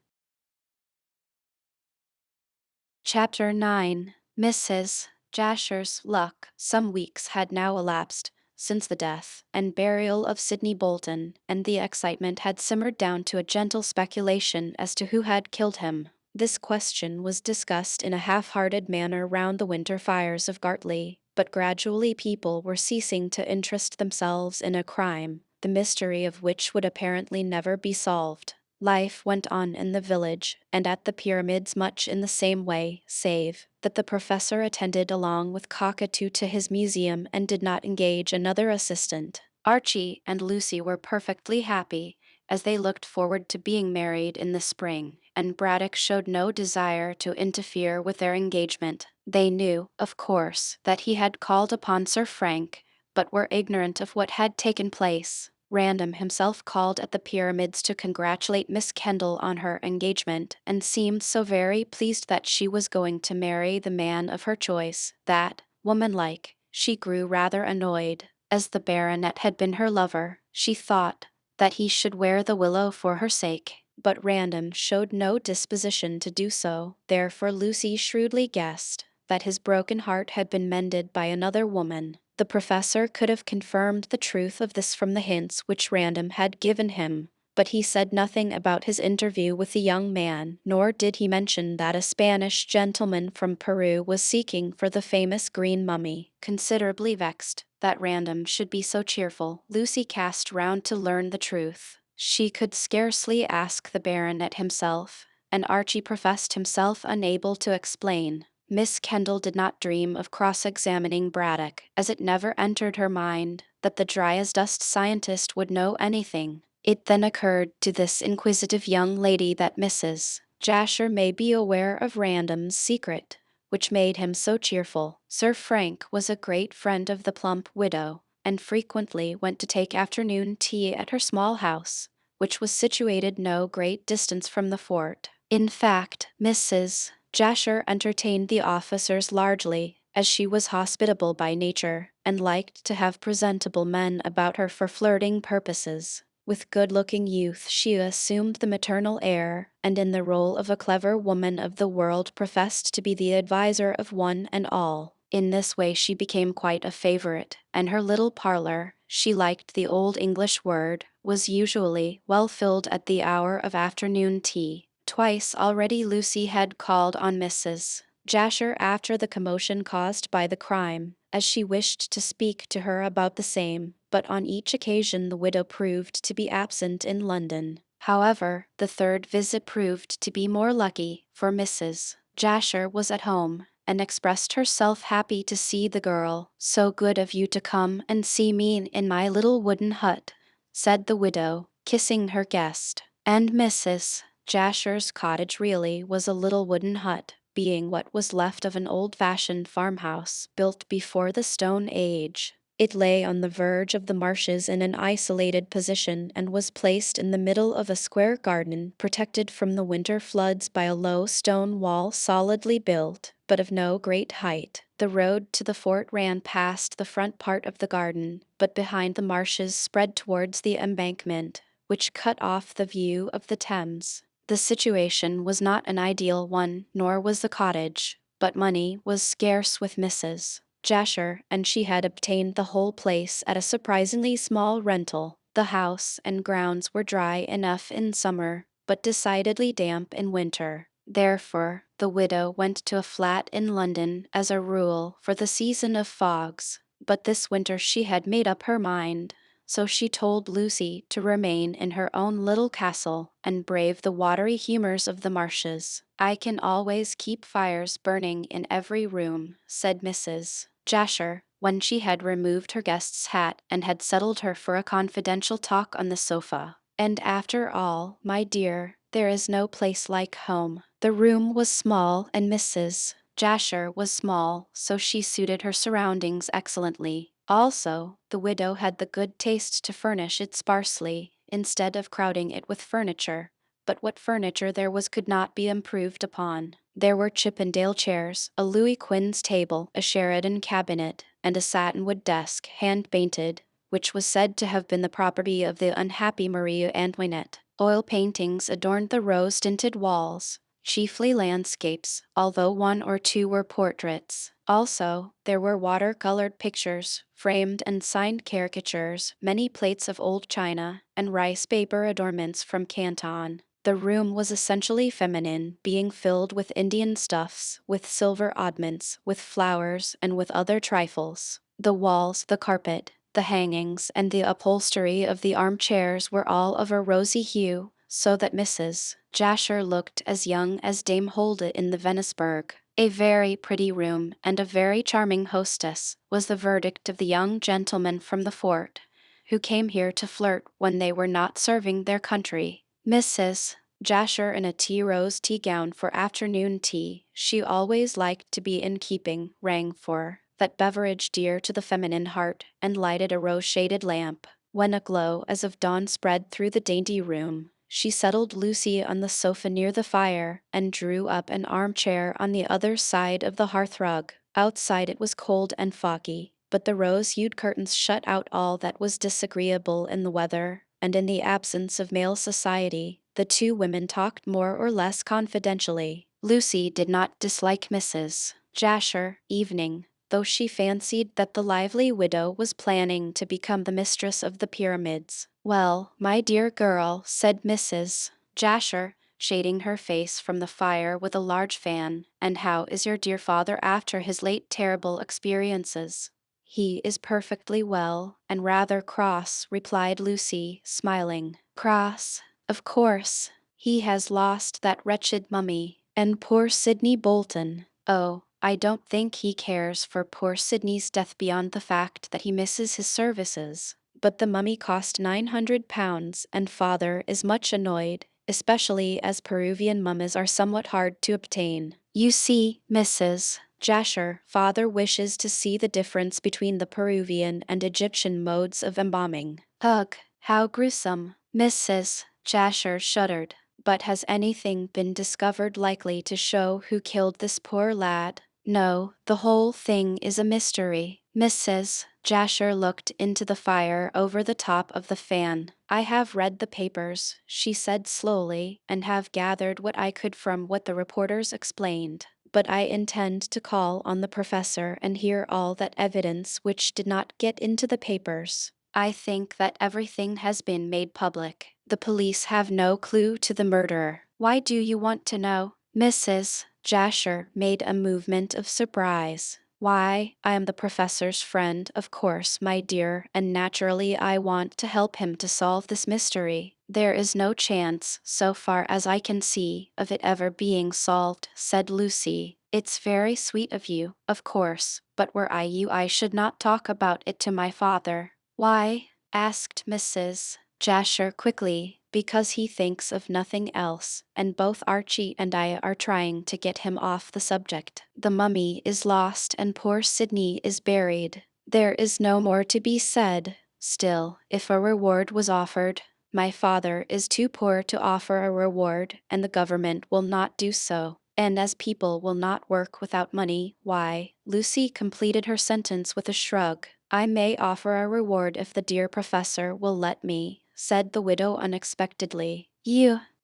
Chapter 9. Mrs. Jasher's Luck. Some weeks had now elapsed since the death and burial of Sidney Bolton, and the excitement had simmered down to a gentle speculation as to who had killed him. This question was discussed in a half-hearted manner round the winter fires of Gartley, but gradually people were ceasing to interest themselves in a crime, the mystery of which would apparently never be solved. Life went on in the village and at the pyramids much in the same way, save that the professor attended along with Cockatoo to his museum and did not engage another assistant. Archie and Lucy were perfectly happy, as they looked forward to being married in the spring, and Braddock showed no desire to interfere with their engagement. They knew, of course, that he had called upon Sir Frank, but were ignorant of what had taken place. Random himself called at the pyramids to congratulate Miss Kendall on her engagement, and seemed so very pleased that she was going to marry the man of her choice, that, womanlike, she grew rather annoyed. As the baronet had been her lover, she thought that he should wear the willow for her sake, but Random showed no disposition to do so. Therefore Lucy shrewdly guessed that his broken heart had been mended by another woman. The professor could have confirmed the truth of this from the hints which Random had given him, but he said nothing about his interview with the young man, nor did he mention that a Spanish gentleman from Peru was seeking for the famous green mummy. Considerably vexed that Random should be so cheerful, Lucy cast round to learn the truth. She could scarcely ask the baronet himself, and Archie professed himself unable to explain. Miss Kendall did not dream of cross-examining Braddock, as it never entered her mind that the dry-as-dust scientist would know anything. It then occurred to this inquisitive young lady that Mrs. Jasher may be aware of Random's secret, which made him so cheerful. Sir Frank was a great friend of the plump widow, and frequently went to take afternoon tea at her small house, which was situated no great distance from the fort. In fact, Mrs. Jasher entertained the officers largely, as she was hospitable by nature, and liked to have presentable men about her for flirting purposes. With good-looking youth she assumed the maternal air, and in the role of a clever woman of the world professed to be the adviser of one and all. In this way she became quite a favorite, and her little parlor, she liked the old English word, was usually well filled at the hour of afternoon tea. Twice already Lucy had called on Mrs. Jasher after the commotion caused by the crime, as she wished to speak to her about the same, but on each occasion the widow proved to be absent in London. However, the third visit proved to be more lucky, for Mrs. Jasher was at home, and expressed herself happy to see the girl. "So good of you to come and see me in my little wooden hut," said the widow, kissing her guest. And Mrs. Jasher's cottage really was a little wooden hut, being what was left of an old-fashioned farmhouse built before the Stone Age. It lay on the verge of the marshes in an isolated position and was placed in the middle of a square garden protected from the winter floods by a low stone wall solidly built, but of no great height. The road to the fort ran past the front part of the garden, but behind the marshes spread towards the embankment, which cut off the view of the Thames. The situation was not an ideal one, nor was the cottage, but money was scarce with Mrs. Jasher, and she had obtained the whole place at a surprisingly small rental. The house and grounds were dry enough in summer, but decidedly damp in winter. Therefore, the widow went to a flat in London as a rule for the season of fogs, but this winter she had made up her mind. So she told Lucy to remain in her own little castle and brave the watery humors of the marshes. "I can always keep fires burning in every room," said Mrs. Jasher, when she had removed her guest's hat and had settled her for a confidential talk on the sofa. "And after all, my dear, there is no place like home." The room was small and Mrs. Jasher was small, so she suited her surroundings excellently. Also, the widow had the good taste to furnish it sparsely, instead of crowding it with furniture. But what furniture there was could not be improved upon. There were Chippendale chairs, a Louis Quinze table, a Sheridan cabinet, and a satinwood desk, hand-painted, which was said to have been the property of the unhappy Marie Antoinette. Oil paintings adorned the rose-tinted walls, chiefly landscapes, although one or two were portraits. Also, there were water-colored pictures, framed and signed caricatures, many plates of old china, and rice paper adornments from Canton. The room was essentially feminine, being filled with Indian stuffs, with silver oddments, with flowers, and with other trifles. The walls, the carpet, the hangings, and the upholstery of the armchairs were all of a rosy hue, so that Mrs. Jasher looked as young as Dame Holda in the Venusberg. "A very pretty room, and a very charming hostess," was the verdict of the young gentlemen from the fort, who came here to flirt when they were not serving their country. Mrs. Jasher in a tea-rose tea-gown for afternoon tea, she always liked to be in keeping, rang for that beverage dear to the feminine heart, and lighted a rose-shaded lamp. When a glow as of dawn spread through the dainty room, she settled Lucy on the sofa near the fire, and drew up an armchair on the other side of the hearthrug. Outside it was cold and foggy, but the rose-hued curtains shut out all that was disagreeable in the weather, and in the absence of male society, the two women talked more or less confidentially. Lucy did not dislike Mrs. Jasher, evening, though she fancied that the lively widow was planning to become the mistress of the pyramids. "Well, my dear girl," said Mrs. Jasher, shading her face from the fire with a large fan, "and how is your dear father after his late terrible experiences?" "He is perfectly well, and rather cross," replied Lucy, smiling. "Cross? Of course. He has lost that wretched mummy, and poor Sidney Bolton. Oh, I don't think he cares for poor Sidney's death beyond the fact that he misses his services. But the mummy cost £900, and father is much annoyed, especially as Peruvian mummies are somewhat hard to obtain. You see, Mrs. Jasher, father wishes to see the difference between the Peruvian and Egyptian modes of embalming." "Ugh, how gruesome!" Mrs. Jasher shuddered. "But has anything been discovered likely to show who killed this poor lad?" "No, the whole thing is a mystery." Mrs. Jasher looked into the fire over the top of the fan. "I have read the papers," she said slowly, "and have gathered what I could from what the reporters explained. But I intend to call on the professor and hear all that evidence which did not get into the papers. I think that everything has been made public. The police have no clue to the murderer." "Why do you want to know?" Mrs. Jasher made a movement of surprise. Why, I am the professor's friend, of course, my dear, and naturally I want to help him to solve this mystery. There is no chance, so far as I can see, of it ever being solved, said Lucy. It's very sweet of you, of course, but were I you, I should not talk about it to my father. Why? Asked Mrs. Jasher quickly. Because he thinks of nothing else, and both Archie and I are trying to get him off the subject. The mummy is lost and poor Sydney is buried. There is no more to be said. Still, if a reward was offered, my father is too poor to offer a reward, and the government will not do so. And as people will not work without money, why, Lucy completed her sentence with a shrug. I may offer a reward if the dear professor will let me, said the widow unexpectedly.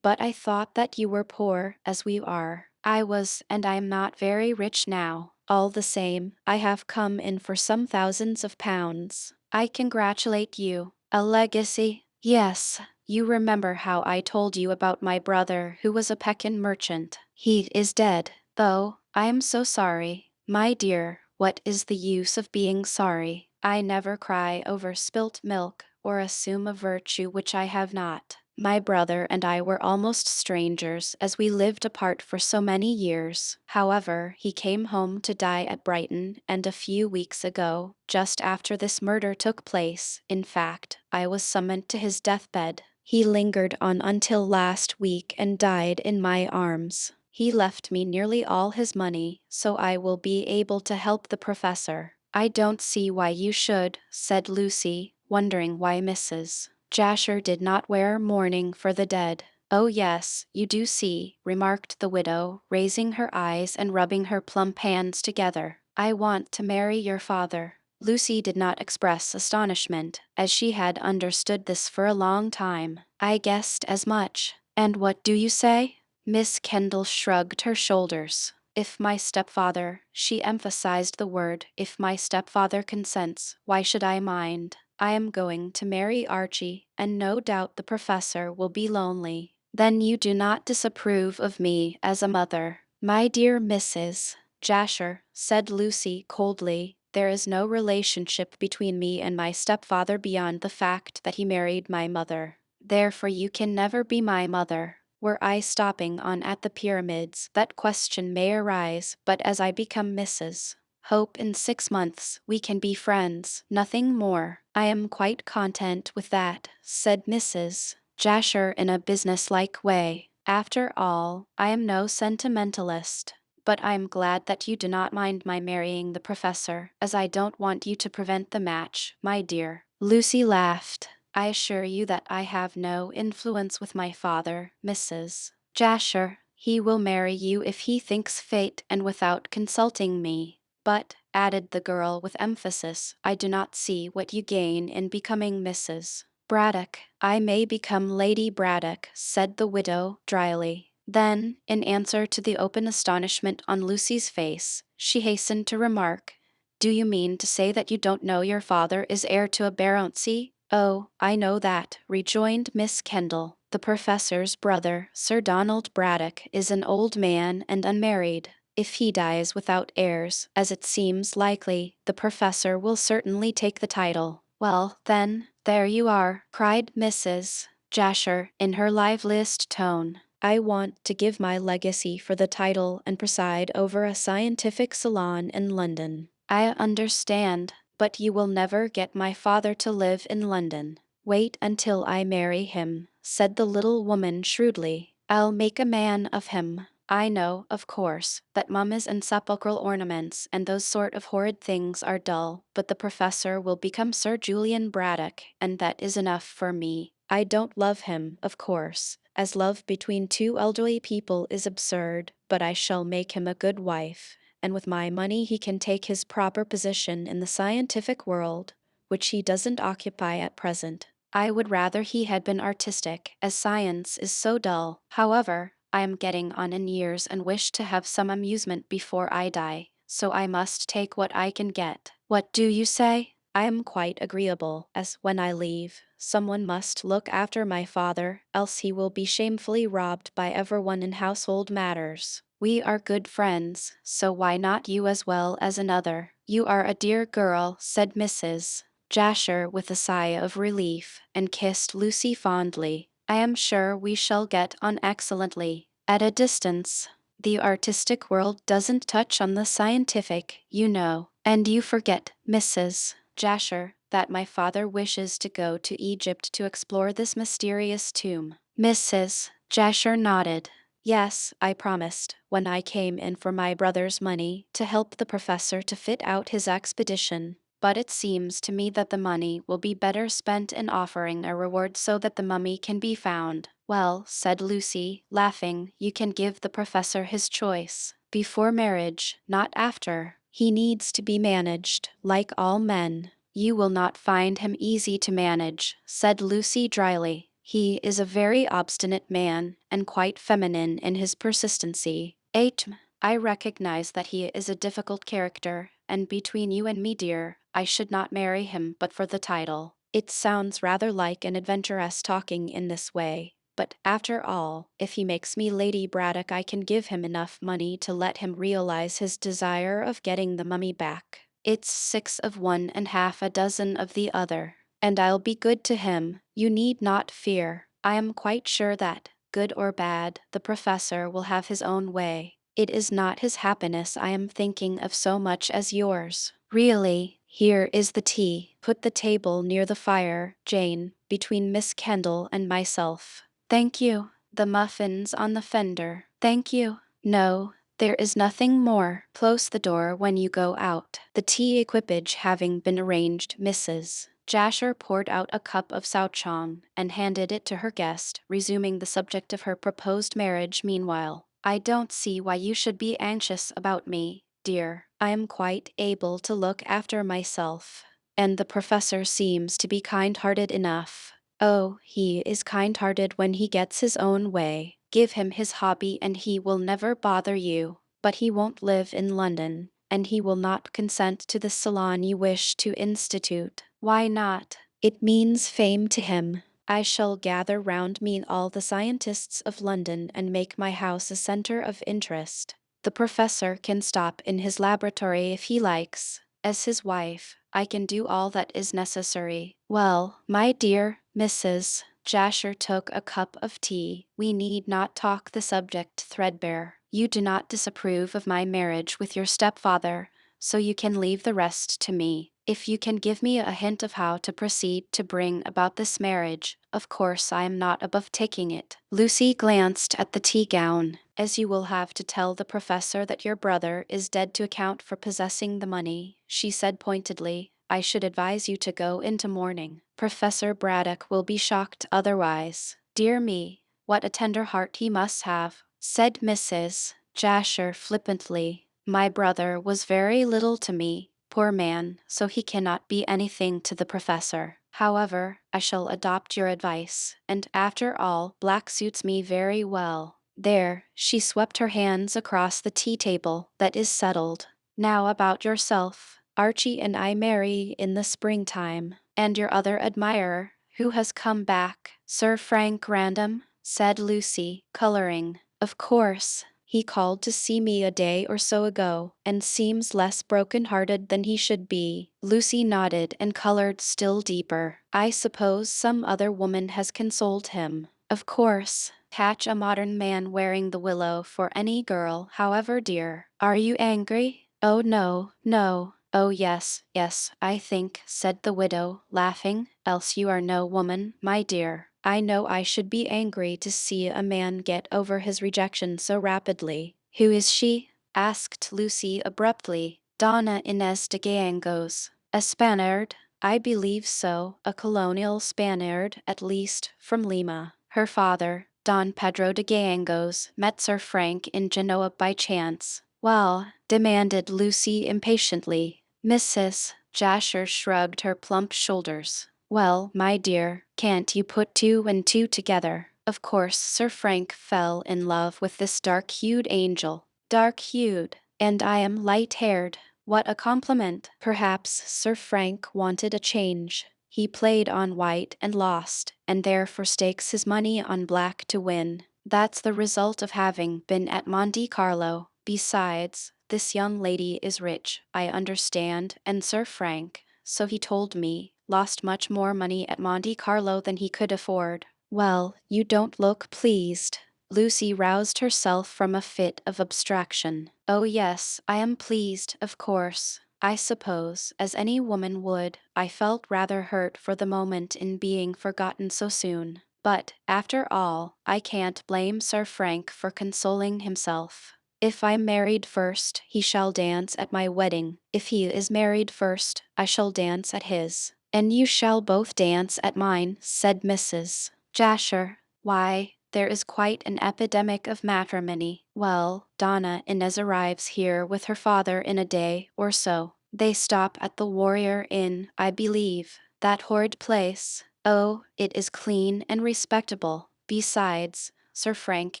But I thought that you were poor, as we are. I was, and I am not very rich now. All the same, I have come in for some thousands of pounds. I congratulate you. A legacy? Yes. You remember how I told you about my brother who was a Pekin merchant. He is dead, though. I am so sorry. My dear, what is the use of being sorry? I never cry over spilt milk, or assume a virtue which I have not. My brother and I were almost strangers, as we lived apart for so many years. However, he came home to die at Brighton, and a few weeks ago, just after this murder took place, in fact, I was summoned to his deathbed. He lingered on until last week and died in my arms. He left me nearly all his money, so I will be able to help the professor. I don't see why you should, said Lucy, wondering why Mrs. Jasher did not wear mourning for the dead. Oh yes, you do see, remarked the widow, raising her eyes and rubbing her plump hands together. I want to marry your father. Lucy did not express astonishment, as she had understood this for a long time. I guessed as much. And what do you say? Miss Kendall shrugged her shoulders. If my stepfather, she emphasized the word, if my stepfather consents, why should I mind? I am going to marry Archie, and no doubt the professor will be lonely. Then you do not disapprove of me as a mother. My dear Mrs. Jasher, said Lucy coldly, there is no relationship between me and my stepfather beyond the fact that he married my mother. Therefore you can never be my mother. Were I stopping on at the pyramids, that question may arise, but as I become Mrs. Hope in 6 months we can be friends, nothing more. I am quite content with that, said Mrs. Jasher in a businesslike way. After all, I am no sentimentalist. But I am glad that you do not mind my marrying the professor, as I don't want you to prevent the match, my dear. Lucy laughed. I assure you that I have no influence with my father, Mrs. Jasher. He will marry you if he thinks fit and without consulting me. But, added the girl with emphasis, I do not see what you gain in becoming Mrs. Braddock. I may become Lady Braddock, said the widow dryly. Then, in answer to the open astonishment on Lucy's face, she hastened to remark, do you mean to say that you don't know your father is heir to a baronetcy? Oh, I know that, rejoined Miss Kendall. The professor's brother, Sir Donald Braddock, is an old man and unmarried. If he dies without heirs, as it seems likely, the professor will certainly take the title. Well, then, there you are, cried Mrs. Jasher, in her liveliest tone. I want to give my legacy for the title and preside over a scientific salon in London. I understand, but you will never get my father to live in London. Wait until I marry him, said the little woman shrewdly. I'll make a man of him. I know, of course, that mummies and sepulchral ornaments and those sort of horrid things are dull, but the professor will become Sir Julian Braddock, and that is enough for me. I don't love him, of course, as love between two elderly people is absurd, but I shall make him a good wife, and with my money he can take his proper position in the scientific world, which he doesn't occupy at present. I would rather he had been artistic, as science is so dull. However, I am getting on in years and wish to have some amusement before I die, so I must take what I can get. What do you say? I am quite agreeable, as when I leave, someone must look after my father, else he will be shamefully robbed by everyone in household matters. We are good friends, so why not you as well as another? You are a dear girl, said Mrs. Jasher with a sigh of relief, and kissed Lucy fondly. I am sure we shall get on excellently. At a distance, the artistic world doesn't touch on the scientific, you know. And you forget, Mrs. Jasher, that my father wishes to go to Egypt to explore this mysterious tomb. Mrs. Jasher nodded. Yes, I promised, when I came in for my brother's money, to help the professor to fit out his expedition. But it seems to me that the money will be better spent in offering a reward so that the mummy can be found. Well, said Lucy, laughing, you can give the professor his choice. Before marriage, not after. He needs to be managed, like all men. You will not find him easy to manage, said Lucy dryly. He is a very obstinate man, and quite feminine in his persistency. I recognize that he is a difficult character, and between you and me, dear, I should not marry him but for the title. It sounds rather like an adventuress talking in this way. But after all, if he makes me Lady Braddock, I can give him enough money to let him realize his desire of getting the mummy back. It's 6 of one and half a dozen of the other. And I'll be good to him, you need not fear. I am quite sure that, good or bad, the professor will have his own way. It is not his happiness I am thinking of so much as yours. Really, here is the tea. Put the table near the fire, Jane, between Miss Kendall and myself. Thank you. The muffins on the fender. Thank you. No, there is nothing more. Close the door when you go out. The tea equipage having been arranged, Mrs. Jasher poured out a cup of souchong and handed it to her guest, resuming the subject of her proposed marriage meanwhile. I don't see why you should be anxious about me, dear. I am quite able to look after myself. And the professor seems to be kind-hearted enough. Oh, he is kind-hearted when he gets his own way. Give him his hobby and he will never bother you. But he won't live in London, and he will not consent to the salon you wish to institute. Why not? It means fame to him. I shall gather round me all the scientists of London and make my house a center of interest. The professor can stop in his laboratory if he likes. As his wife, I can do all that is necessary. Well, my dear Mrs. Jasher took a cup of tea. We need not talk the subject threadbare. You do not disapprove of my marriage with your stepfather, so you can leave the rest to me. If you can give me a hint of how to proceed to bring about this marriage, of course I am not above taking it. Lucy glanced at the tea gown. As you will have to tell the professor that your brother is dead to account for possessing the money, she said pointedly, I should advise you to go into mourning. Professor Braddock will be shocked otherwise. Dear me, what a tender heart he must have, said Mrs. Jasher flippantly. My brother was very little to me, poor man, so he cannot be anything to the professor. However, I shall adopt your advice, and after all, black suits me very well. There, she swept her hands across the tea table, that is settled. Now about yourself. Archie and I marry in the springtime, and your other admirer, who has come back, Sir Frank Random, said Lucy, coloring. Of course. He called to see me a day or so ago, and seems less broken-hearted than he should be. Lucy nodded and colored still deeper. I suppose some other woman has consoled him. Of course. Catch a modern man wearing the willow for any girl, however dear. Are you angry? Oh no, no. Oh yes, yes, I think, said the widow, laughing, else you are no woman, my dear. I know I should be angry to see a man get over his rejection so rapidly. Who is she? Asked Lucy abruptly. Donna Inez de Gallegos. A Spaniard? I believe so, a colonial Spaniard, at least, from Lima. Her father, Don Pedro de Gallegos, met Sir Frank in Genoa by chance. Well, demanded Lucy impatiently. Mrs. Jasher shrugged her plump shoulders. Well, my dear, can't you put 2 and 2 together? Of course, Sir Frank fell in love with this dark-hued angel. Dark-hued, and I am light-haired. What a compliment! Perhaps Sir Frank wanted a change. He played on white and lost, and therefore stakes his money on black to win. That's the result of having been at Monte Carlo. Besides, this young lady is rich, I understand, and Sir Frank, so he told me, lost much more money at Monte Carlo than he could afford. Well, you don't look pleased. Lucy roused herself from a fit of abstraction. Oh yes, I am pleased, of course. I suppose, as any woman would, I felt rather hurt for the moment in being forgotten so soon. But, after all, I can't blame Sir Frank for consoling himself. If I'm married first, he shall dance at my wedding. If he is married first, I shall dance at his. And you shall both dance at mine, said Mrs. Jasher. Why, there is quite an epidemic of matrimony. Well, Donna Inez arrives here with her father in a day or so. They stop at the Warrior Inn, I believe. That horrid place. Oh, it is clean and respectable. Besides, Sir Frank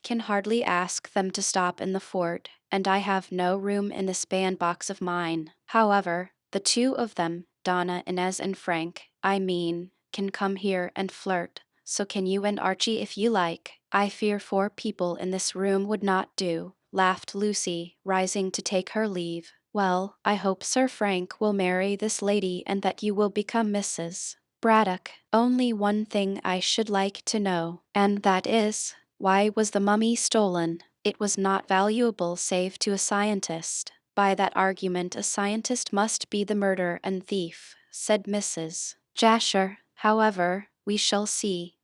can hardly ask them to stop in the fort, and I have no room in this bandbox of mine. However, the two of them, Donna Inez and Frank, I mean, can come here and flirt. So can you and Archie if you like. I fear 4 people in this room would not do, laughed Lucy, rising to take her leave. Well, I hope Sir Frank will marry this lady and that you will become Mrs. Braddock. Only one thing I should like to know, and that is, why was the mummy stolen? It was not valuable save to a scientist. By that argument a scientist must be the murderer and thief, said Mrs. Jasher. However, we shall see.